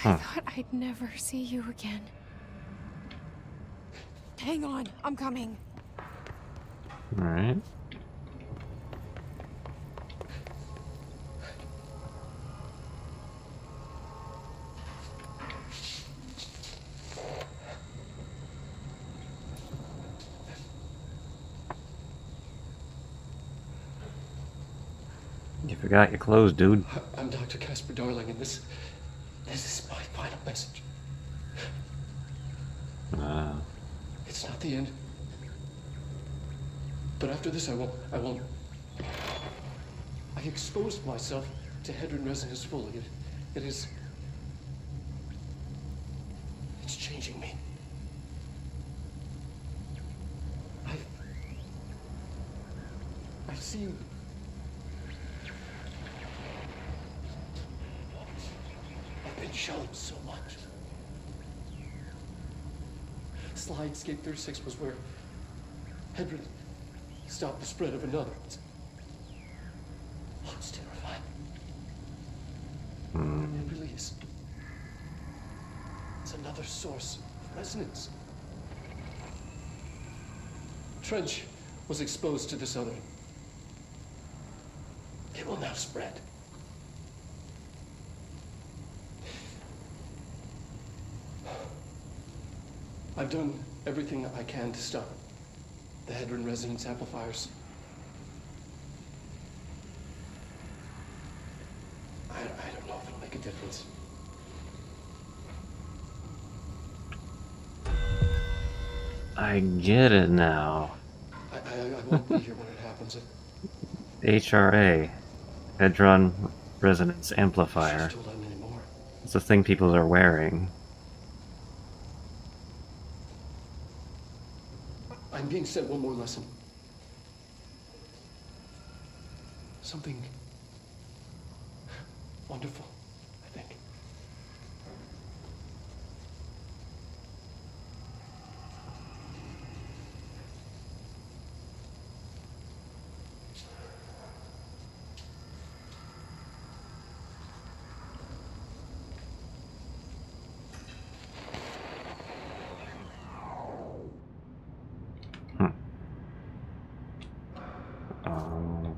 I thought I'd never see you again. Hang on, I'm coming. Alright. You forgot your clothes, dude. I'm Dr. Casper Darling, and this is my final message. It's not the end. But after this, I won't. I exposed myself to Hedron resonance fully. It's changing me. I've seen. I've been shown so much. Slidescape 36 was where Hedron stopped the spread of another. It's terrifying. It really is. It's another source of resonance. Trench was exposed to this other. It will now spread. I've done everything I can to stop the Hedron resonance amplifiers. I don't know if it'll make a difference. I get it now. I won't be here when it happens. HRA, Hadron Resonance Amplifier. Don't let me anymore. It's the thing people are wearing. I'm being sent one more lesson. Something wonderful, I think.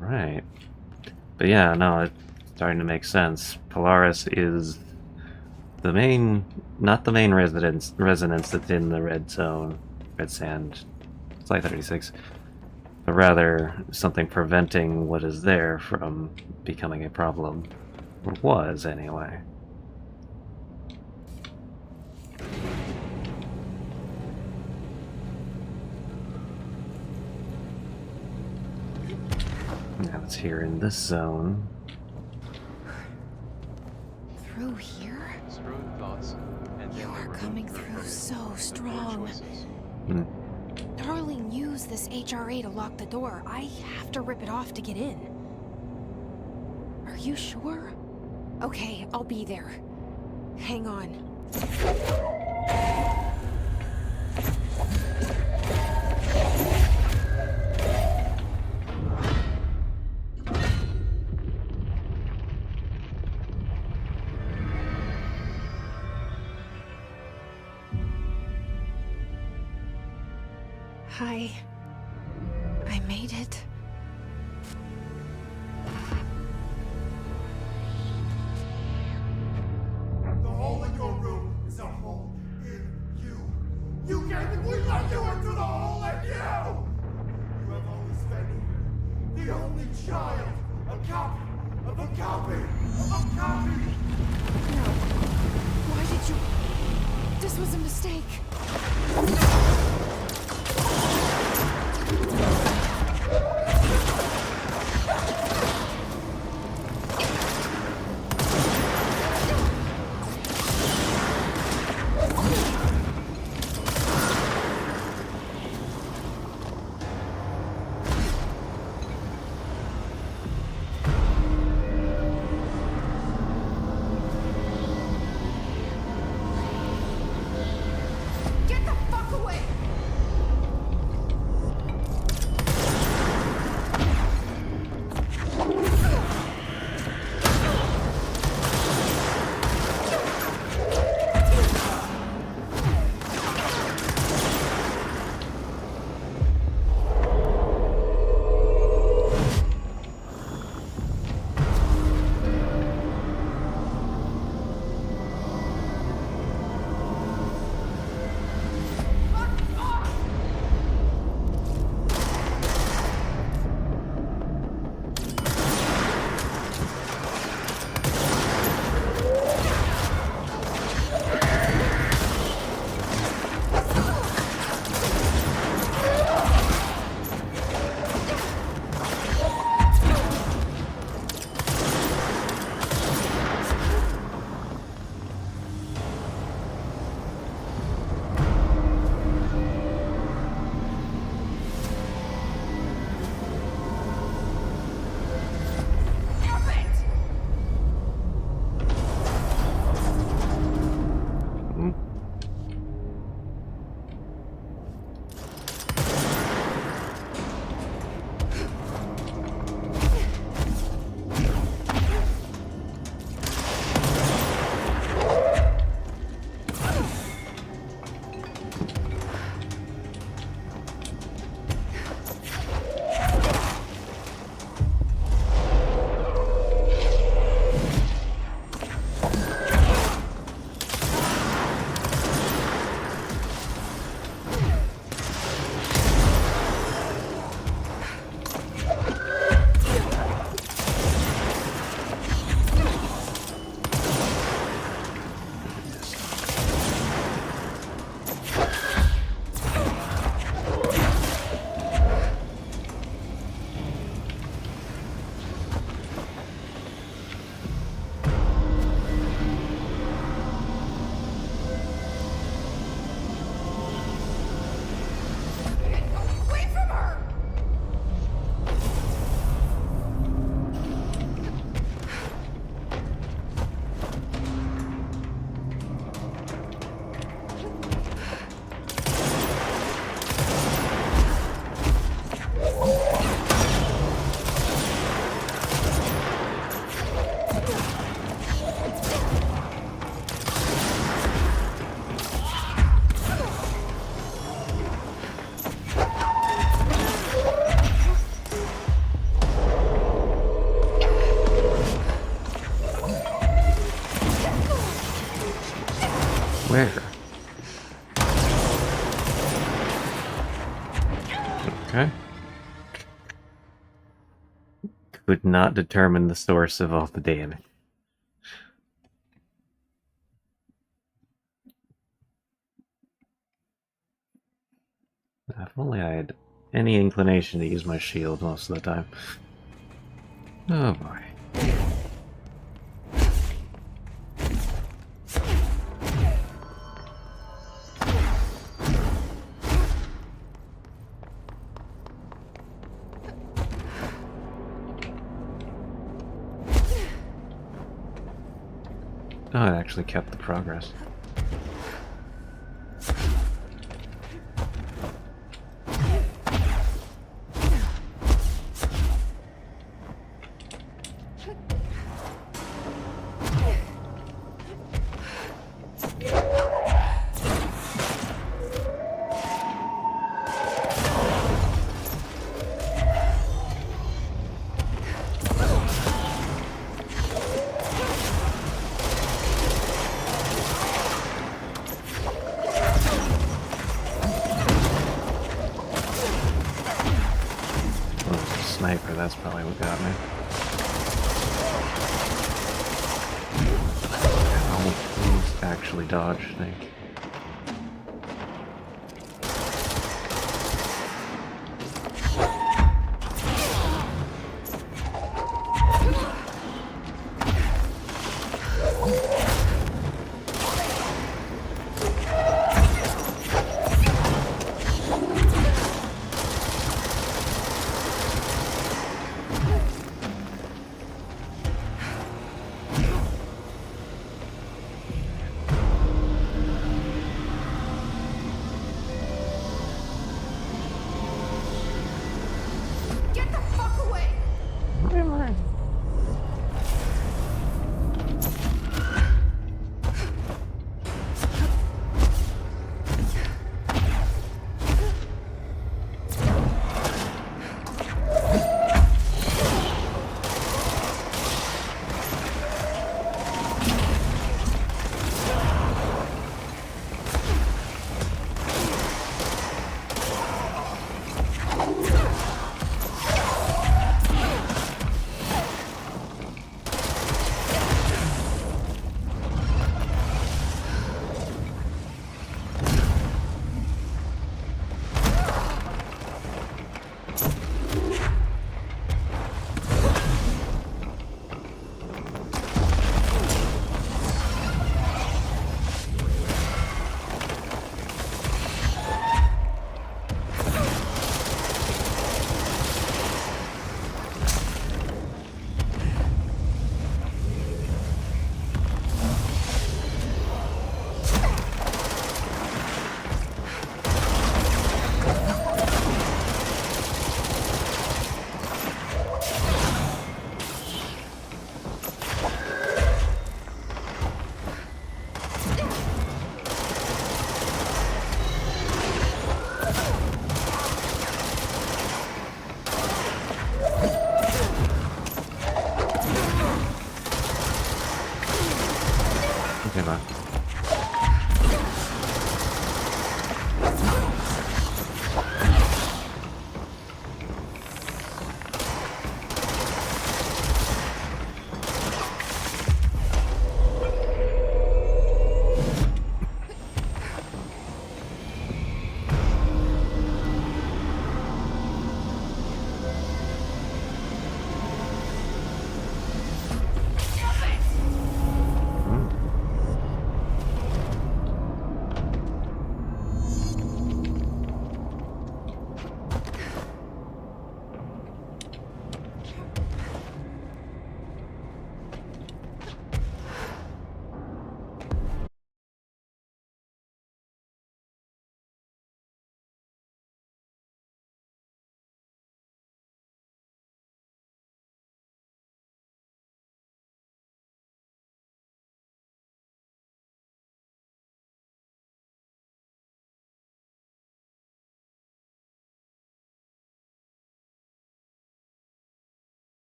Alright. But yeah, no, it's starting to make sense. Polaris is the main, not the main resonance that's in the red zone, red sand, Slide 36, but rather something preventing what is there from becoming a problem. Or was, anyway. Now it's here in this zone. Through here? You are coming through so strong. Darling used this HRA to lock the door. I have to rip it off to get in. Are you sure? Okay, I'll be there. Hang on. Hi. I made it. The hole in your room is a hole in you. You gave it, we let you into the hole in you! You have always been the only child, a copy of a copy of a copy! No. Why did you... This was a mistake. Get the fuck away! could not determine the source of all the damage. If only I had any inclination to use my shield most of the time. Oh boy. Oh, it actually kept the progress. Sniper, that's probably what got me. Please actually dodge, thank you. Get the fuck away!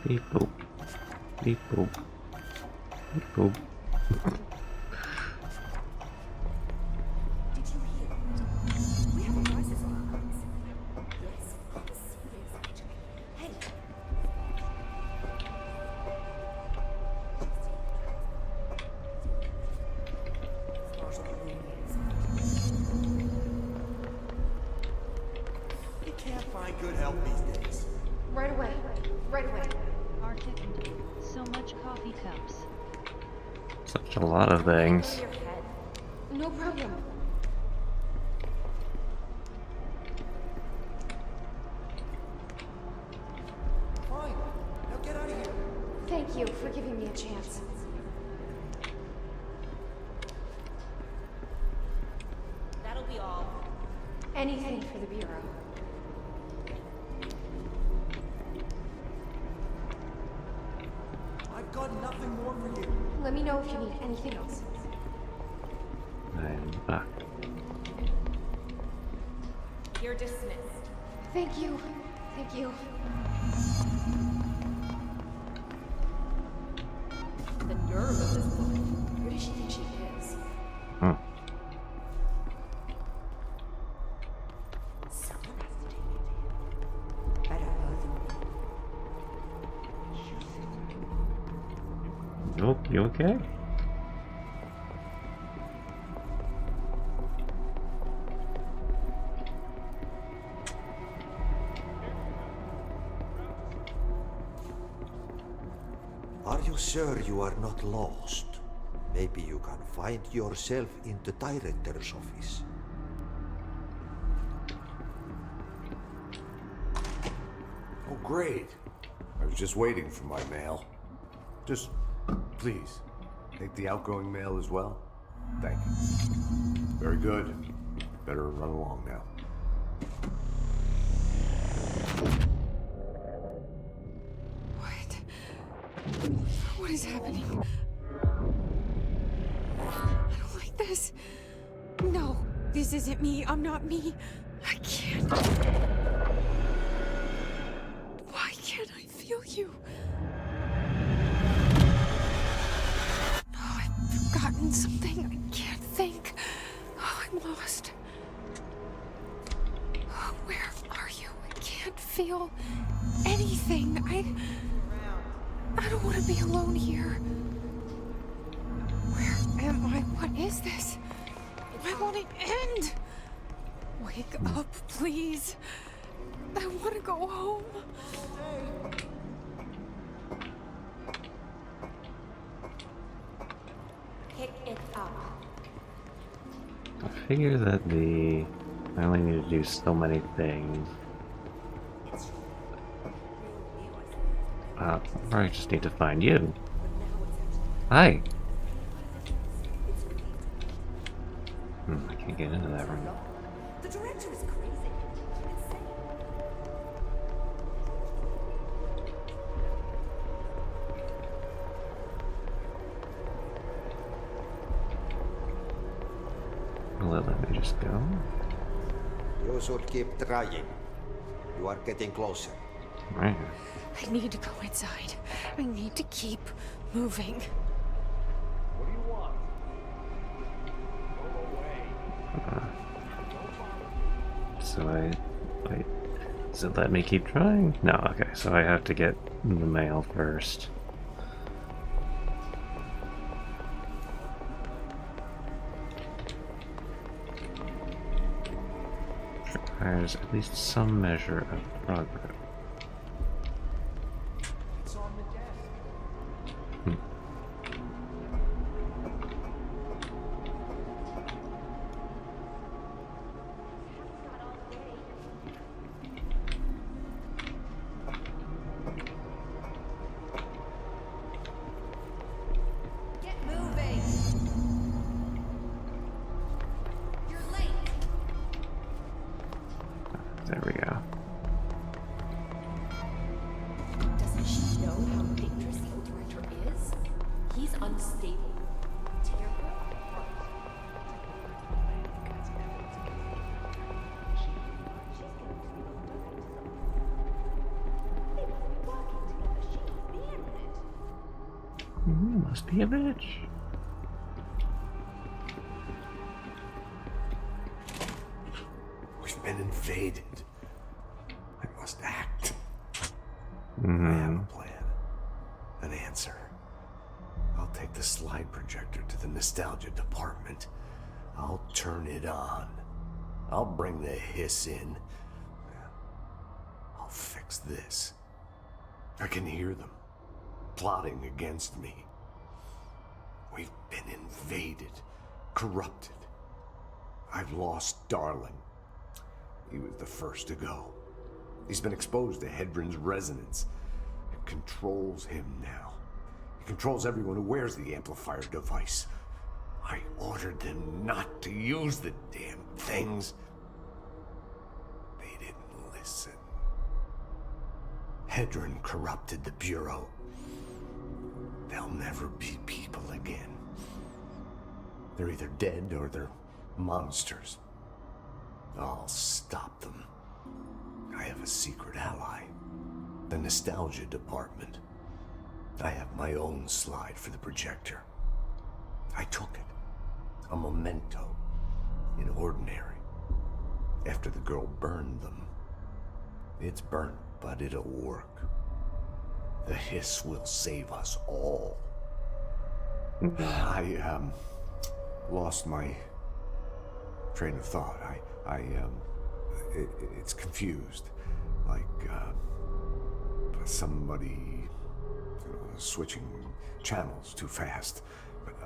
Beep boop. Beep boop. Beep boop. We have a crisis on our hands. Yes, how serious, actually. Hey. You can't find good help these days. Right away. Right away. Arctic and so much coffee cups. Such a lot of things. No problem. Fine. Now get out of here. Thank you for giving me a chance. That'll be all. Anything for the Bureau. I've got nothing more for you. Let me know if you need anything else. I'm back. You're dismissed. Thank you. Thank you. The nerve of this woman. Who does she think she is? Hmm. Someone has to take it to him. Better her than me. Nope, you okay? Are you sure you are not lost? Maybe you can find yourself in the director's office. Oh, great. I was just waiting for my mail. Just, please, take the outgoing mail as well. Thank you. Very good. Better run along now. What is happening? I don't like this. No, this isn't me. I'm not me. I can't. Why can't I feel you? Oh, I've forgotten something. I can't think. Oh, I'm lost. Oh, where are you? I can't feel anything. I don't want to be alone here. Where am I? What is this? I want it end. Wake up, please. I want to go home. Pick it up. I figure that I only need to do so many things. I just need to find you. Hi! I can't get into that room. The director is crazy. Insane. Well, let me just go. You should keep trying. You are getting closer. Right. I need to go inside. I need to keep moving. What do you want? Go away. So wait, does it let me keep trying? No, okay, so I have to get the mail first. Requires at least some measure of progress. It's on the desk. Get moving. You're late. There we go. Doesn't she know how dangerous the old director is? He's unstable. Terrible. Must be a bitch. We've been invaded. I must act. Mm-hmm. I have a plan. An answer. I'll take the slide projector to the nostalgia department. I'll turn it on. I'll bring the hiss in. I'll fix this. I can hear them plotting against me. We've been invaded, corrupted. I've lost Darling. He was the first to go. He's been exposed to Hedron's resonance. It controls him now. It controls everyone who wears the amplifier device. I ordered them not to use the damn things. They didn't listen. Hedron corrupted the Bureau. They'll never be people again. They're either dead or they're monsters. I'll stop them. I have a secret ally. The nostalgia department. I have my own slide for the projector. I took it. A memento. In ordinary. After the girl burned them. It's burnt, but it'll work. The hiss will save us all. I lost my train of thought. It's confused. Like, somebody switching channels too fast. But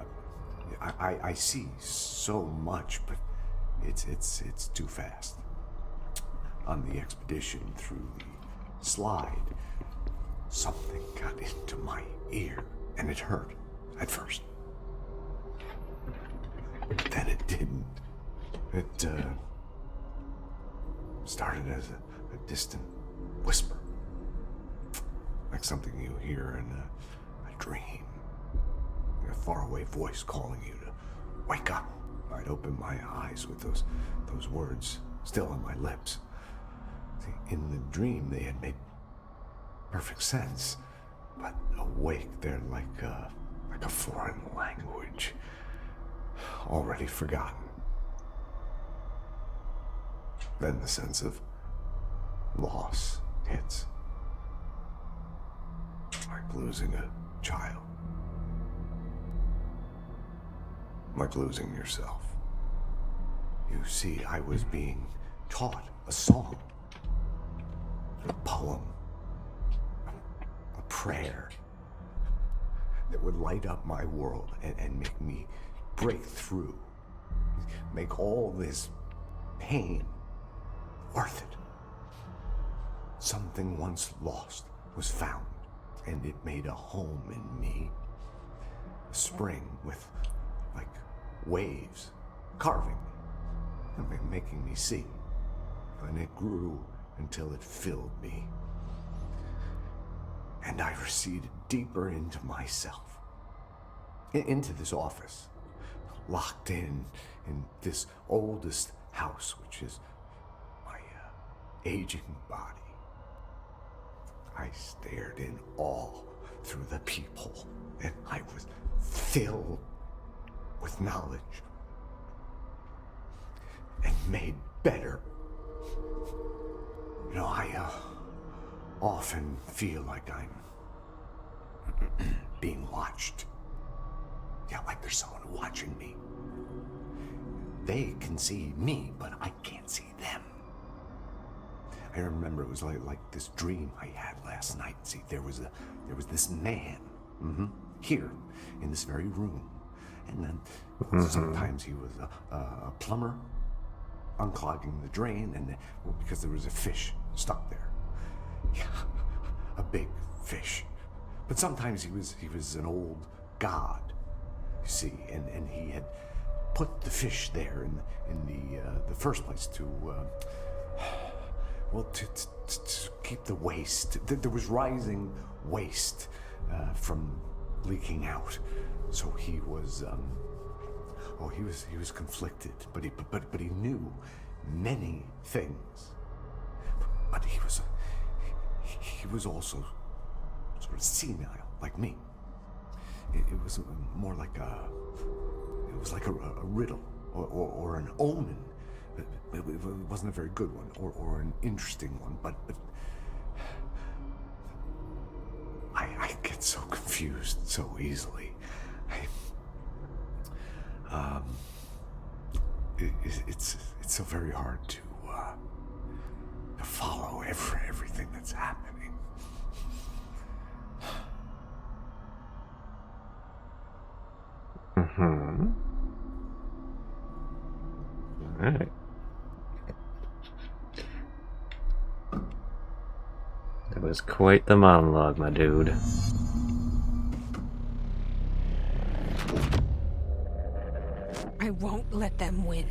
I see so much, but it's too fast. On the expedition through the slide, something got into my ear, and it hurt at first. Then it didn't. It started as a distant whisper, like something you hear in a dream. A faraway voice calling you to wake up. I'd open my eyes with those words still on my lips. See, in the dream they had made perfect sense, but awake they're like a foreign language, already forgotten. Then the sense of loss hits. Like losing a child. Like losing yourself. You see, I was being taught a song, a poem, a prayer that would light up my world and make me break through. Make all this pain worth it. Something once lost was found, and it made a home in me. A spring with, like, waves carving me, and making me see. And it grew until it filled me. And I receded deeper into myself. Into this office. Locked in this oldest house, which is aging body. I stared in awe through the people, and I was filled with knowledge and made better. You know, I often feel like I'm being watched. Yeah, like there's someone watching me. They can see me, but I can't see them. I remember it was like this dream I had last night. See, there was this man, here, in this very room. And then sometimes he was a plumber, unclogging the drain, and because there was a fish stuck there. Yeah, a big fish. But sometimes he was an old god, you see, and he had put the fish there in the first place to keep the waste. There was rising waste from leaking out, so he was he was conflicted, but he knew many things, but he was also sort of senile like me, It was more like a... It was like a riddle, or an omen. It wasn't a very good one, or an interesting one, but I get so confused so easily. It's so very hard to follow everything that's happening. Mm-hmm. All right. That was quite the monologue, my dude. I won't let them win.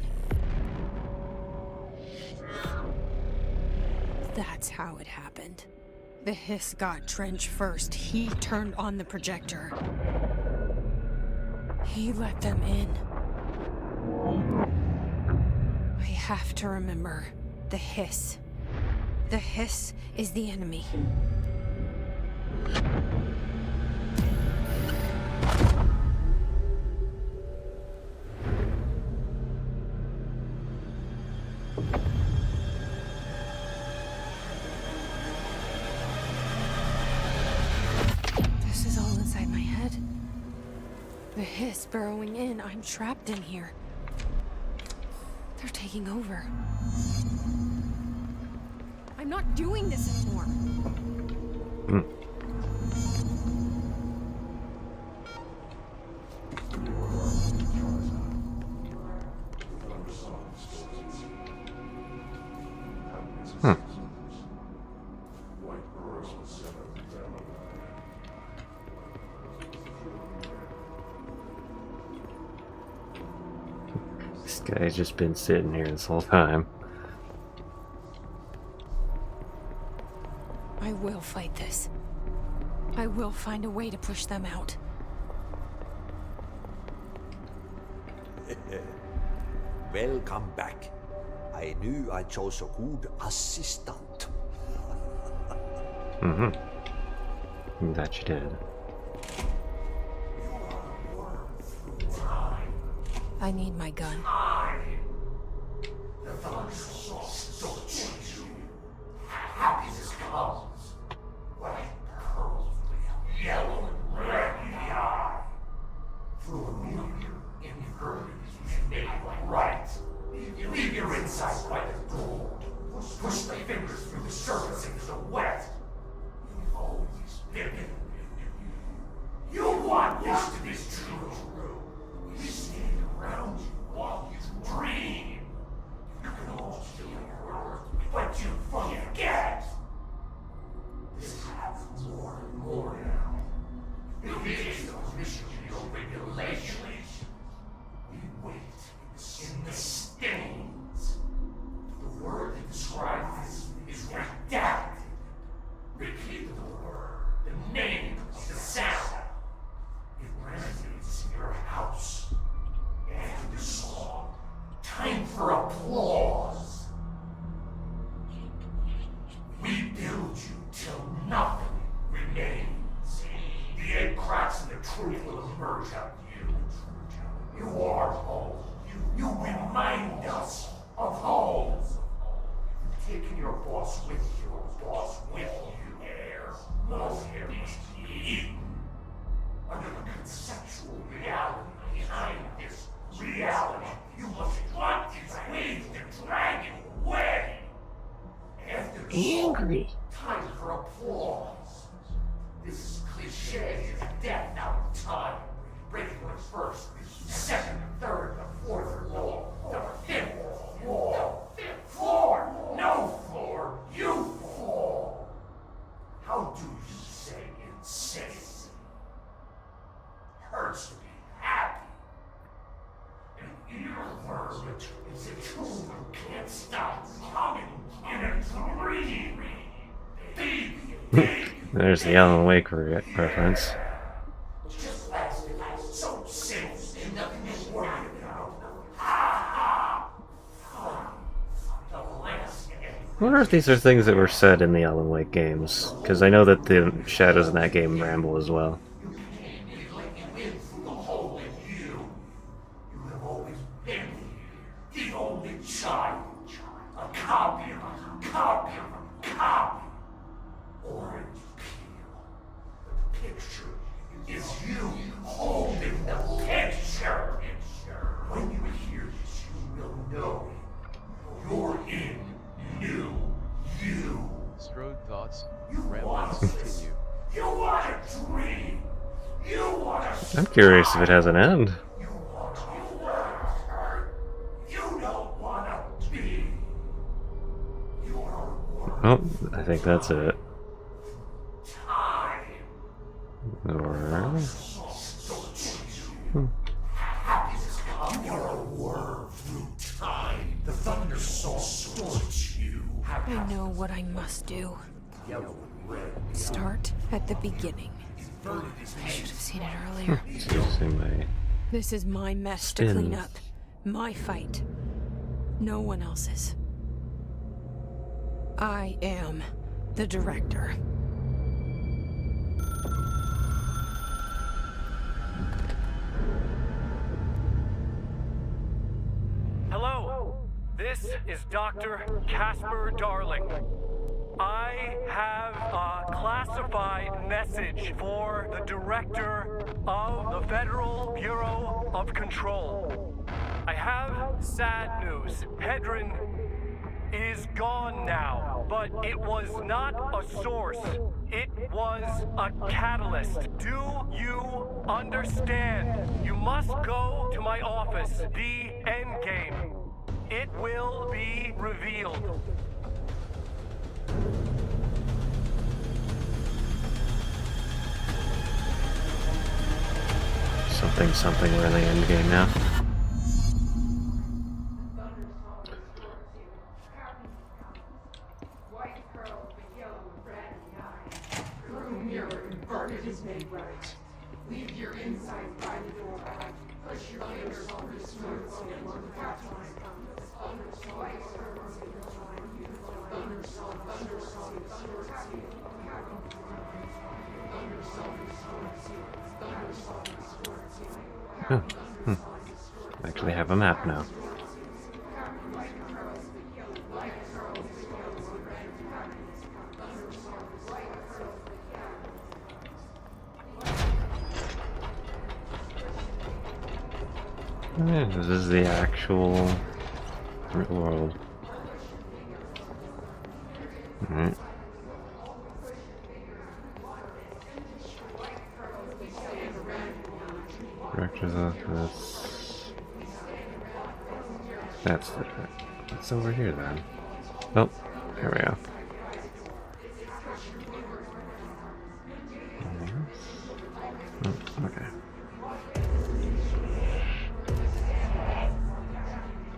That's how it happened. The hiss got Trench first. He turned on the projector. He let them in. I have to remember the hiss. The hiss is the enemy. This is all inside my head. The hiss burrowing in. I'm trapped in here. They're taking over. I'm not doing this anymore. This guy's just been sitting here this whole time. I will fight this. I will find a way to push them out. Welcome back. I knew I chose a good assistant. Mm-hmm. That you did. I need my gun. The thunderstorms don't change you. Happiness comes. White pearls with yellow and red in the eye. Through a million impervious you make it right. You leave your insides by the door. Push the fingers through the surface into the wet. You've always been in. You want this to be true. We stand around you while you dream. You can all feel your worth, but you forget. This happens more and more now. You begin those missions in your regulations. We wait in the stains. The word that describes this is redacted. Repeat the word, the name of the sound. It resonates in your house. After the song, time for applause. We build you till nothing remains. The egg cracks and the truth will emerge out of you. You are home. You remind us of home. You've taken your boss with you. Boss with you. Most hair must be eaten. Under the conceptual reality behind this reality, you must want these waves to drag you away. After Angry. Time for applause. This is cliche as death out of time. Breaking the first, the second, the third, the fourth floor, the fifth floor. Fifth floor! No floor! You floor! How do you say insane? Hurts to be happy. An earworm is a tune you can't stop humming in a dream. Baby, There's the Alan Wake reference. just last night, so simple and nothing to worry about. The last I wonder if these are things that were said in the Alan Wake games, because I know that the shadows in that game ramble as well. you Strode thoughts, ramblings continue. You want a dream? You want a I'm curious if it has an end. You want hurt? You don't want to be. Oh, I think that's it. Time. Or... You're a worm through time. The thunder soul scorch you. I know what I must do. Start at the beginning. I should have seen it earlier. This is my mess to clean up. My fight. No one else's. I am the director. Hello, this is Dr. Casper Darling. I have a classified message for the director of the Federal Bureau of Control. I have sad news. Hedron is gone now, but it was not a source. It was a catalyst. Do you understand? You must go to my office, the Endgame. It will be revealed. Something, we're in the end game now. Leave your inside by the door. Push your fingers on the skirts and learn Oh, actually have a map now. Yeah, this is the actual real world. Alright. Director's office. That's the. It's over here then. Oh, here we go. Oh, okay.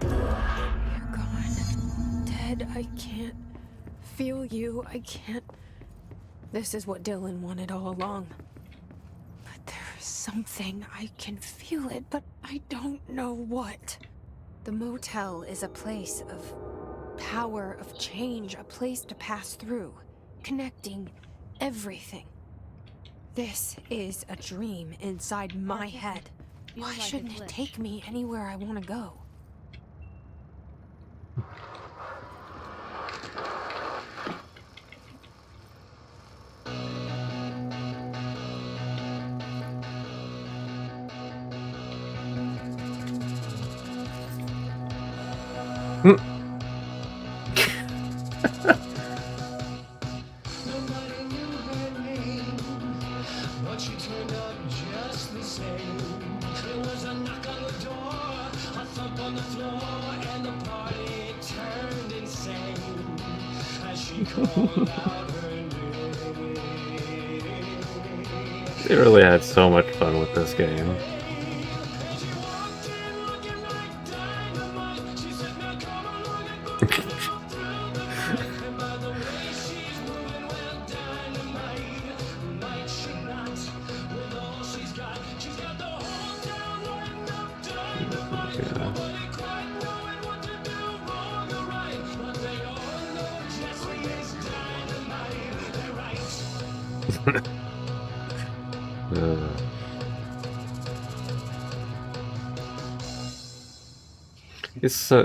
You're gone. Dead. I can't feel you. I can't. This is what Dylan wanted all along. But there's something. I can feel it, but I don't know what. The motel is a place of power, of change, a place to pass through, connecting everything. This is a dream inside my head. Why shouldn't it take me anywhere I want to go? But she turned up just the same. There was a knock on the door, a thump on the floor, and the party turned insane as she called out her name. They really had so much fun with this game.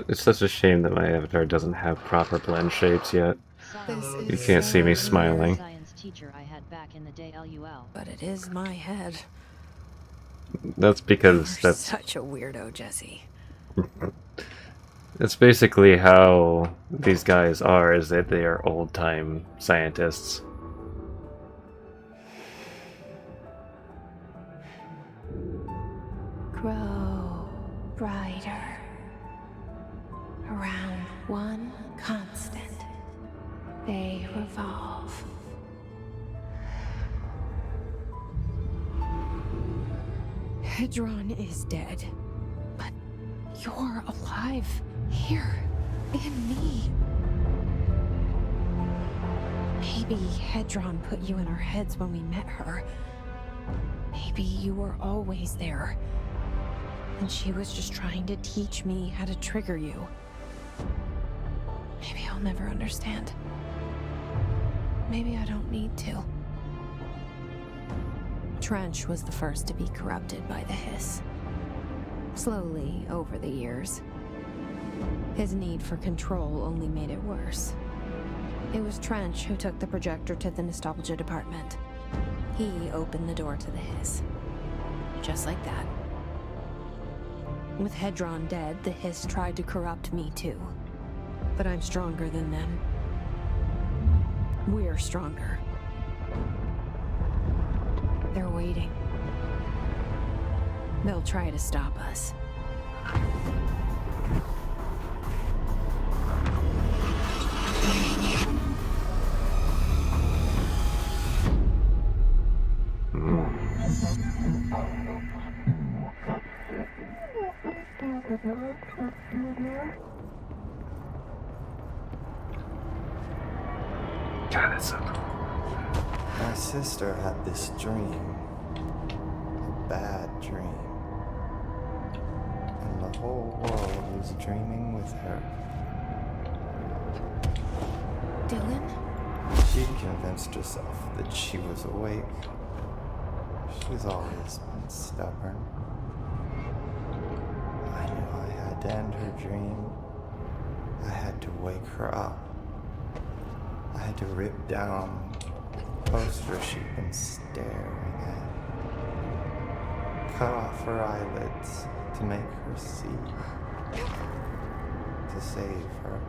It's such a shame that my avatar doesn't have proper blend shapes yet. You can't see me smiling. Science teacher I had back in the day, LUL. But it is my head. That's because You're that's such a weirdo, Jesse. That's basically how these guys are, is that they are old-time scientists. Grow brighter around one constant. They revolve. Hedron is dead, but you're alive here in me. Maybe Hedron put you in our heads when we met her. Maybe you were always there, and she was just trying to teach me how to trigger you. Maybe I'll never understand. Maybe I don't need to. Trench was the first to be corrupted by the hiss. Slowly, over the years. His need for control only made it worse. It was Trench who took the projector to the nostalgia department. He opened the door to the hiss. Just like that. With Hedron dead, the hiss tried to corrupt me too. But I'm stronger than them. We're stronger. They're waiting. They'll try to stop us. God, that's so cool. My sister had this dream. A bad dream. And the whole world was dreaming with her. Dylan? She convinced herself that she was awake. She's always been stubborn. I knew I had to end her dream. I had to wake her up. I had to rip down the poster she'd been staring at. Cut off her eyelids to make her see. To save her.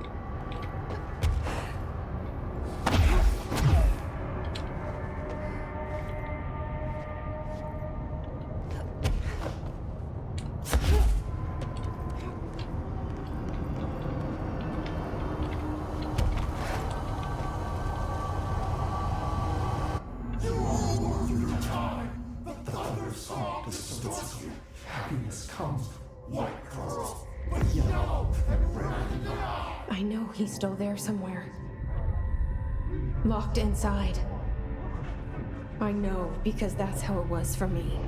I know he's still there somewhere. Locked inside. I know, because that's how it was for me.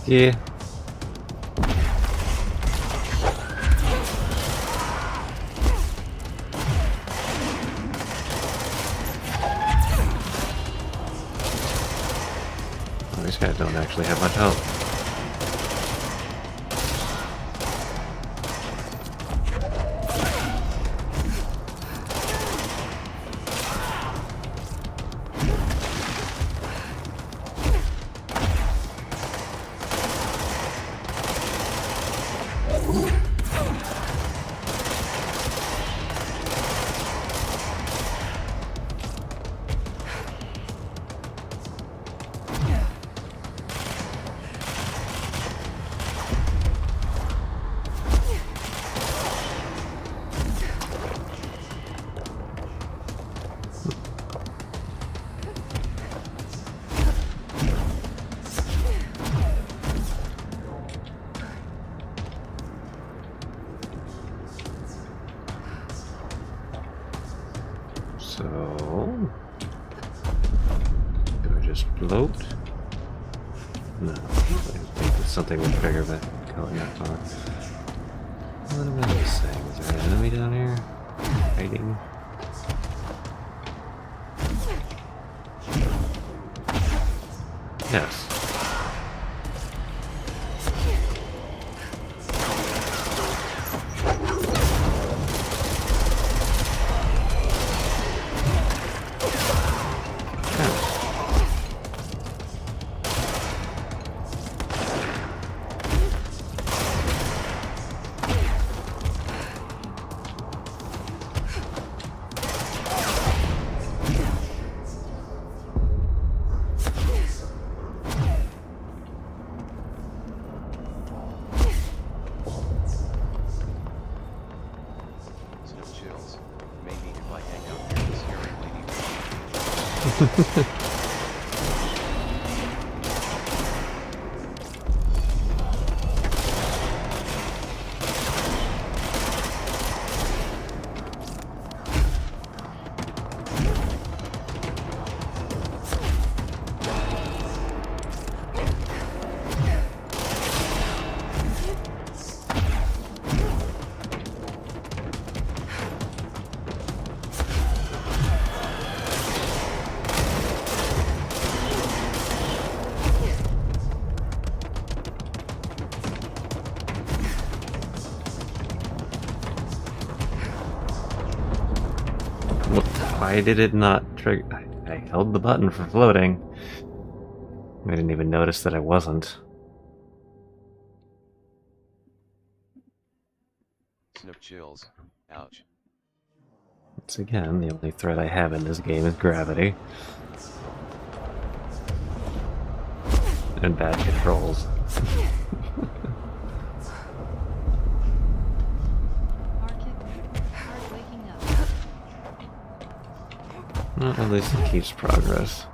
Yeah. Well, these guys don't actually have much health. So, do I just float? No, I think it's something much bigger, but going that far. What am I saying? Is there an enemy down here? Hiding? Yes. Why did it not trigger? I held the button for floating. I didn't even notice that I wasn't. Snip chills. Ouch. Once again, the only threat I have in this game is gravity. And bad controls. Well, at least it keeps progress.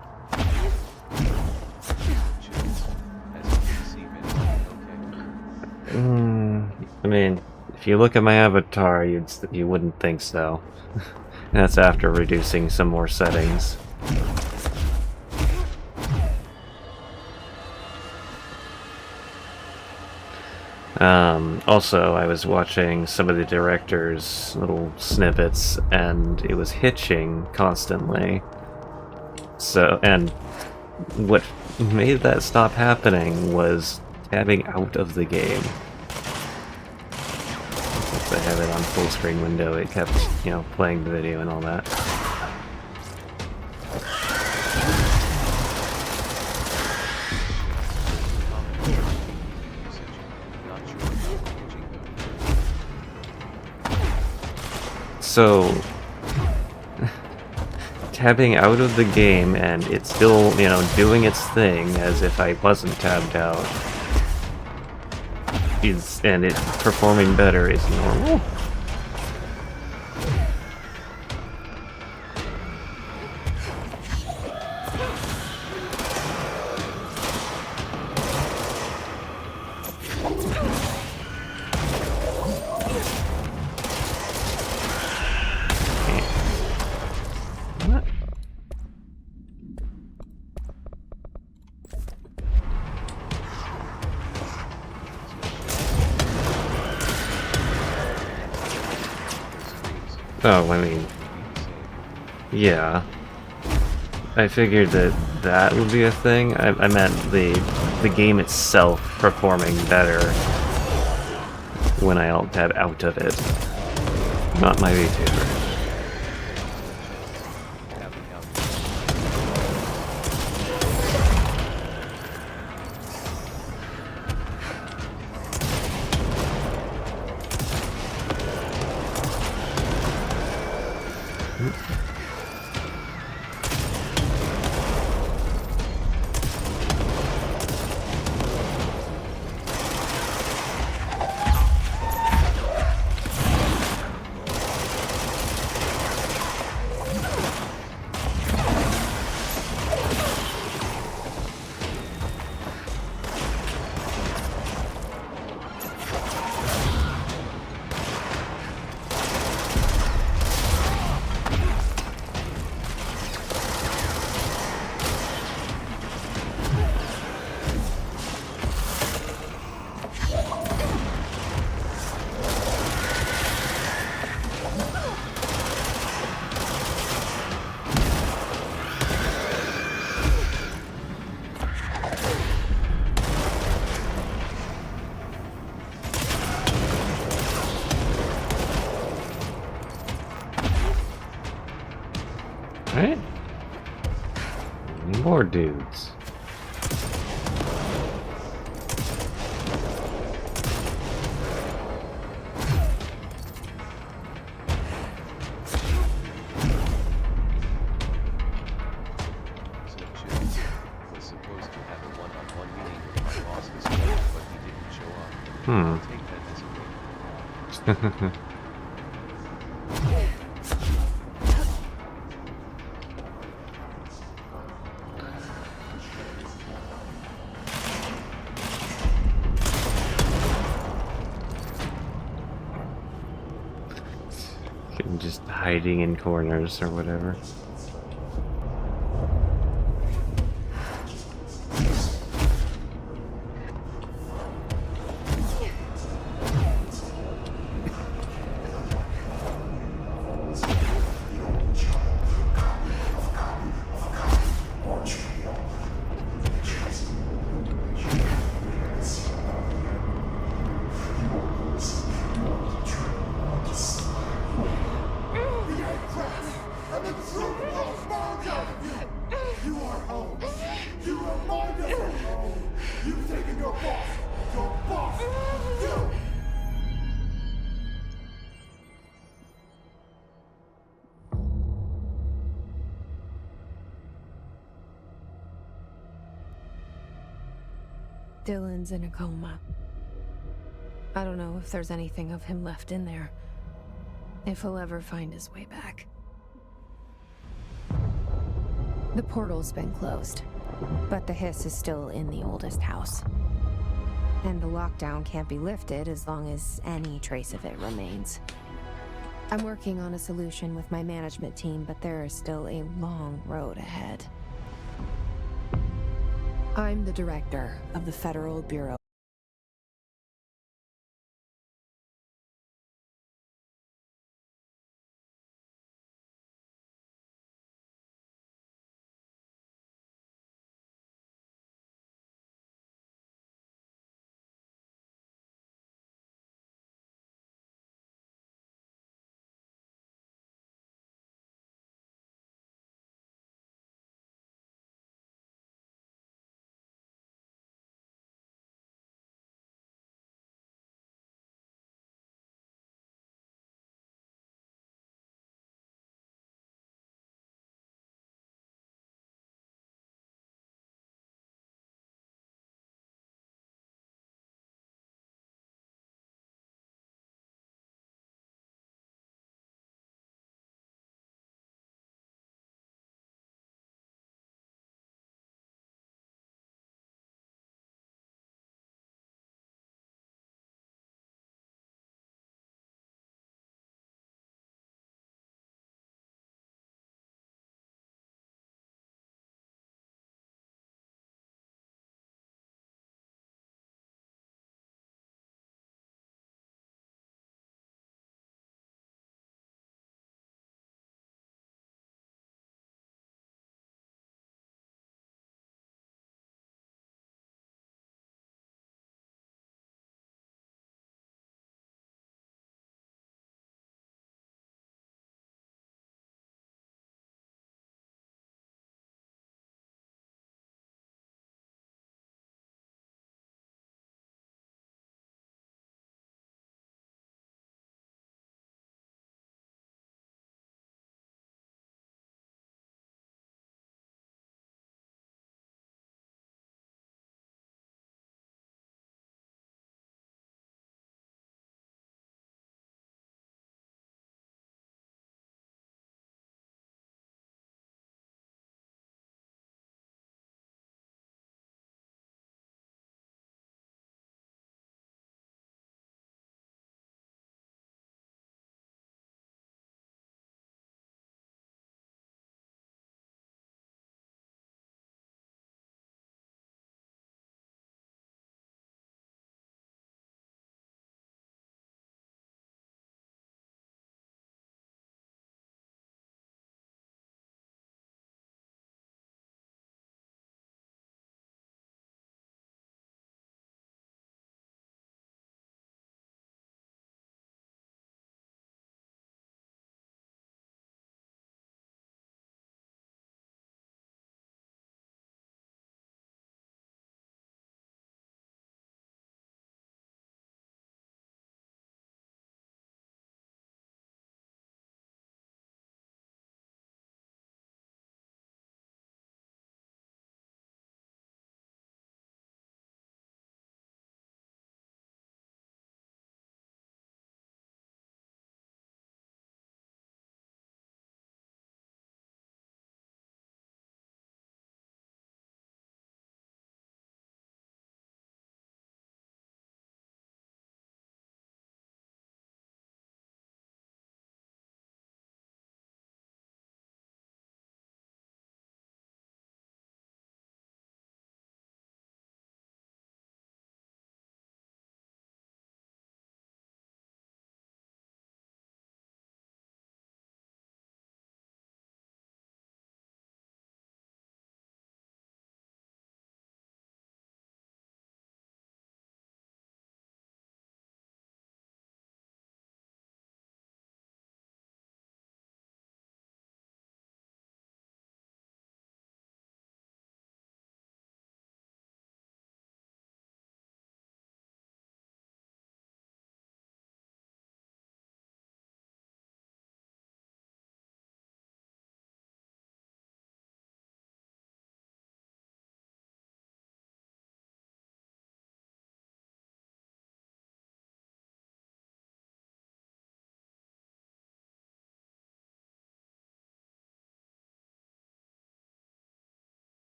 I mean, if you look at my avatar, you wouldn't think so. And that's after reducing some more settings. Also, I was watching some of the director's little snippets, and it was hitching constantly. So, and what made that stop happening was tabbing out of the game. Since I have it on full screen window, it kept, you know, playing the video and all that. So, tabbing out of the game and it's still, you know, doing its thing as if I wasn't tabbed out, and it performing better is normal. Oh, I mean, yeah. I figured that would be a thing. I meant the game itself performing better when I alt tab out of it. Not my VTuber. Right? More dudes. Was supposed to have a one-on-one meeting with my boss this week, but he didn't show up. I'll take that as a win. Just hiding in corners or whatever. Dylan's in a coma. I don't know if there's anything of him left in there. If he'll ever find his way back. The portal's been closed, but the hiss is still in the oldest house. And the lockdown can't be lifted as long as any trace of it remains. I'm working on a solution with my management team, but there is still a long road ahead. I'm the director of the Federal Bureau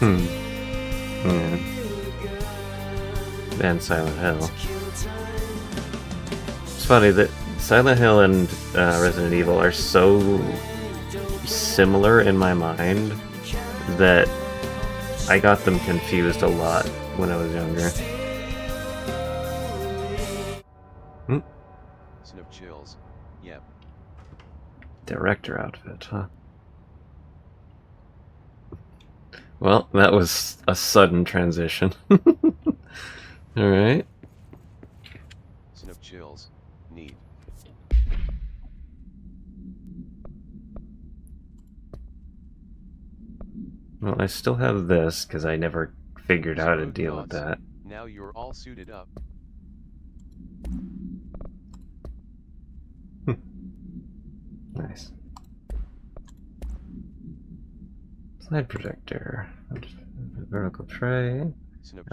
Yeah. And Silent Hill. It's funny that Silent Hill and Resident Evil are so similar in my mind that I got them confused a lot when I was younger. Snow chills. Yep. Director outfit, huh? Well, that was a sudden transition. Alright. Snow chills. Neat. Well, I still have this, because I never figured out how to deal with that. Now you're all suited up. Nice. Slide projector. Vertical tray.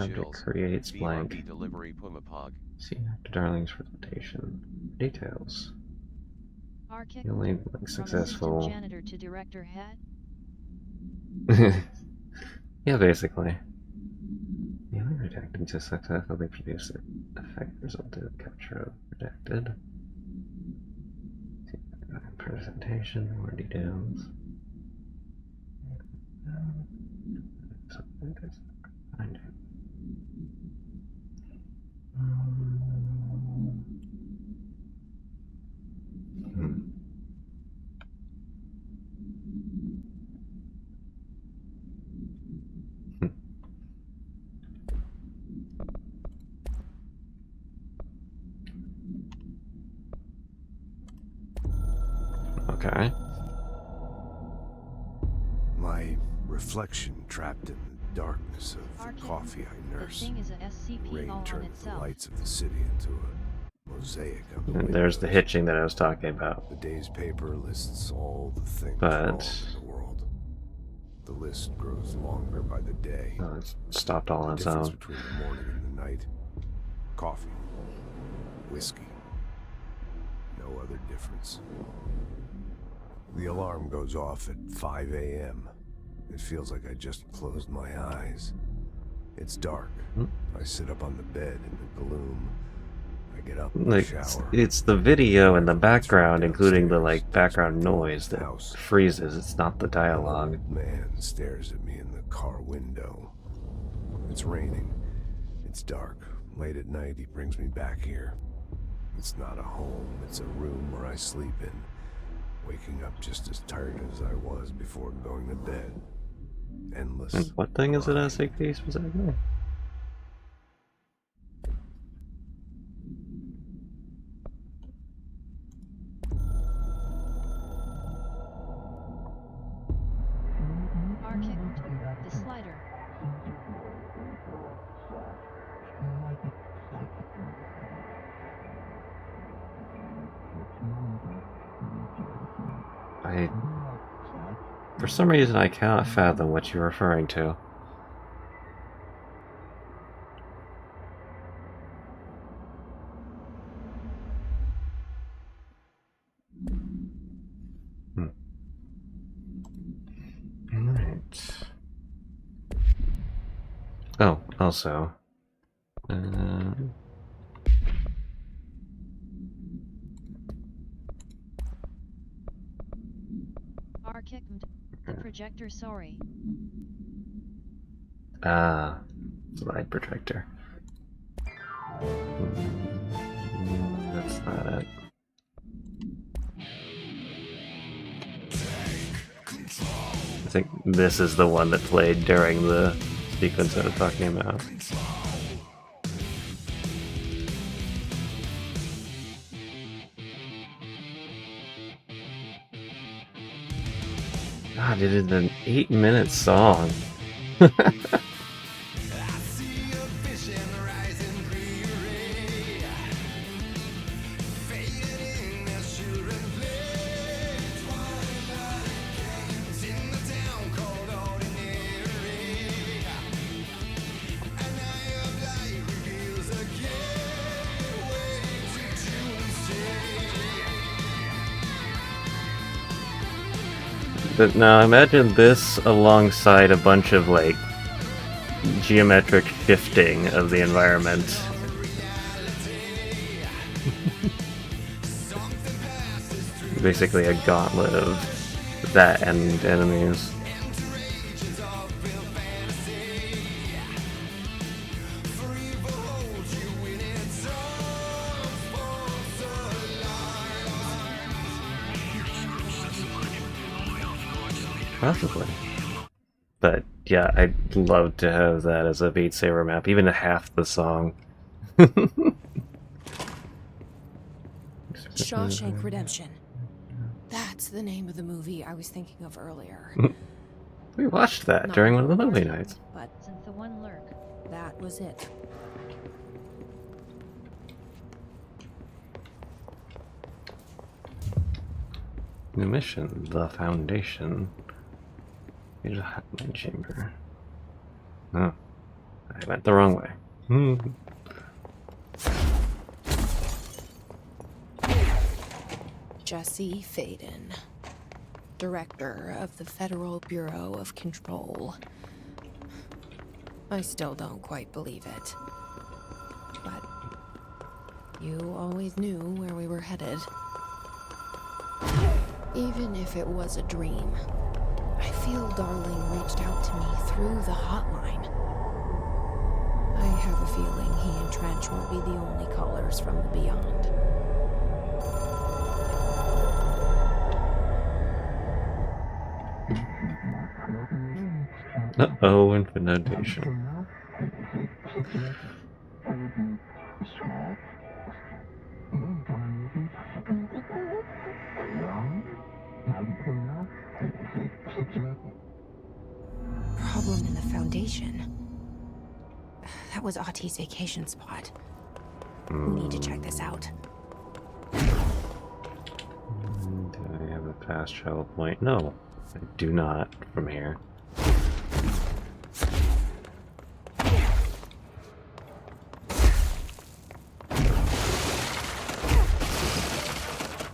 Object creates blank. Delivery Pumapog. See Dr. Darling's presentation. Details. Healing successful. Janitor to director hat. Yeah, basically. Healing redacted to successfully produce the effect resulted in capture of redacted. Presentation, more details. Find it. Okay. My reflection trapped in the darkness of the coffee I nursed. The thing is a SCP Rain all on turned the itself. lights of the city into a mosaic on the And there's the hitching that I was talking about. The day's paper lists all the things But wrong in the world. The list grows longer by the day. oh, it's stopped all on its The difference own. between the morning and the night. Coffee. Whiskey. No other difference. The alarm goes off at 5 a.m. It feels like I just closed my eyes. It's dark. I sit up on the bed in the gloom. I get up and Like, shower. it's the video in the background, including the like background noise that freezes. It's not the dialogue. An old man stares at me in the car window. It's raining. It's dark. Late at night, he brings me back here. It's not a home. It's a room where I sleep in. Waking up just as tired as I was before going to bed. Endless. And what thing is it SCP specifically? The slider. For some reason, I cannot fathom what you're referring to. Alright. Oh, also. The projector, sorry. Ah, slide projector. That's not it. I think this is the one that played during the sequence that I'm talking about. God, it is an 8-minute song. But now imagine this alongside a bunch of like geometric shifting of the environment. Basically a gauntlet of that and enemies. Possibly. But yeah, I'd love to have that as a Beat Saber map, even half the song. Shawshank Redemption. That's the name of the movie I was thinking of earlier. We watched that during one of the movie nights. But since the one lurk, that was it. New mission, the Foundation. Here's a hotline chamber. Oh, I went the wrong way. Jesse Faden, Director of the Federal Bureau of Control. I still don't quite believe it. But you always knew where we were headed. Even if it was a dream, I feel Darling reached out to me through the hotline. I have a feeling he and Trench won't be the only callers from the beyond. Uh-oh, infinidation. Problem in the Foundation. That was Auti's vacation spot. We need to check this out. Do I have a fast travel point? No, I do not from here.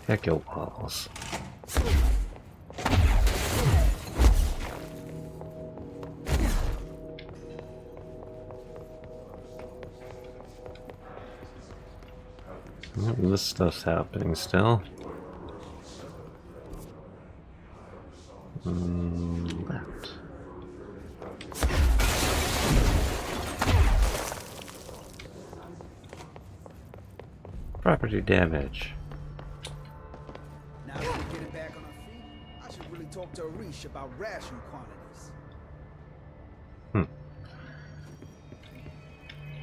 Heck your walls. Yep, this stuff's happening still. Left. Property damage. Now that we're getting back on our feet, I should really talk to Arish about ration quantities.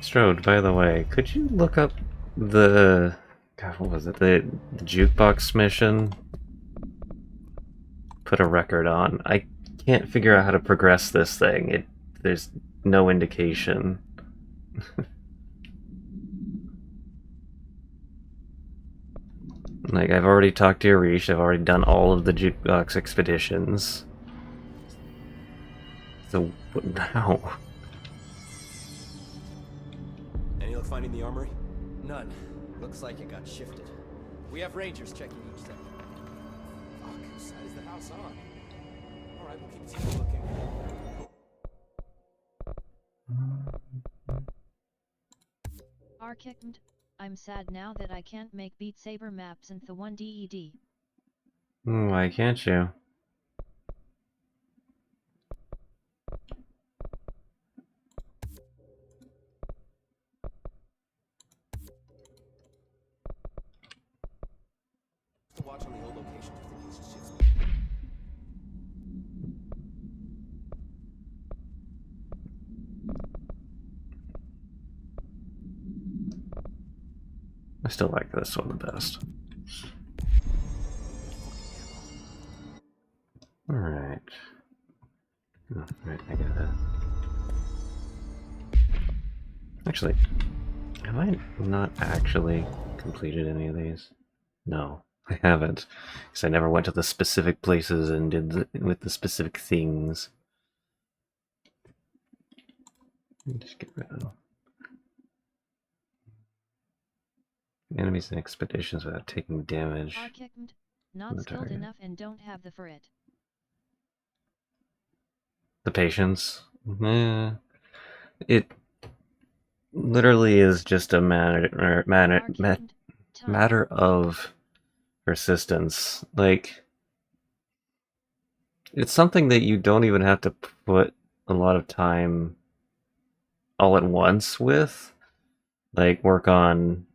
Strode, by the way, could you look up the... God, what was it? The jukebox mission? Put a record on. I can't figure out how to progress this thing. There's no indication. Like, I've already talked to Arish, I've already done all of the jukebox expeditions. So, what now? Any luck finding the armory? None. Looks like it got shifted. We have rangers checking each sector. Fuck, whose side is the house on? Alright, we'll keep taking a look in. Architect, I'm sad now that I can't make Beat Saber maps in the 1DED. Why can't you? To watch on the old location just in case shit's... I still like this one the best. Alright. Oh, right, I gotta... Actually, have I not actually completed any of these? No, I haven't. Because I never went to the specific places and did with the specific things. Just get rid of enemies and expeditions without taking damage. Architect, not skilled enough and don't have the for it. The patience? It literally is just a matter of persistence. Like, it's something that you don't even have to put a lot of time all at once with. Like, work on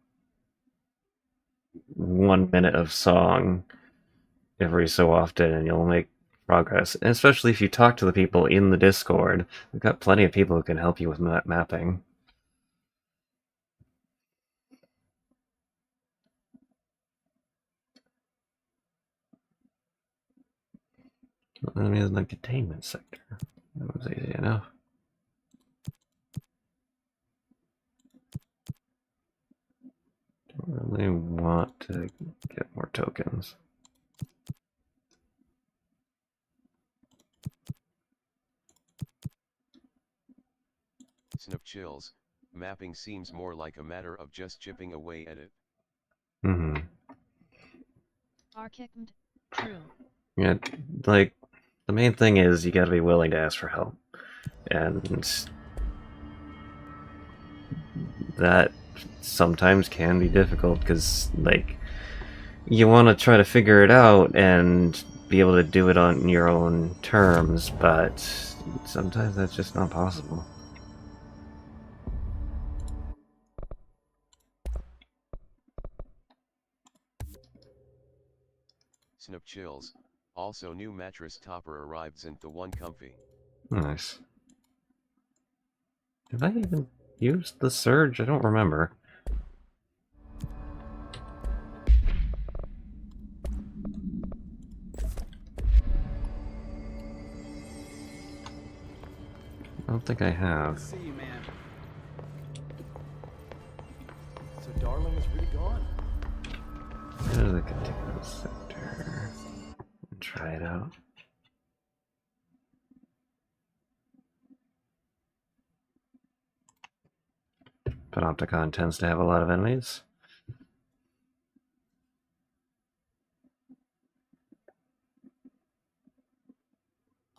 1 minute of song every so often and you'll make progress. And especially if you talk to the people in the Discord, we've got plenty of people who can help you with mapping. Enemies in the containment sector. That was easy enough. Don't really want to get more tokens. Snoop chills. Mapping seems more like a matter of just chipping away at it. Mm-hmm. True. Yeah, like, the main thing is you gotta be willing to ask for help. And that sometimes can be difficult because, like, you want to try to figure it out and be able to do it on your own terms, but sometimes that's just not possible. Snoop chills. Also, new mattress topper arrived and the one comfy. Nice. Have I even used the surge? I don't remember. I don't think I have. See you, man. So Darling is really gone. Go to the containment sector and try it out. Panopticon tends to have a lot of enemies.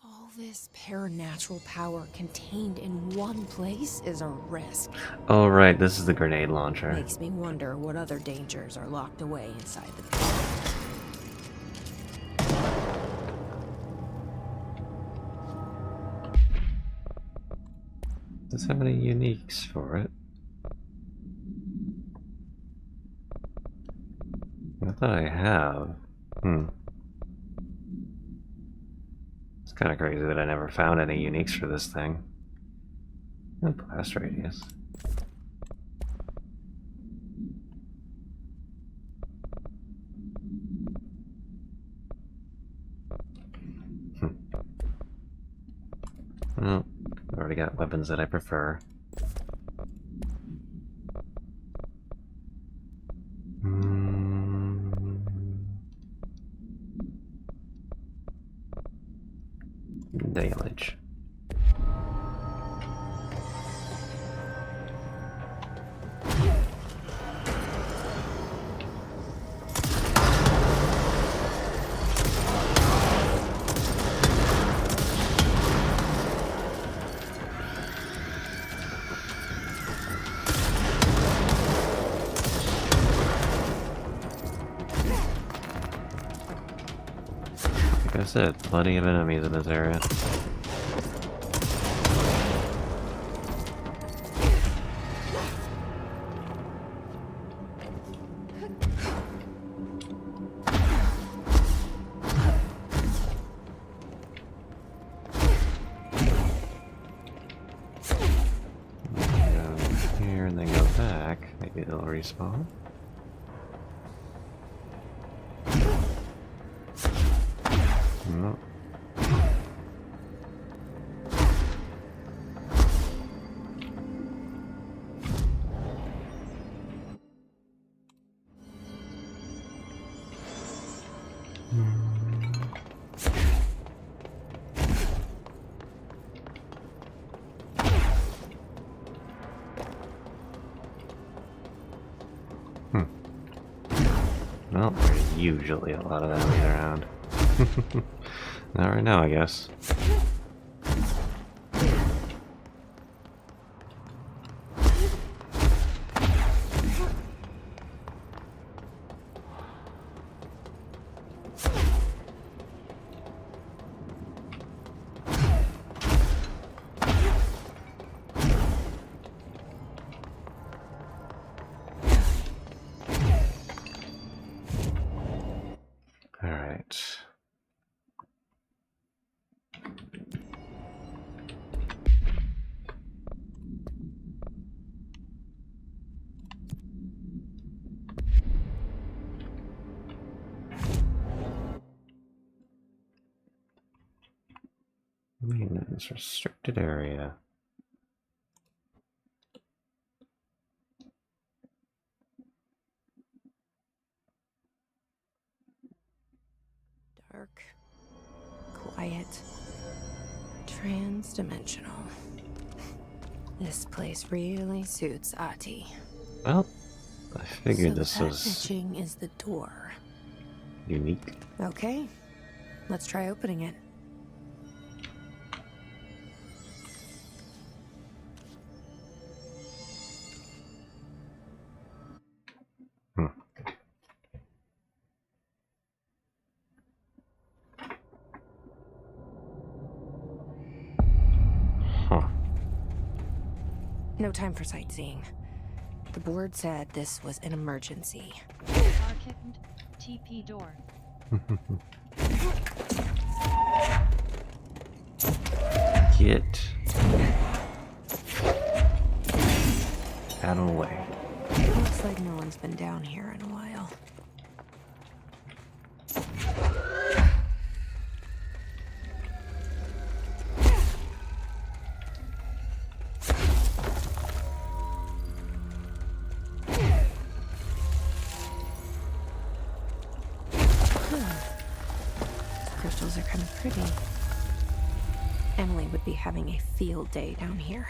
All this paranatural power contained in one place is a risk. Oh right, this is the grenade launcher. Makes me wonder what other dangers are locked away inside the Does it have any uniques for it? I thought I have. It's kind of crazy that I never found any uniques for this thing. Oh, blast radius. Well, I've already got weapons that I prefer. Damage. Like I said, plenty of enemies in this area. Here and then go back. Maybe they'll respawn. No. Well, there's usually a lot of enemies around. Not right now, I guess. This restricted area. Dark, quiet, trans-dimensional. This place really suits Ahti. Well, I figured so this that was etching is the door. unique. Okay, let's try opening it. No time for sightseeing. The board said this was an emergency. Archived TP door. Get out of the way. Looks like no one's been down here in a while. Crystals are kind of pretty. Emily would be having a field day down here.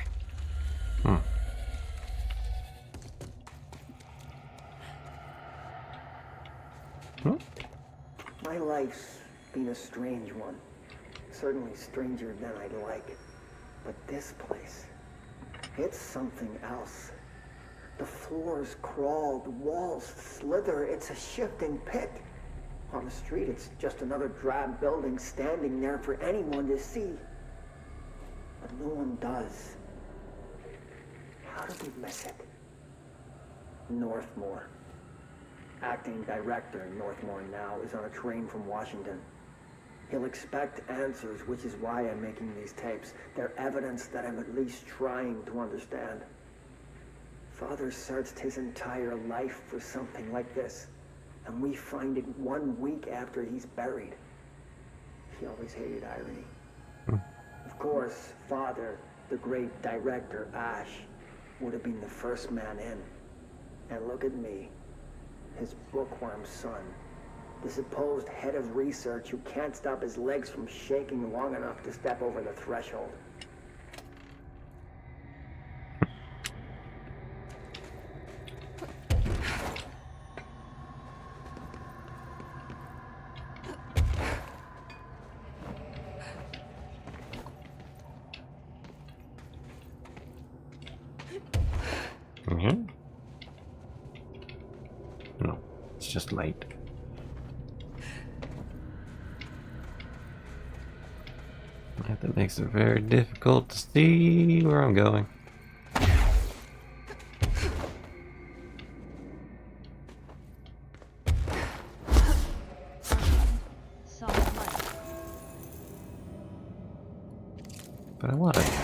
My life's been a strange one. Certainly stranger than I'd like. But this place, it's something else. The floors crawl, the walls slither. It's a shifting pit. On the street, it's just another drab building standing there for anyone to see. But no one does. How did we miss it? Northmore. Acting director Northmore now is on a train from Washington. He'll expect answers, which is why I'm making these tapes. They're evidence that I'm at least trying to understand. Father searched his entire life for something like this, and we find it 1 week after he's buried. He always hated irony. Of course, Father, the great director, Ash, would have been the first man in. And look at me, his bookworm son, the supposed head of research who can't stop his legs from shaking long enough to step over the threshold. No, it's just light. That makes it very difficult to see where I'm going. But I wanted that.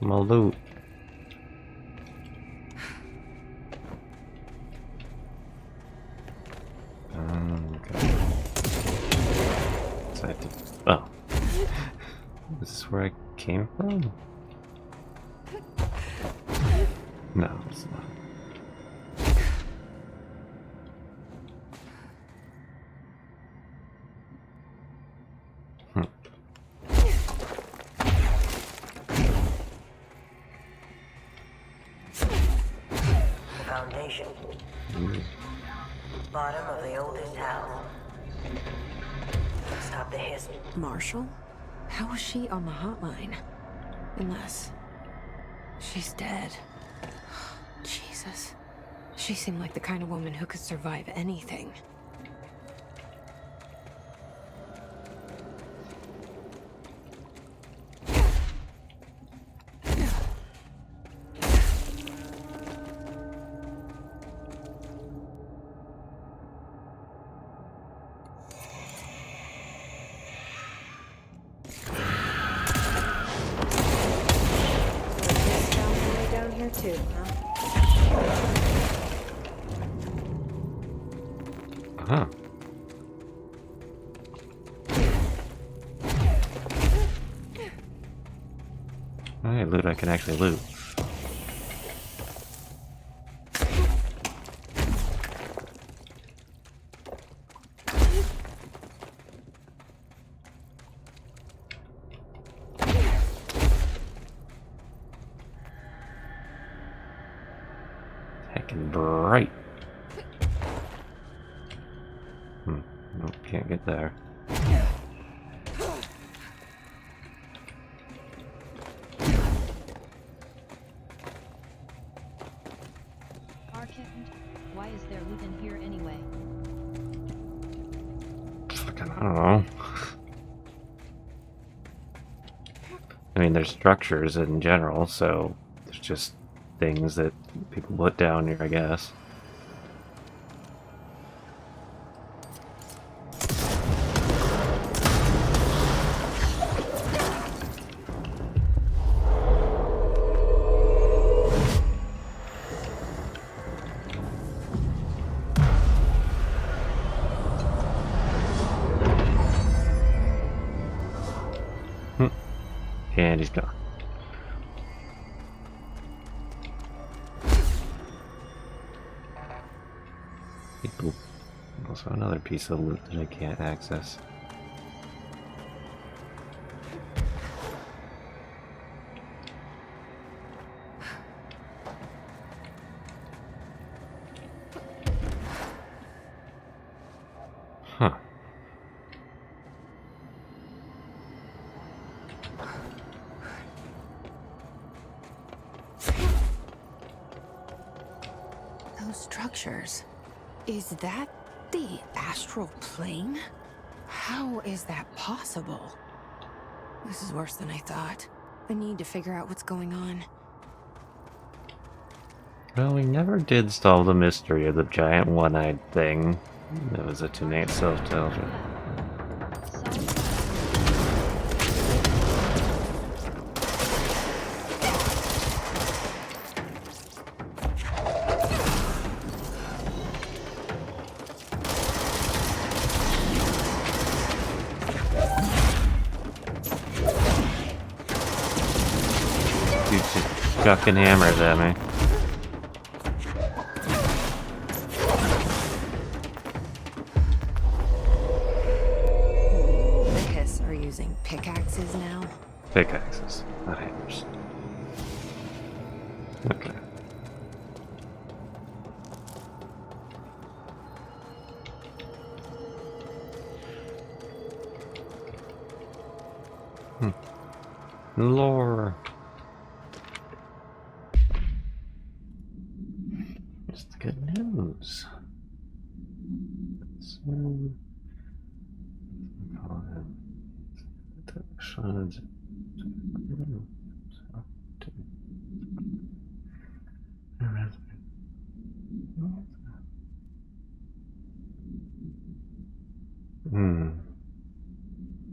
My loot. Okay. So I have to. Oh. This is where I came from? No, it's not. Foundation. Bottom of the oldest house. Stop the hiss. Marshall? How was she on the hotline? Unless she's dead. Jesus. She seemed like the kind of woman who could survive anything. Huh. Alright, loot I can actually loot. Heckin' bright. Nope, can't get there. Why is there loot in here anyway? Fucking, I don't know. I mean, there's structures in general, so there's just things that people put down here, I guess. And he's gone. Ooh. Also another piece of loot that I can't access. Huh. Those structures. Is that the astral plane? How is that possible? This is worse than I thought. I need to figure out what's going on. Well, we never did solve the mystery of the giant one-eyed thing. That was a tonight self-telling. Dude's just chucking hammers at me. The Hiss are using pickaxes now? Pickaxes, not hammers. Okay. Lore. Just good news. So,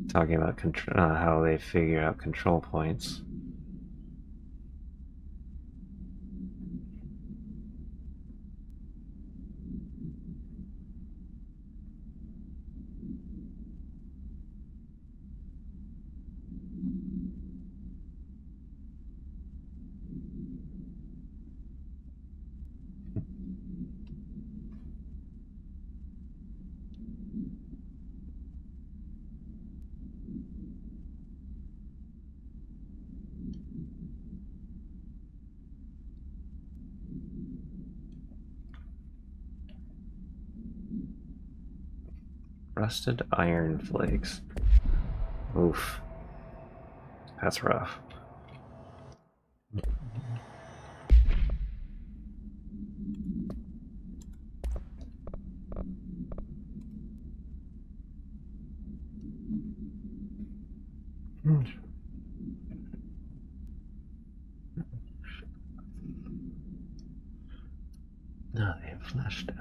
talking about how they figure out control points. Rusted iron flakes. Oof. That's rough. No, they have flashed it.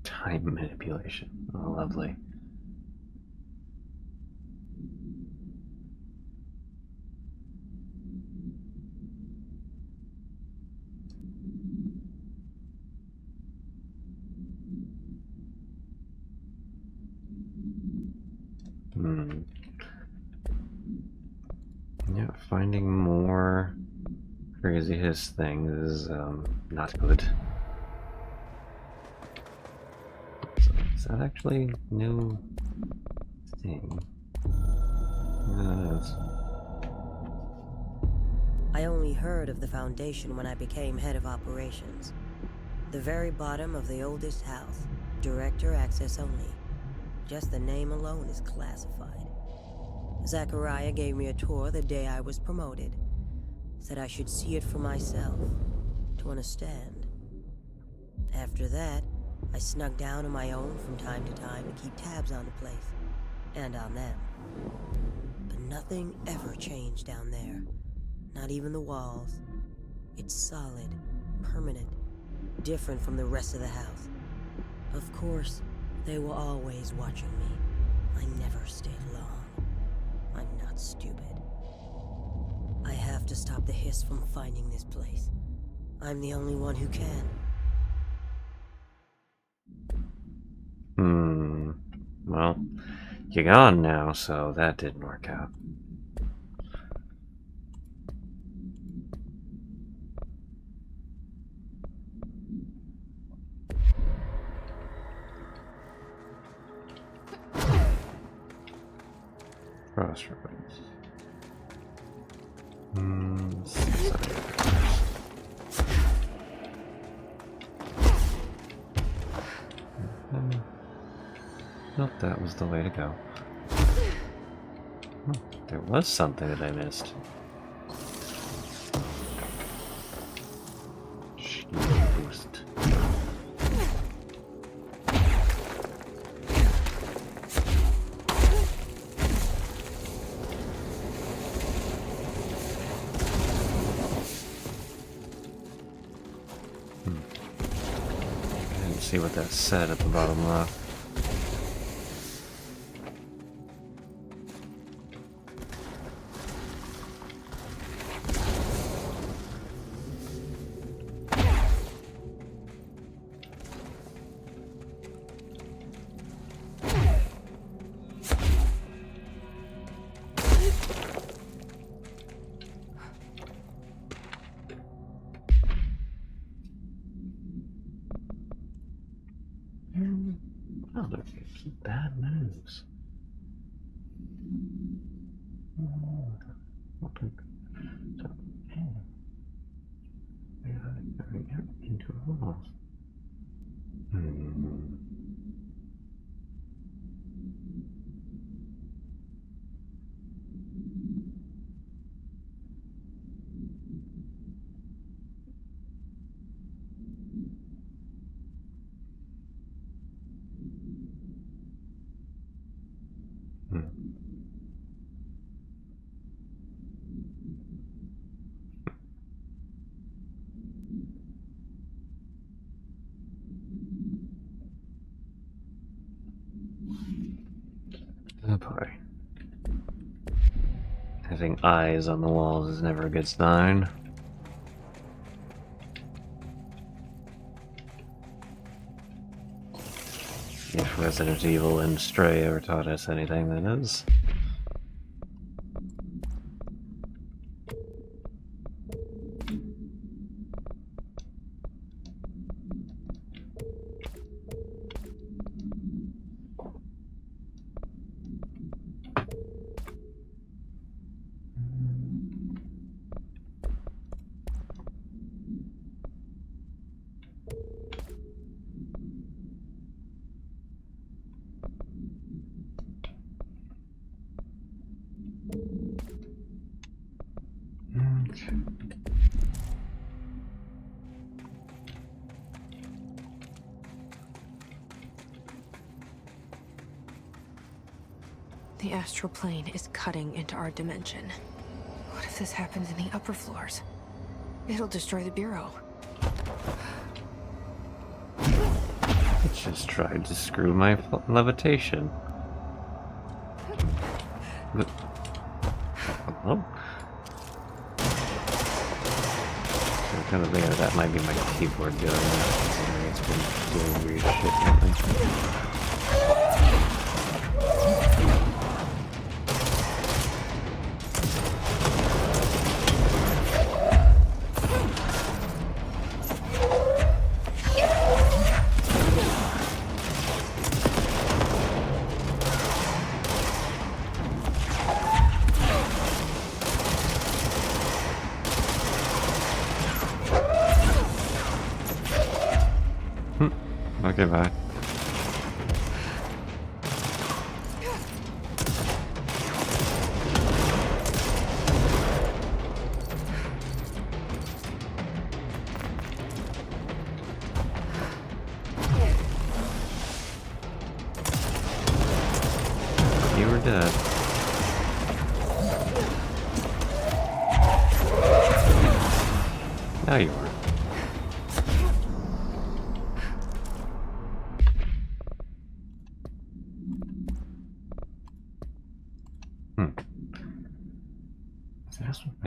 Time manipulation. Oh, lovely. Yeah, finding more crazy hiss things is not good. So, is that actually new thing? Yeah, it is. I only heard of the Foundation when I became head of operations. The very bottom of the oldest house. Director access only. Just the name alone is classified. Zachariah gave me a tour the day I was promoted. Said I should see it for myself, to understand. After that, I snuck down on my own from time to time to keep tabs on the place. And on them. But nothing ever changed down there. Not even the walls. It's solid, permanent, different from the rest of the house. Of course, they were always watching me. I never stayed long. I'm not stupid. I have to stop the hiss from finding this place. I'm the only one who can. Well, you're gone now, so that didn't work out. Crossroads. Nope, that was the way to go. Oh, there was something that I missed. Shield boost. I didn't see what that said at the bottom left. Oh, look, keep bad news. Into a wall. Oh boy. Having eyes on the walls is never a good sign. If Resident Evil and Stray ever taught us anything, that is. The astral plane is cutting into our dimension. What if this happens in the upper floors? It'll destroy the bureau. I just tried to screw my levitation. Hello? I'm kind of thinking that might be my keyboard doing that. It's been doing weird shit lately. Okay, bye. You were dead. Now you are.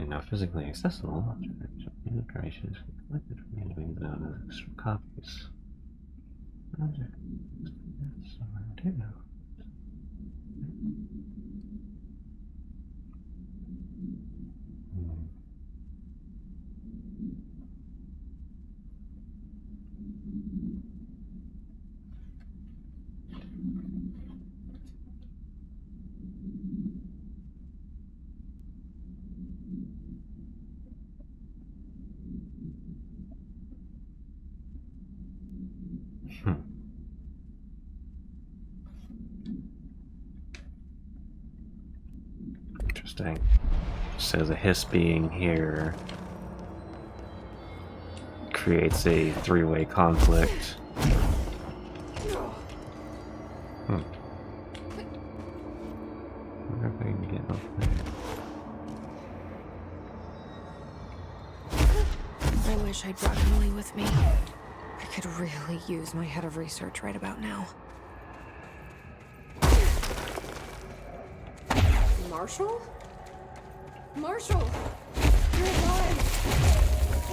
Now physically accessible. Information is collected from the individual extra copies. Interesting. Says a hiss being here creates a three-way conflict. I wonder if I can get up there. I wish I'd brought Emily with me. I could really use my head of research right about now. Marshall? Marshall! You're alive!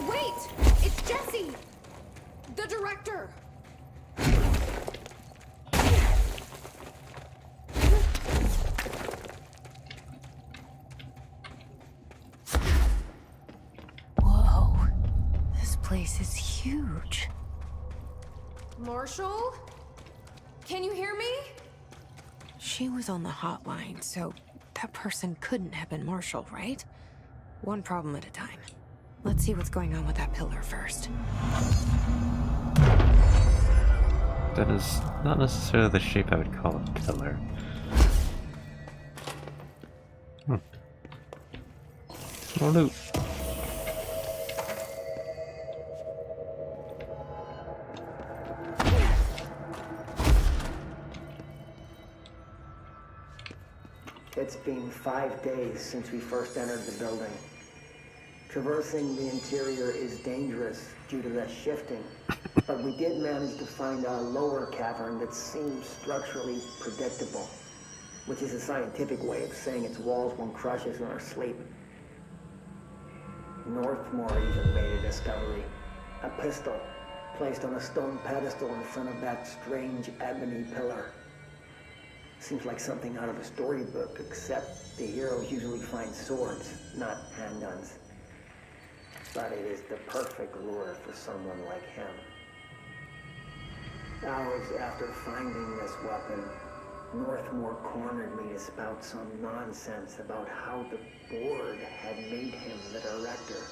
Wait! It's Jesse! The director! Whoa. This place is huge. Marshall? Can you hear me? She was on the hotline, so that person couldn't have been Marshall, right? One problem at a time. Let's see what's going on with that pillar first. That is not necessarily the shape I would call a pillar. More loot. It's been 5 days since we first entered the building. Traversing the interior is dangerous due to the shifting, but we did manage to find a lower cavern that seems structurally predictable, which is a scientific way of saying its walls won't crush us in our sleep. Northmore even made a discovery. A pistol placed on a stone pedestal in front of that strange ebony pillar. Seems like something out of a storybook, except the heroes usually find swords, not handguns. But it is the perfect lure for someone like him. Hours after finding this weapon, Northmore cornered me to spout some nonsense about how the board had made him the director.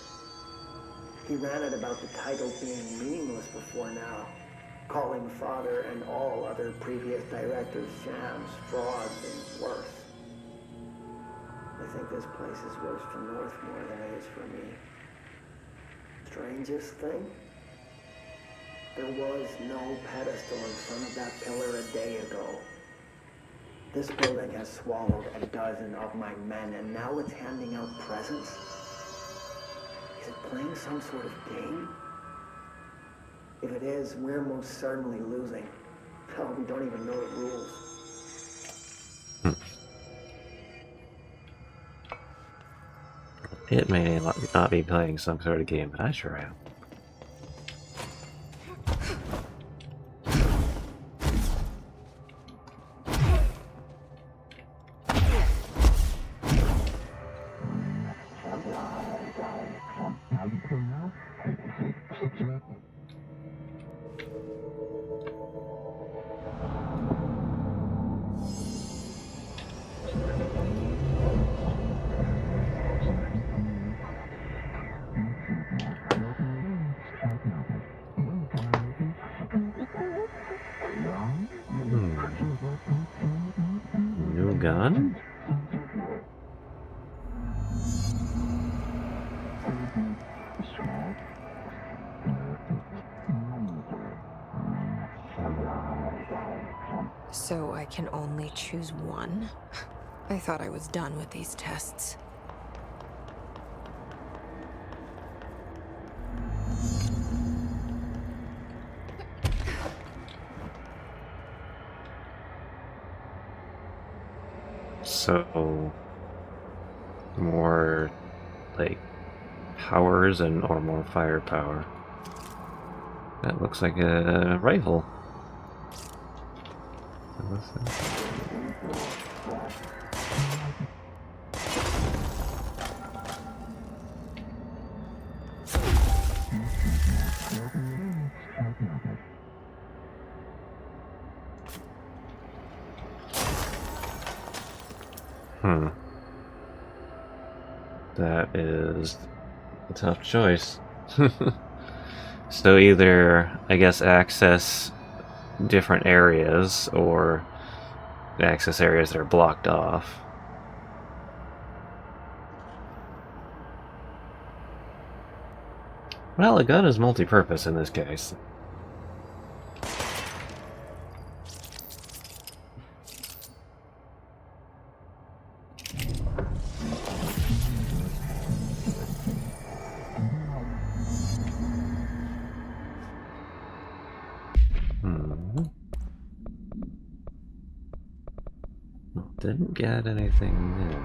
He ranted about the title being meaningless before now, calling Father and all other previous directors shams, frauds, and worse. I think this place is worse for Northmore than it is for me. Strangest thing? There was no pedestal in front of that pillar a day ago. This building has swallowed a dozen of my men, and now it's handing out presents? Is it playing some sort of game? If it is, we're most certainly losing. Hell, we don't even know the rules. It may not be playing some sort of game, but I sure am. New gun? So I can only choose one? I thought I was done with these tests. So, more like powers or more firepower. That looks like a rifle. That is a tough choice. So either, I guess, access different areas or access areas that are blocked off. Well, a gun is multi-purpose in this case. Didn't get anything new.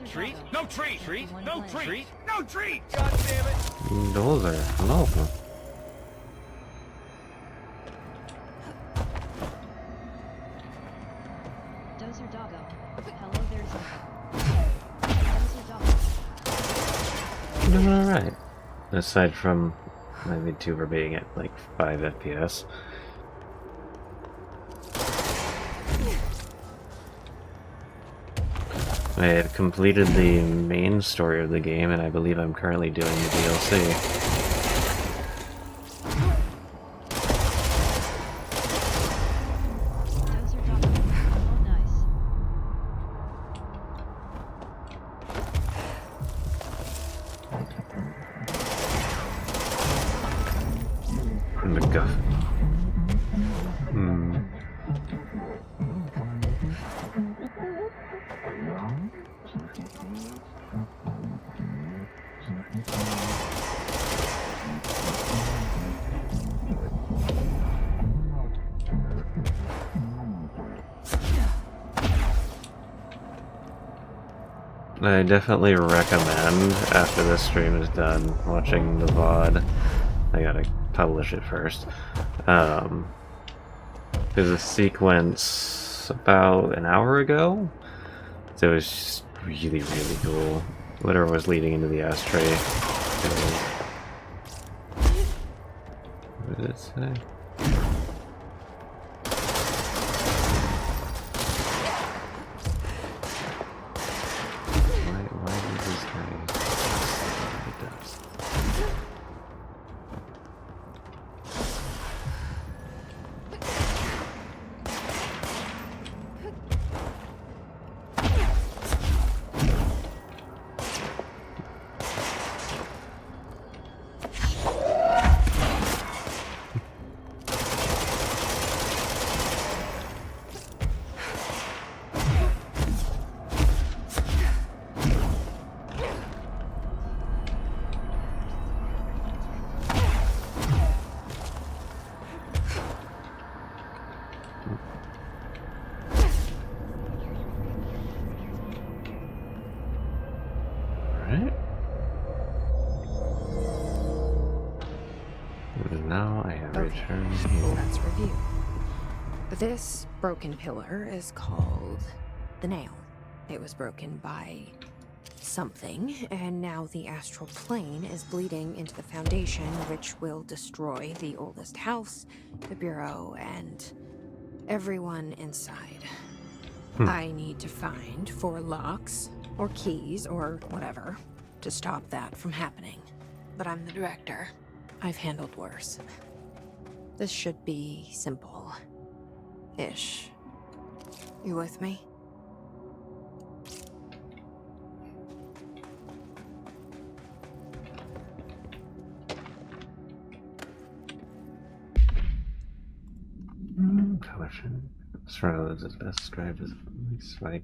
Treat? No treat! Treat? No treat! No treat! God damn it! Those are local. Dozer Doggo. Hello there, Zippo. Dozer Doggo. Doing alright. Aside from my VTuber being at like 5 FPS. I have completed the main story of the game, and I believe I'm currently doing the DLC. I definitely recommend, after this stream is done, watching the VOD. I gotta publish it first. There's a sequence about an hour ago that was just really, really cool. Whatever was leading into the ashtray. What did it say? Alright. And now I have returned here. Let's review. This broken pillar is called the Nail. It was broken by something, and now the astral plane is bleeding into the foundation, which will destroy the oldest house, the bureau, and everyone inside. I need to find 4 locks, or keys, or whatever, to stop that from happening. But I'm the director. I've handled worse. This should be simple-ish. You with me? Caution. Surroundings is best described as least right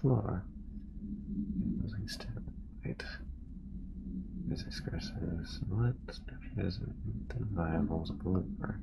floor. Using step. Wait. Is excursive somewhat structures and viables blooper.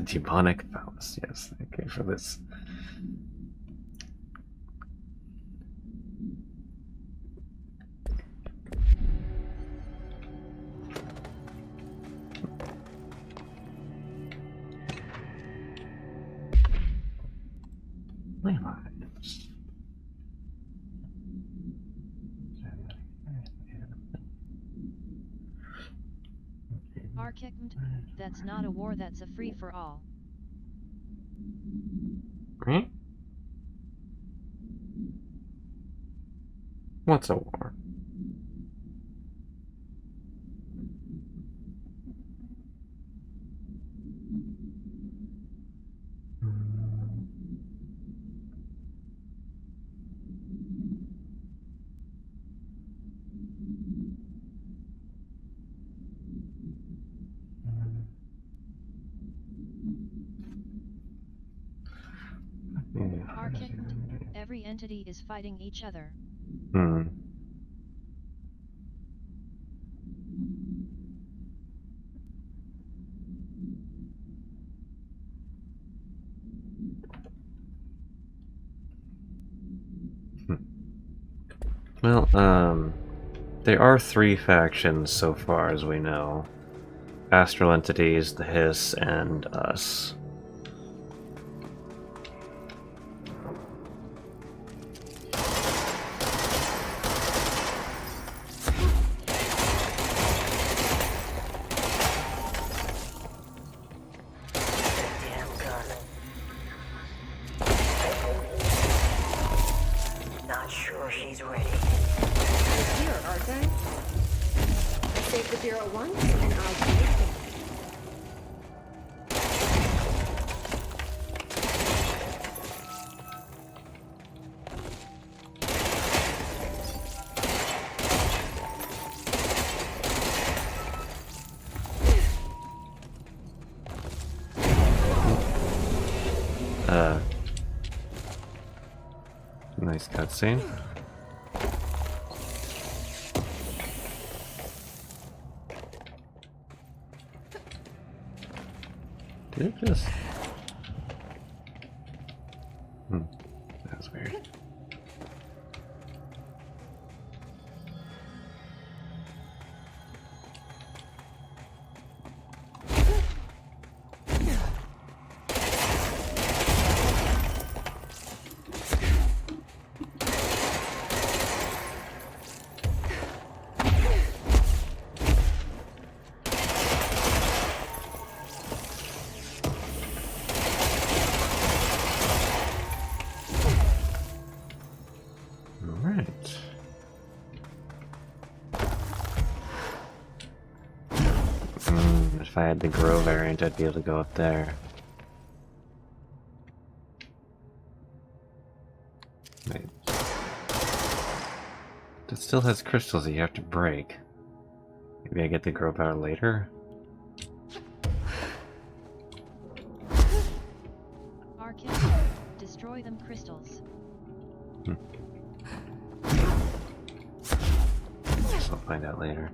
Demonic phallus, yes, okay, for this. Archived, that's not a war, that's a free-for-all. Right? What's a war? Archived, every entity is fighting each other. Well, there are 3 factions so far as we know. Astral entities, the Hiss, and us. Nice cutscene. Did it just... that was weird. If I had the grow variant, I'd be able to go up there. Wait. It still has crystals that you have to break. Maybe I get the grow power later? Archival. Destroy them crystals. Guess I'll find out later.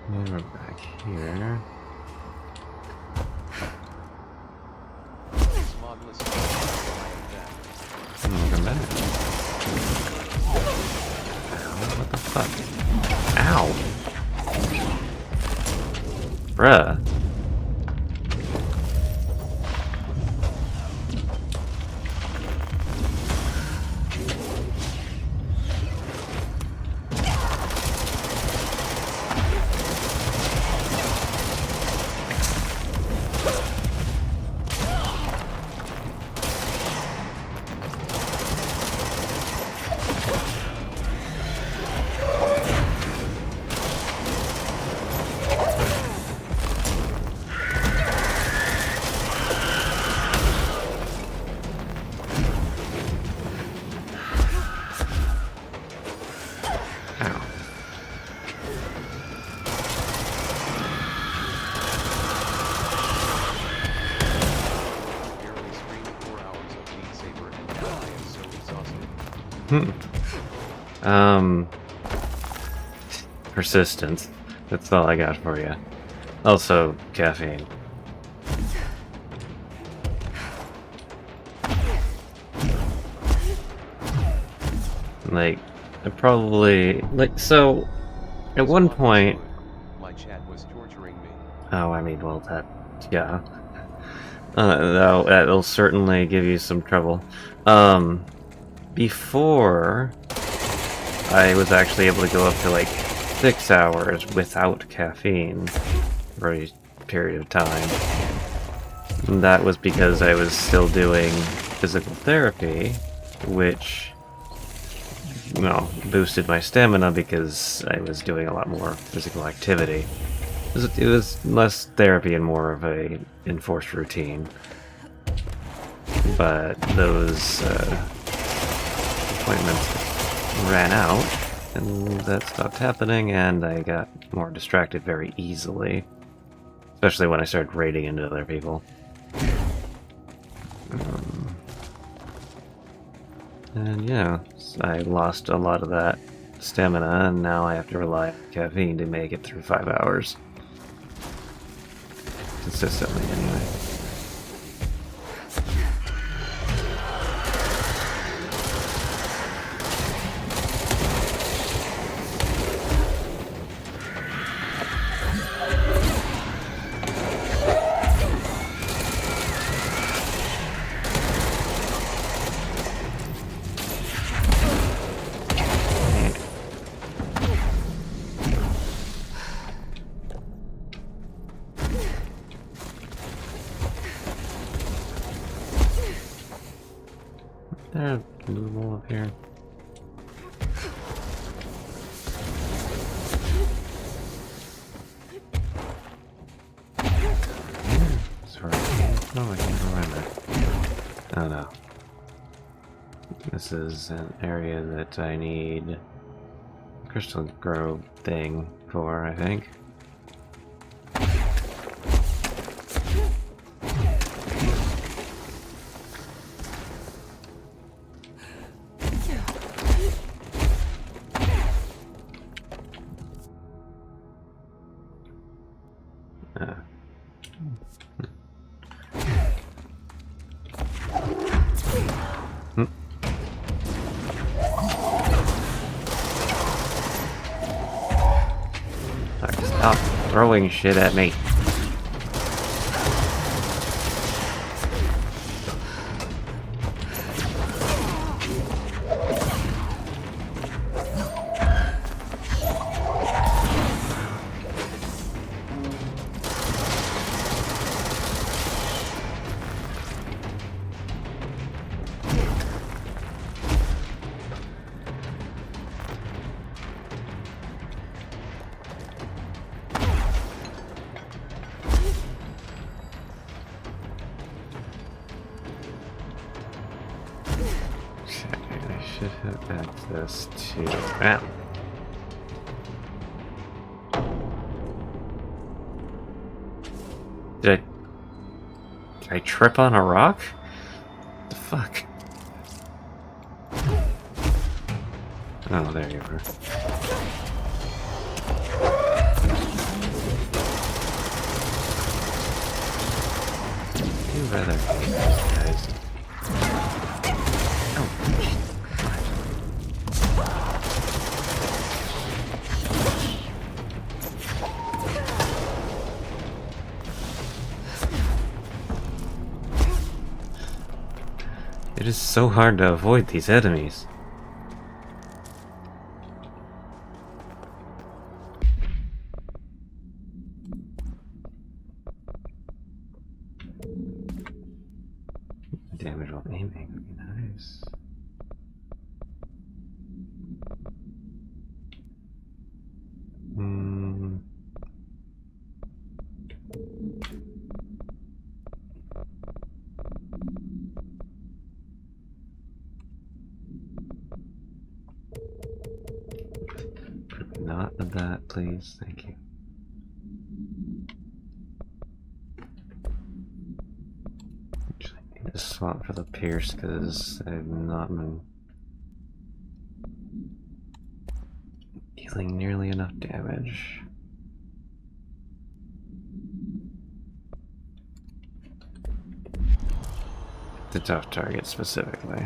We're back here. Welcome back. Ow, what the fuck? Ow! Bruh. Persistence. That's all I got for you. Also, caffeine. Like, I probably... Like, so... At one point... My chat was torturing me. Oh, I mean, well, that... Yeah. That'll certainly give you some trouble. Before... I was actually able to go up to, like, 6 hours without caffeine for a period of time. And that was because I was still doing physical therapy, which, well, boosted my stamina because I was doing a lot more physical activity. It was less therapy and more of a enforced routine. But those appointments ran out, and that stopped happening, and I got more distracted very easily. Especially when I started raiding into other people. And yeah, I lost a lot of that stamina, and now I have to rely on caffeine to make it through 5 hours. Consistently, anyway. There, movable up here. Sorry, no, I can't remember. Oh no. This is an area that I need a crystal grove thing for, I think. Stop throwing shit at me. Should have access to that. Did I trip on a rock? What the fuck? Oh, there you are. I'd rather hate these guys. It is so hard to avoid these enemies. Damage while aiming would be nice. Not of that, please. Thank you. Actually, I need to swap for the pierce because I've not been dealing nearly enough damage. The tough target specifically.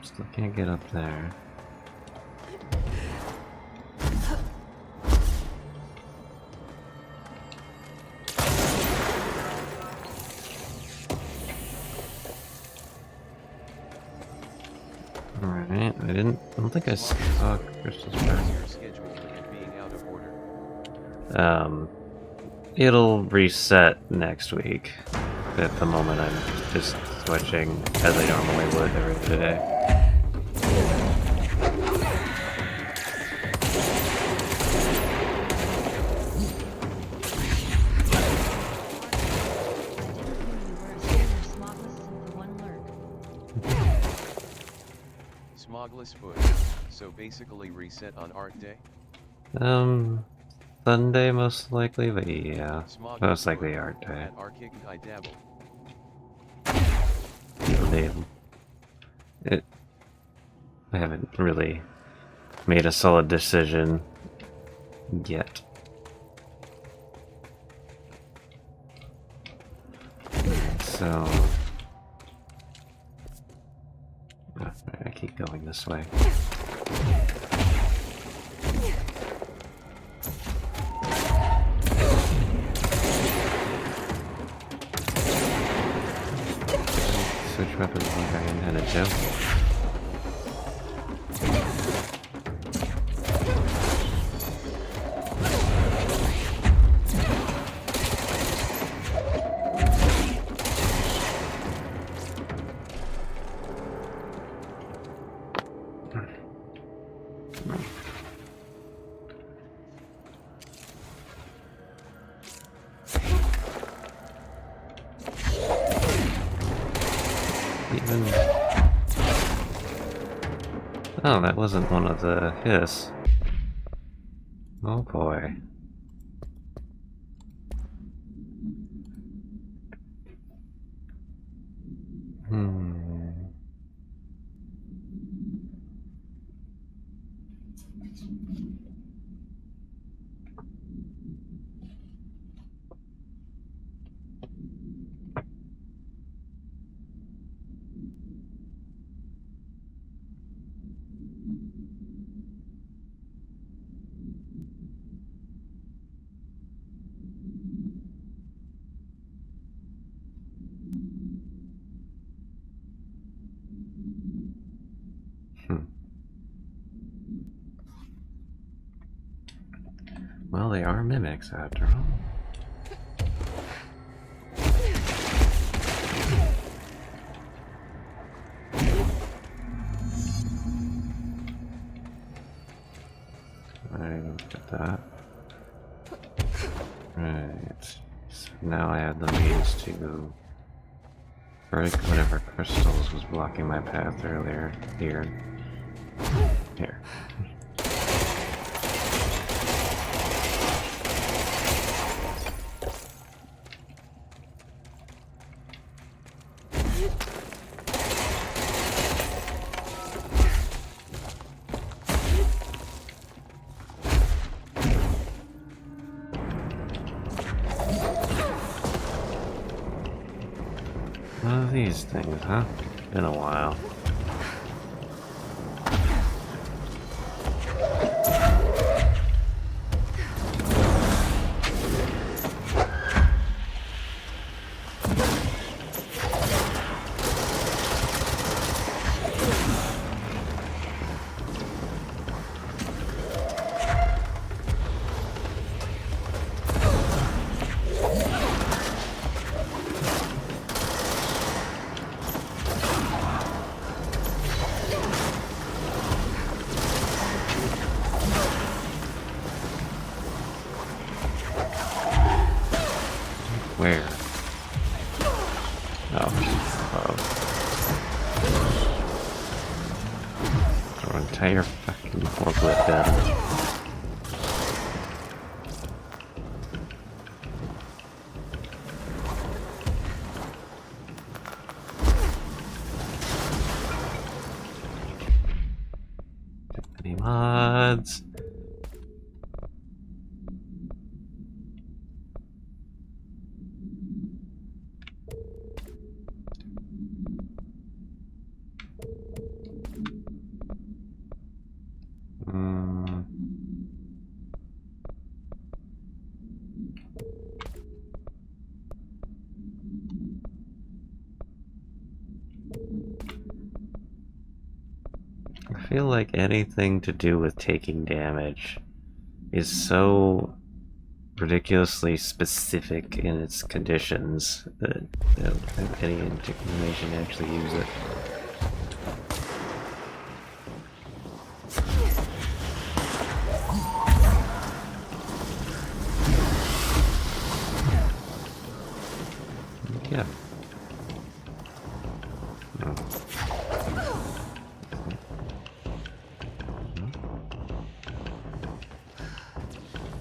Still can't get up there. Alright, I don't think I saw Crystal's back. It'll reset next week. At the moment I'm just switching as I normally would every day. Smogless foot. So basically reset on art day? Sunday most likely, but yeah. Most likely art day. I haven't really made a solid decision yet. So I keep going this way. Switch weapons like I intended to. Oh, that wasn't one of the hiss. Oh boy. Well, they are mimics after all. Alright, look at that. Right. So now I have the means to break whatever crystals was blocking my path earlier. Here. Here. One of these things, huh? Been a while. Where? Oh. Our entire fucking forklift at him. Any mods? I feel like anything to do with taking damage is so ridiculously specific in its conditions that I don't have any information to actually use it. Yeah. No.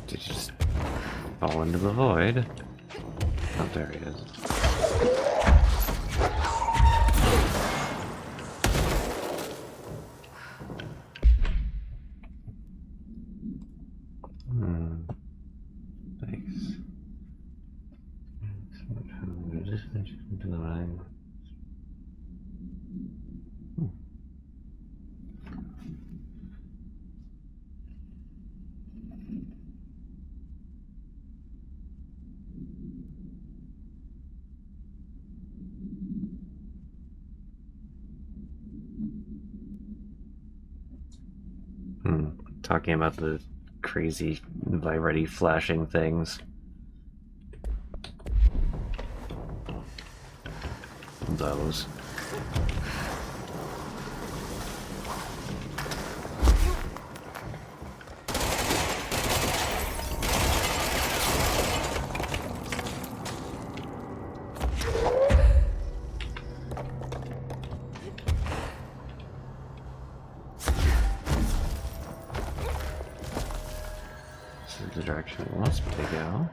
Did you just fall into the void? Oh, there he is. Thanks. To the right. Talking about the crazy vibrating flashing things. Those. The direction it wants me to go.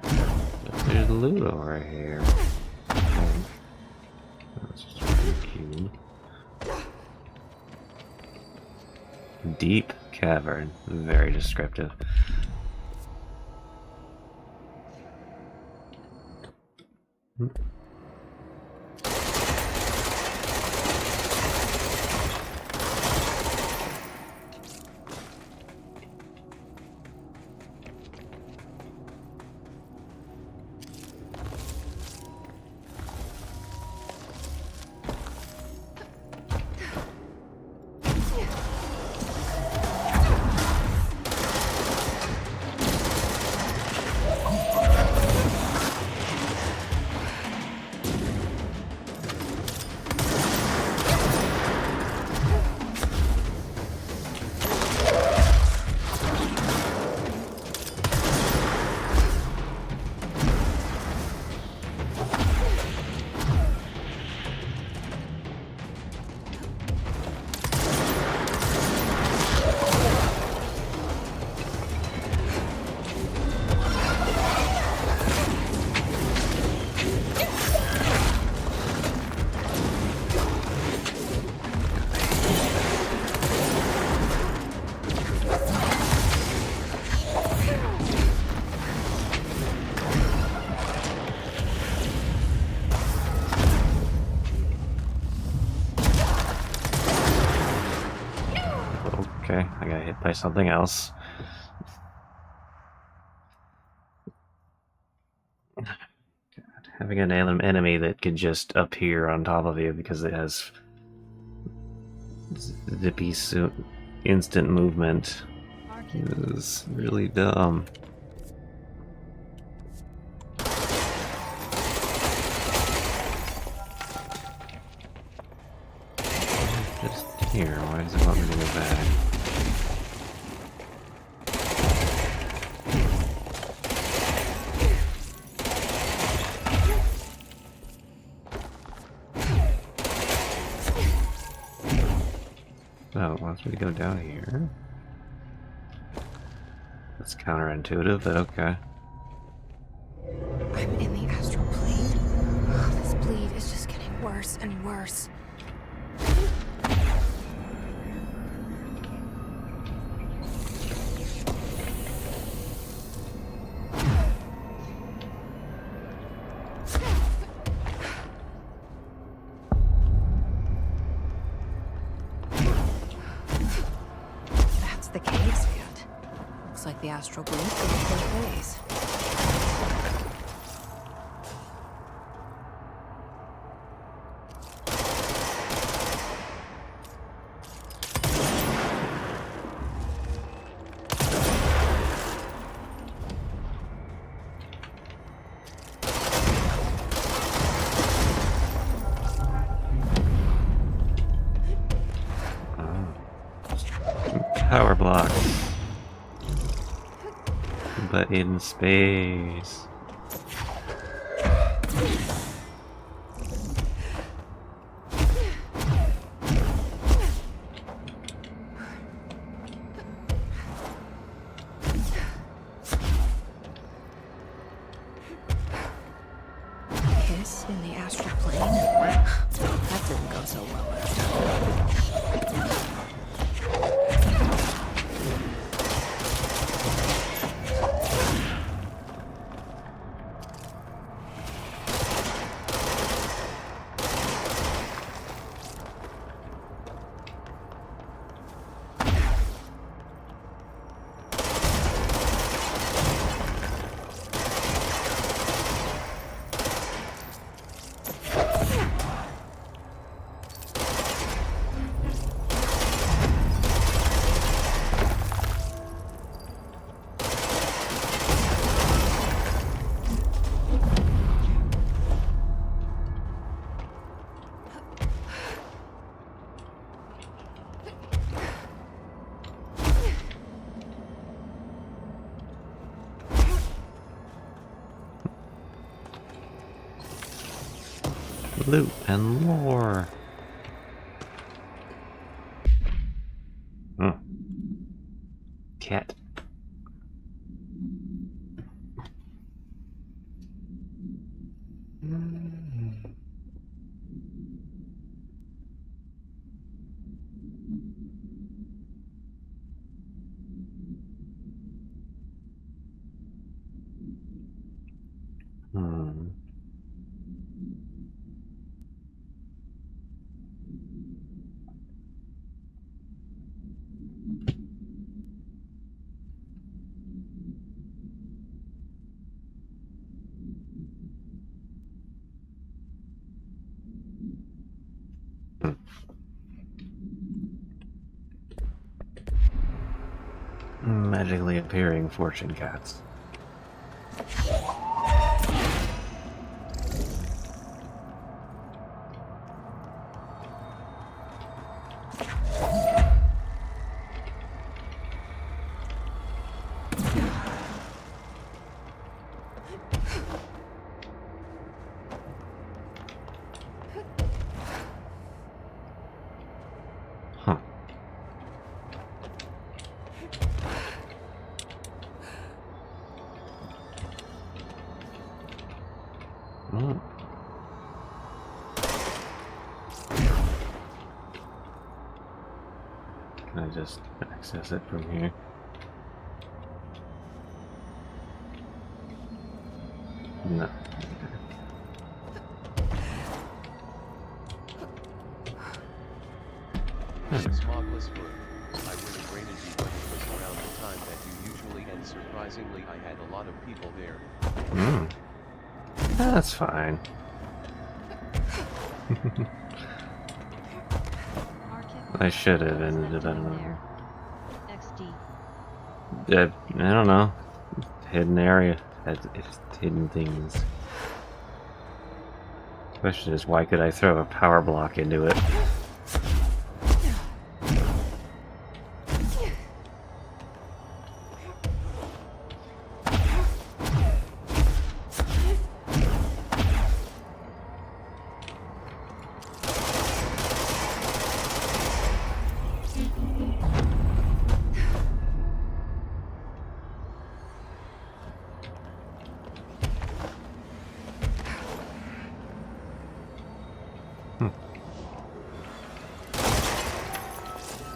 But there's loot over here. Oh, that's just a cube. Deep cavern. Very descriptive. Okay, I got hit by something else. God, having an enemy that could just appear on top of you because it has zippy instant movement is really dumb. Just here, why does it want me to go back? Oh, it wants me to go down here. That's counterintuitive, but okay. I'm in the astral plane. Oh, this bleed is just getting worse and worse. That's the cave stand. Looks like the astral blink goes both ways. Power block. But in space. Hiss in the astral plane? That didn't go so well last time. Loot and more. Cat. Magically appearing fortune cats. Huh. Hmm. Can I just access it from here? No. Smogless Wood. I would have rated you when it was around the time that you usually, and surprisingly I had a lot of people there. Hmm. That's fine. I should have ended it, I don't know. I don't know. Hidden area. It's hidden things. Question is, why could I throw a power block into it?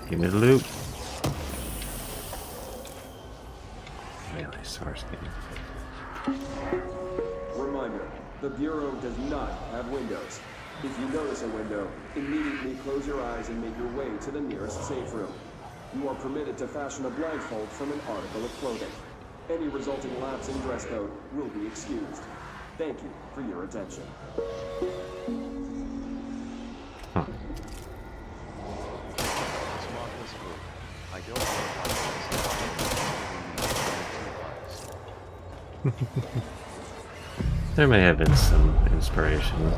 Give me the loot. Really, source game. Reminder, the Bureau does not have windows. If you notice a window, immediately close your eyes and make your way to the nearest safe room. You are permitted to fashion a blindfold from an article of clothing. Any resulting lapse in dress code will be excused. Thank you for your attention. I don't know There may have been some inspiration.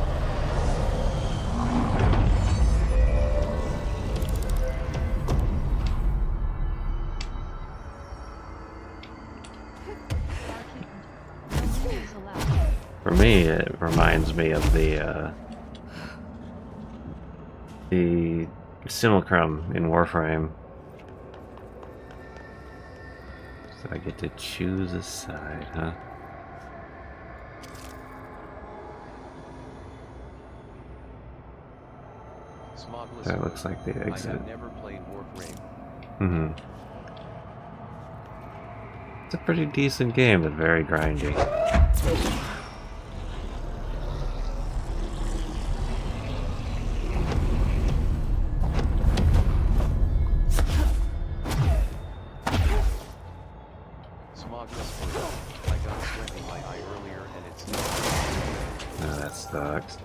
For me, it reminds me of the simulacrum in Warframe. So I get to choose a side, huh? That looks like the exit. I have never played Warframe. Mm-hmm. It's a pretty decent game, but very grindy. Oh, that sucks.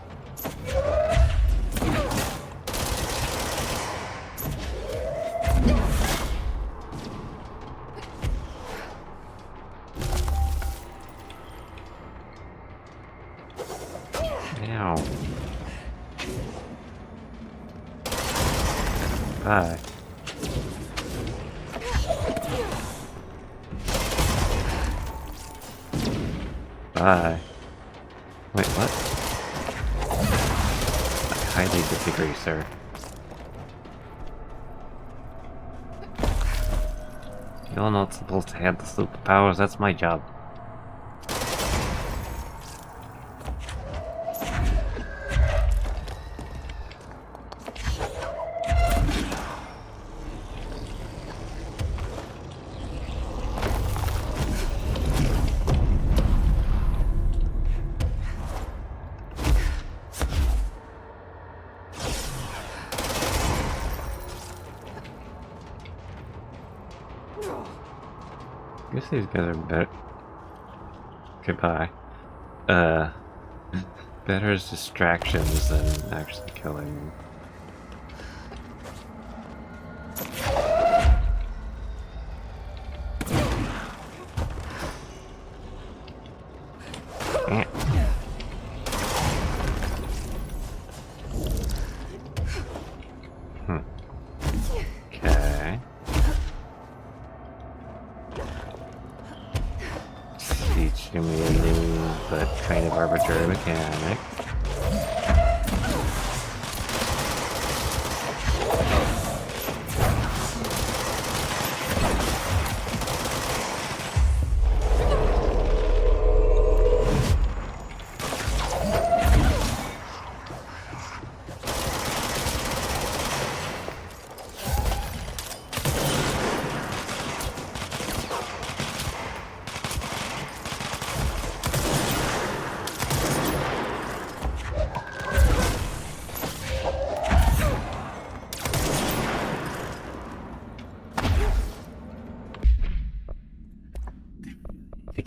Ow. Bye. Bye. Wait, what? I highly disagree, sir. You're not supposed to have the superpowers, that's my job. I guess these guys are better. Goodbye. Better as distractions than actually killing them. Give me a new but kind of arbitrary mechanic.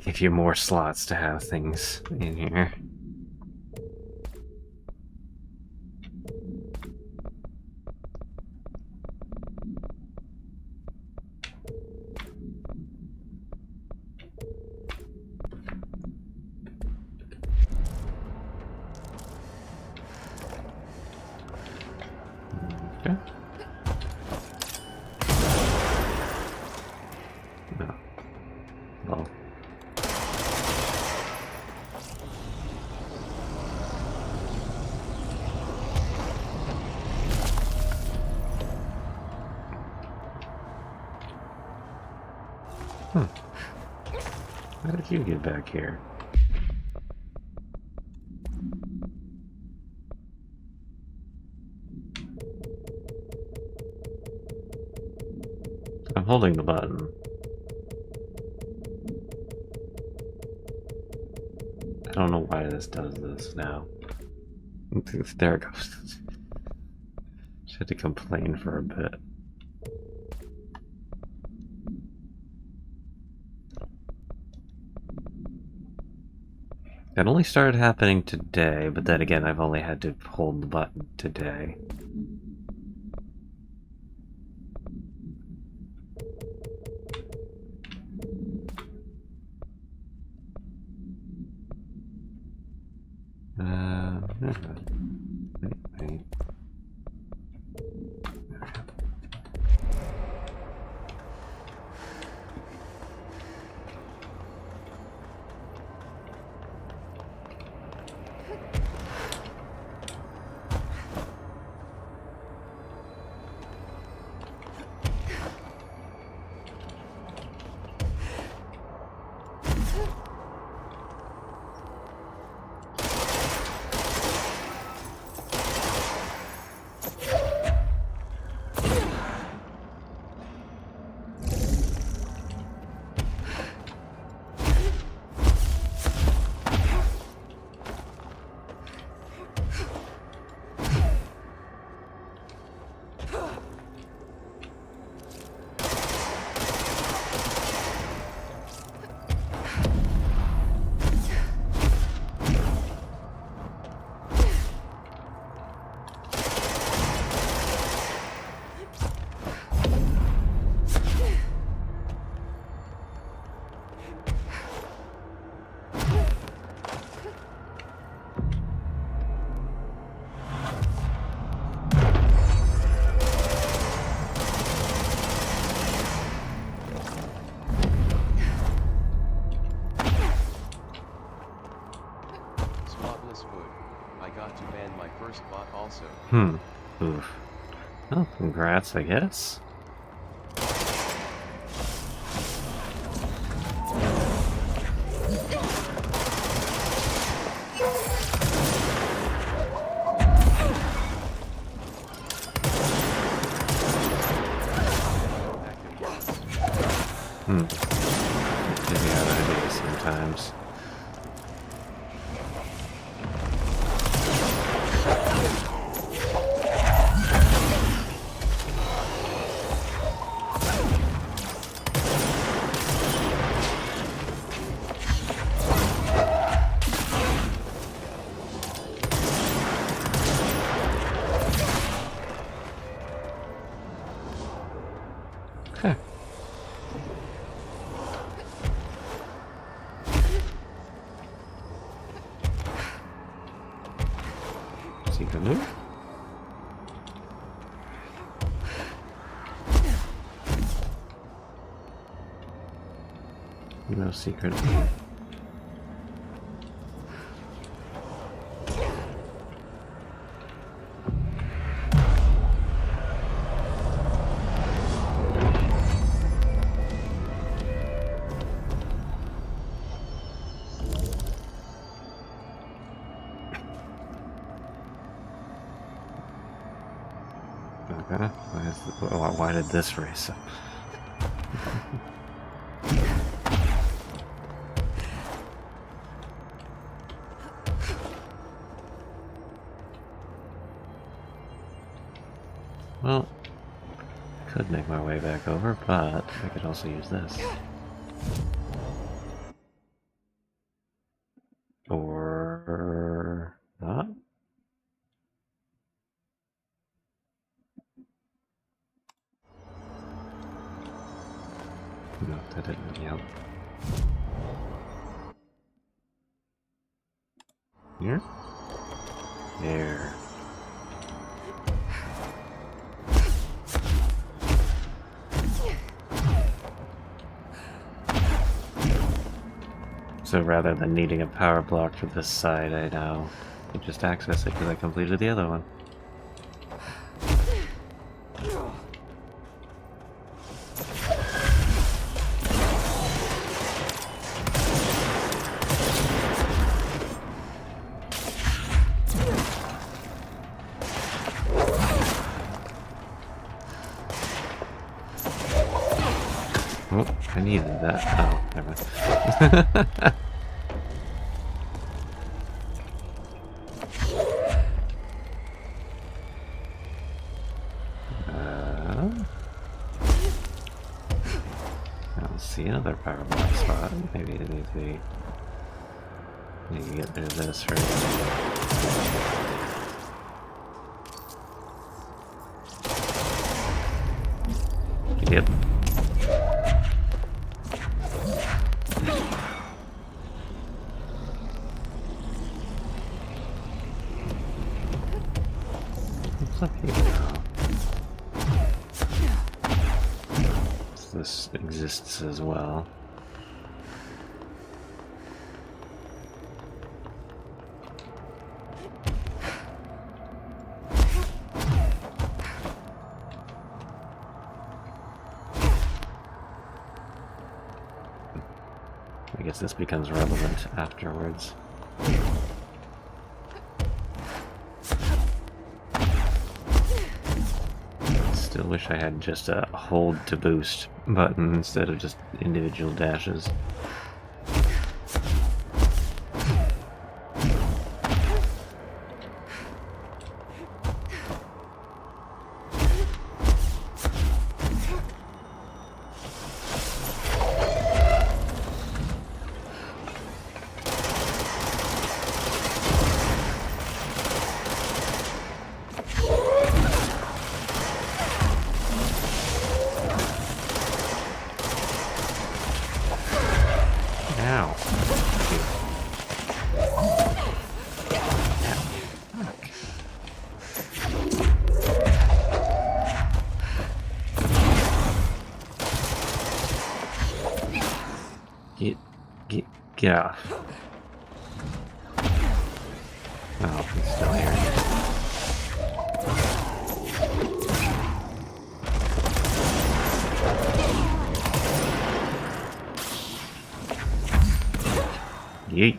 Give you more slots to have things in here. Okay. No. Well. How did you get back here? I'm holding the button. I don't know why this does this now. There it goes. Just had to complain for a bit. It only started happening today, but then again, I've only had to hold the button today. Wait. Oof. Well, congrats, I guess. Maybe out of ideas sometimes. Secret loot? No secret loot. did this race up? Well, I could make my way back over, but I could also use this. Or not? No, that didn't, yep. Here? There. So rather than needing a power block for this side, I now can just access it because I completed the other one. Oh, I needed that. Oh, never mind. I don't see another power block spot. Maybe it needs to be. Need to get through this first. Yep. What's up here now? This exists as well. I guess this becomes relevant afterwards. Still wish I had just a hold to boost button instead of just individual dashes. Get off. Oh, he's still here. Yeet.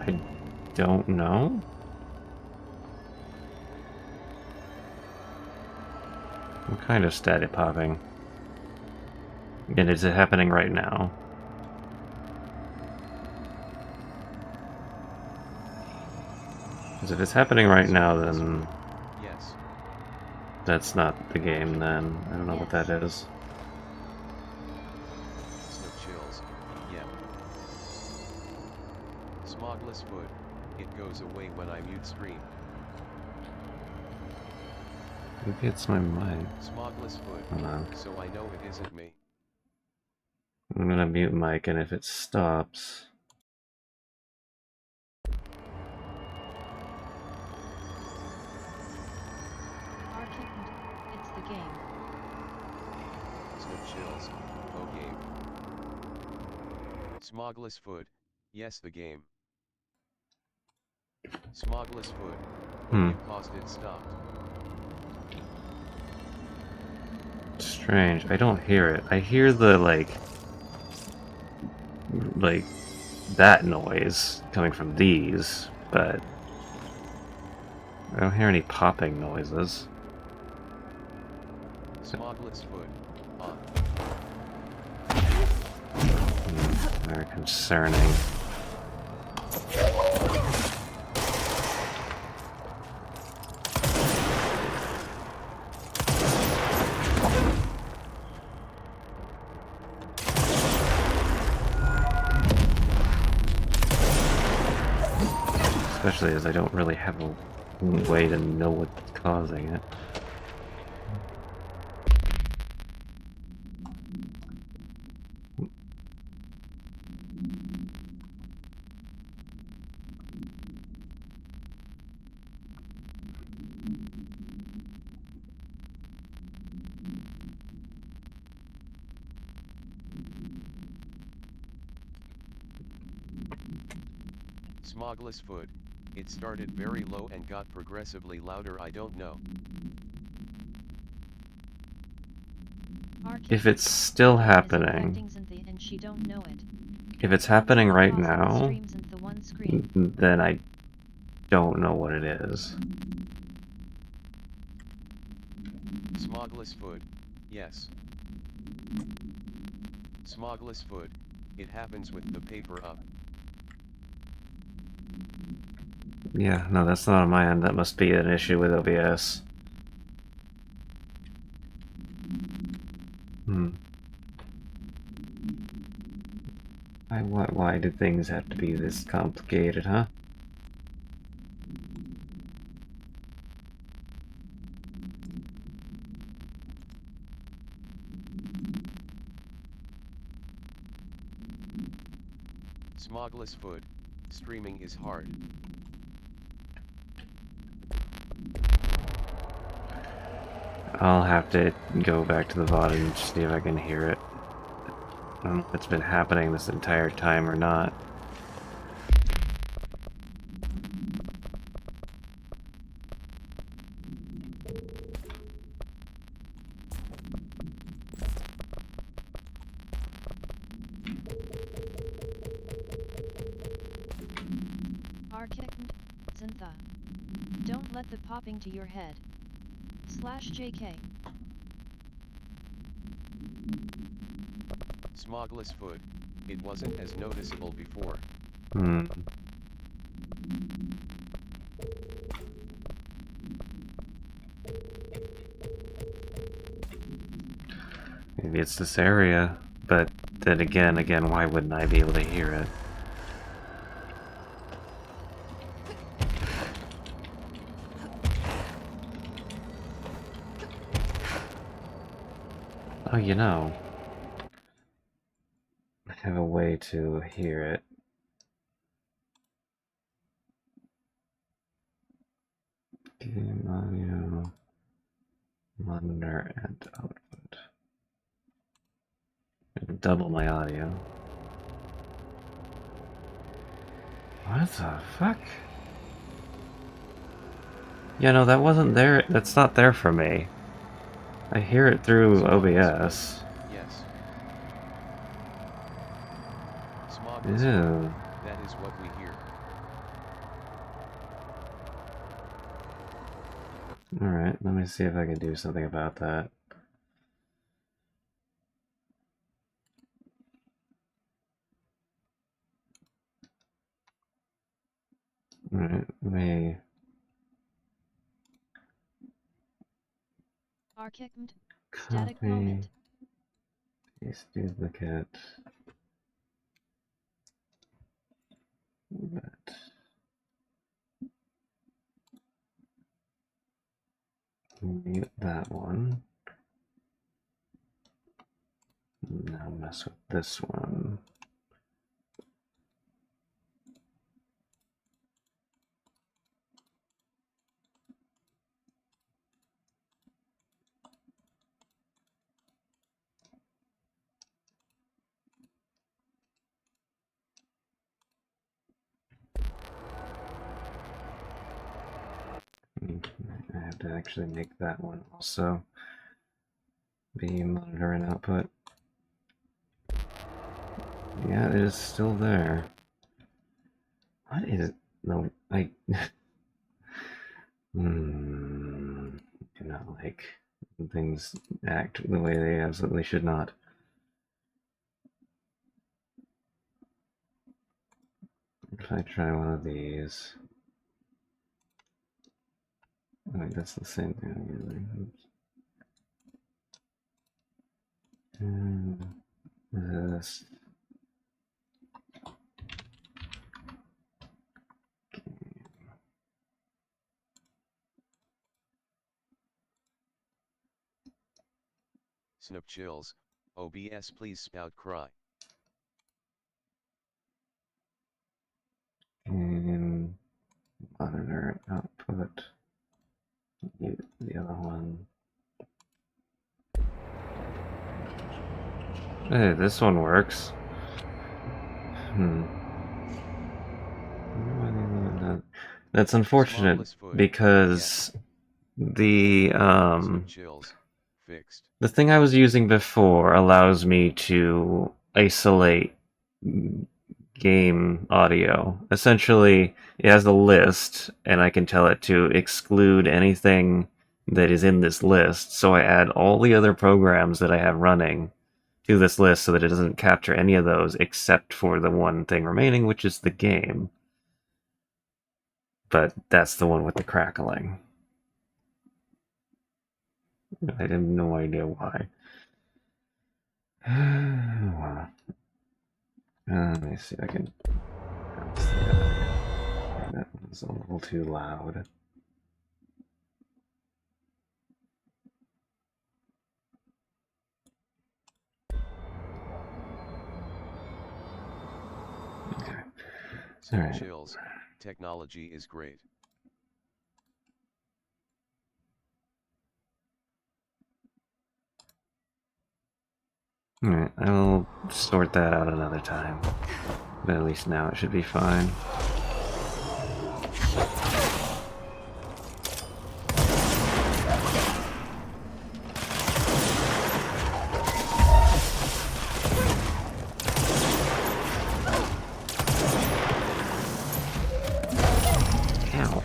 I don't know. What kind of static popping? And is it happening right now? Because if it's happening right now, then... Yes. That's not the game, then. I don't know what that is. Snow chills. Yeah. Smogless food. It goes away when I mute stream. Maybe it's my mic. Smogless food. Hold on. So I know it isn't me. I'm gonna mute mic, and if it stops... It's the game. Snow chills. Oh game. Smogless food. Yes, the game. Smogless food. When you paused it stopped. Strange. I don't hear it. I hear the, like, that noise coming from these, but I don't hear any popping noises. Smogless food. On. Very concerning. Especially as I don't really have a way to know what's causing it. Smogless food. It started very low and got progressively louder. I don't know. If it's still happening, if it's happening right now, then I don't know what it is. Smogless food. Yes. Smogless food. It happens with the paper up. Yeah, no, that's not on my end. That must be an issue with OBS. Why do things have to be this complicated, huh? Smogless food. Streaming is hard. I'll have to go back to the VOD and see if I can hear it. I don't know if it's been happening this entire time or not. Zintha. Don't let the popping to your head. /JK. Smogless food. It wasn't as noticeable before. Maybe it's this area, but then again, why wouldn't I be able to hear it? Oh, you know, I have a way to hear it. Game audio, monitor, and output. It'll double my audio. What the fuck? Yeah, no, that wasn't there. That's not there for me. I hear it through OBS. Yes. Ew. That is what we hear. Alright, let me see if I can do something about that. Alright, let me... Static moment. Paste duplicate. But mute that one. Now mess with this one. I have to actually make that one also be monitor and output. Yeah, it is still there. What is it? No, I do not like things act the way they absolutely should not. If I try one of these. Wait, that's the same thing I'm using. Oops. And this. Snoop chills. OBS please spout cry. And monitor output. The other one. Hey, this one works. That's unfortunate because the thing I was using before allows me to isolate game audio. Essentially, it has a list, and I can tell it to exclude anything that is in this list, so I add all the other programs that I have running to this list so that it doesn't capture any of those except for the one thing remaining, which is the game. But that's the one with the crackling. I have no idea why. Let me see if I can... That was a little too loud. Okay. Snoop chills. Technology is great. Alright, I'll sort that out another time. But at least now it should be fine. Ow.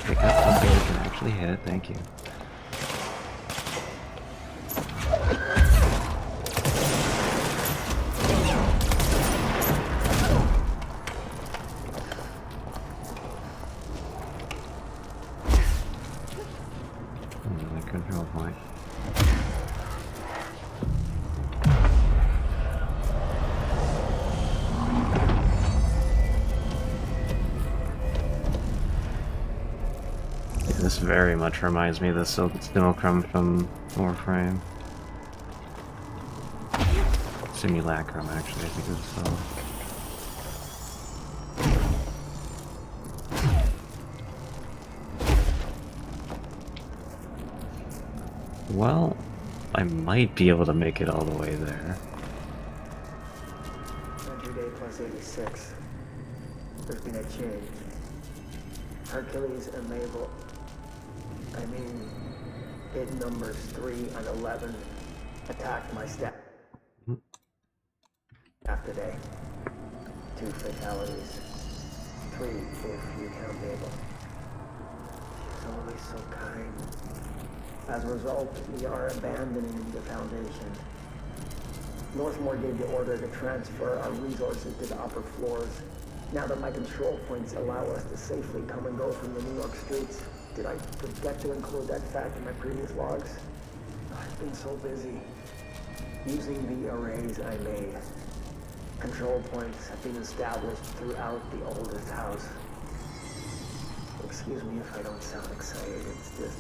Pick up something you can actually hit, thank you. Control point. This very much reminds me of the Simulacrum from Warframe. Simulacrum, actually, I think it's called. Well, I might be able to make it all the way there. Every day plus 86. There's been a change. Hercules and Mabel, bid numbers 3 and 11 attacked my staff today. 2 fatalities. 3 if you count Mabel. always so kind. As a result, we are abandoning the Foundation. Northmore gave the order to transfer our resources to the upper floors. Now that my control points allow us to safely come and go from the New York streets, did I forget to include that fact in my previous logs? I've been so busy. Using the arrays I made, control points have been established throughout the oldest house. Excuse me if I don't sound excited, it's just...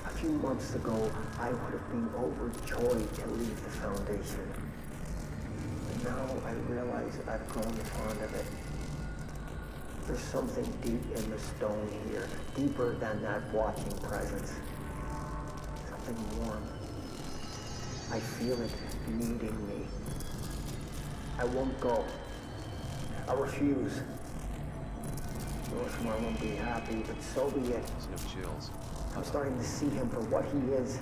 A few months ago, I would have been overjoyed to leave the Foundation. But now I realize I've grown fond of it. There's something deep in the stone here, deeper than that watching presence. Something warm. I feel it needing me. I won't go. I refuse. Northmore won't be happy, but so be it. No chills. I'm starting to see him for what he is.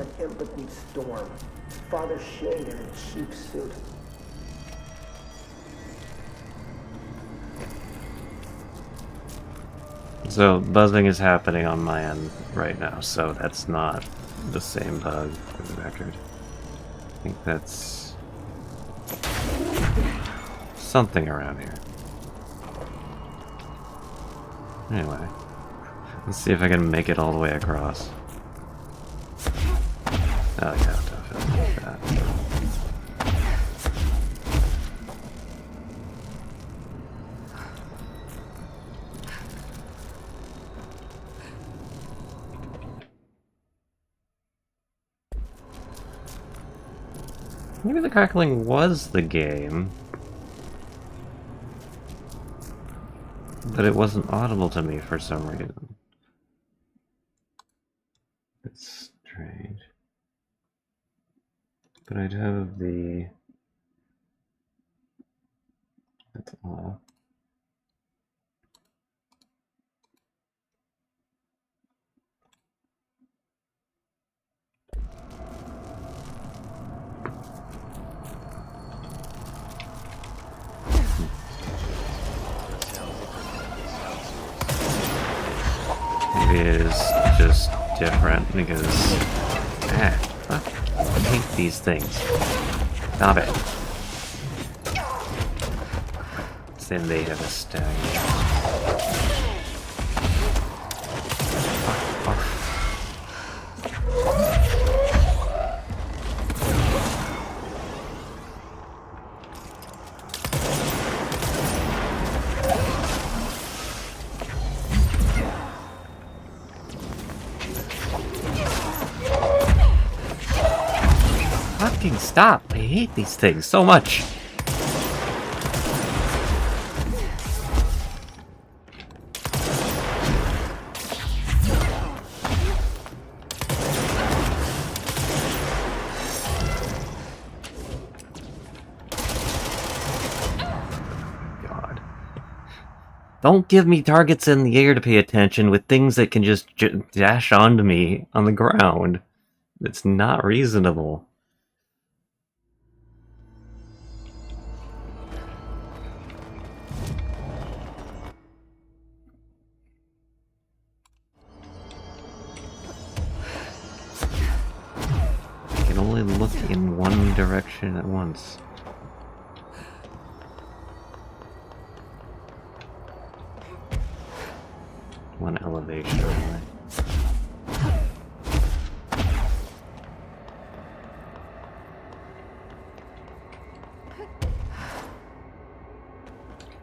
An impotent storm. Father Shade in a cheap suit. So buzzing is happening on my end right now, so that's not the same bug for the record. I think that's something around here. Anyway, let's see if I can make it all the way across. Oh yeah, definitely like that. Maybe the crackling was the game, but it wasn't audible to me for some reason. It's strange. But I'd have the... That's off. Maybe it is just different because... fuck. I hate these things. Stop it. Then they have a stag. Fucking stop! I hate these things so much! God. Don't give me targets in the air to pay attention with things that can just dash onto me on the ground. It's not reasonable. I can only look in one direction at once. One elevation anyway.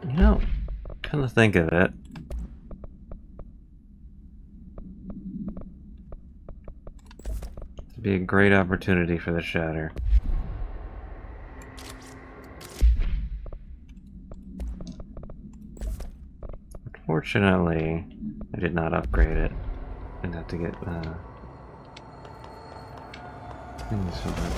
You know, come to think of it, it'd be a great opportunity for the shatter. Unfortunately, I did not upgrade it. I'd have to get things for that.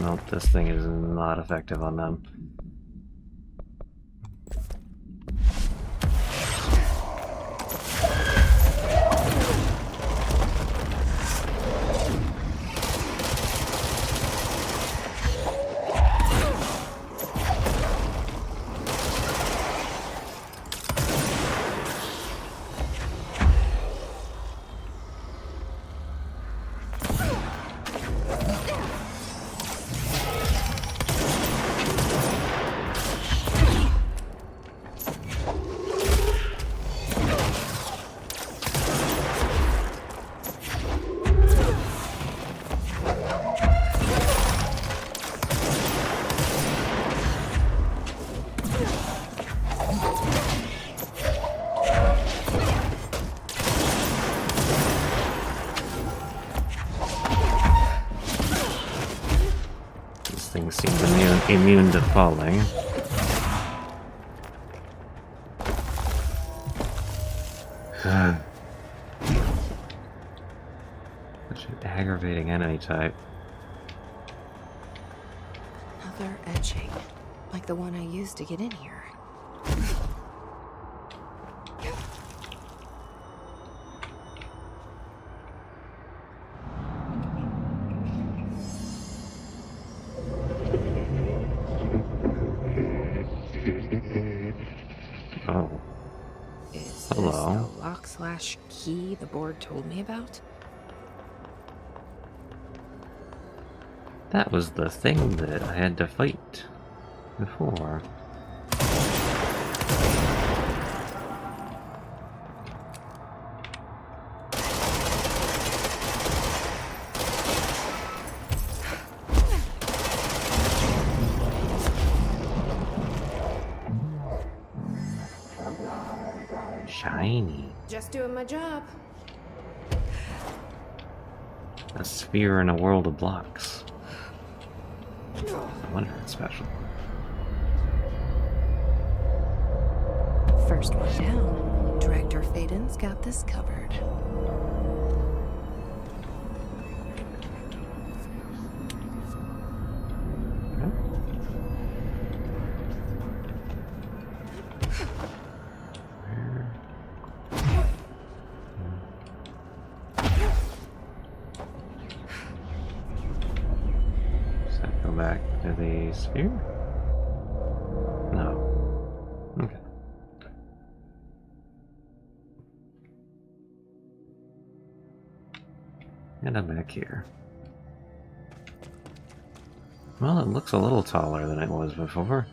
Nope, this thing is not effective on them. thing seems immune to falling. Such an aggravating enemy type. Another etching, like the one I used to get in here. Oh. Is Hello. this the lock/key the board told me about? That was the thing that I had to fight before. Shiny. Just doing my job. A sphere in a world of blocks. I wonder if it's special. First one down. Director Faden's got this covered. Does that go back to the sphere? No. Okay. And I'm back here. Well, it looks a little taller than it was before.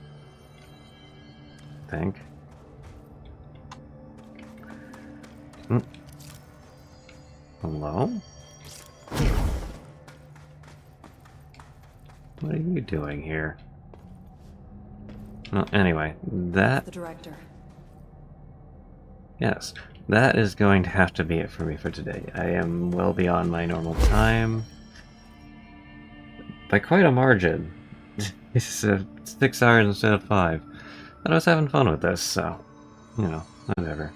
I think. Hello? What are you doing here? Well, anyway, that... The director. Yes, that is going to have to be it for me for today. I am well beyond my normal time. By quite a margin. It's 6 hours instead of 5. But I was having fun with this, so, you know, whatever.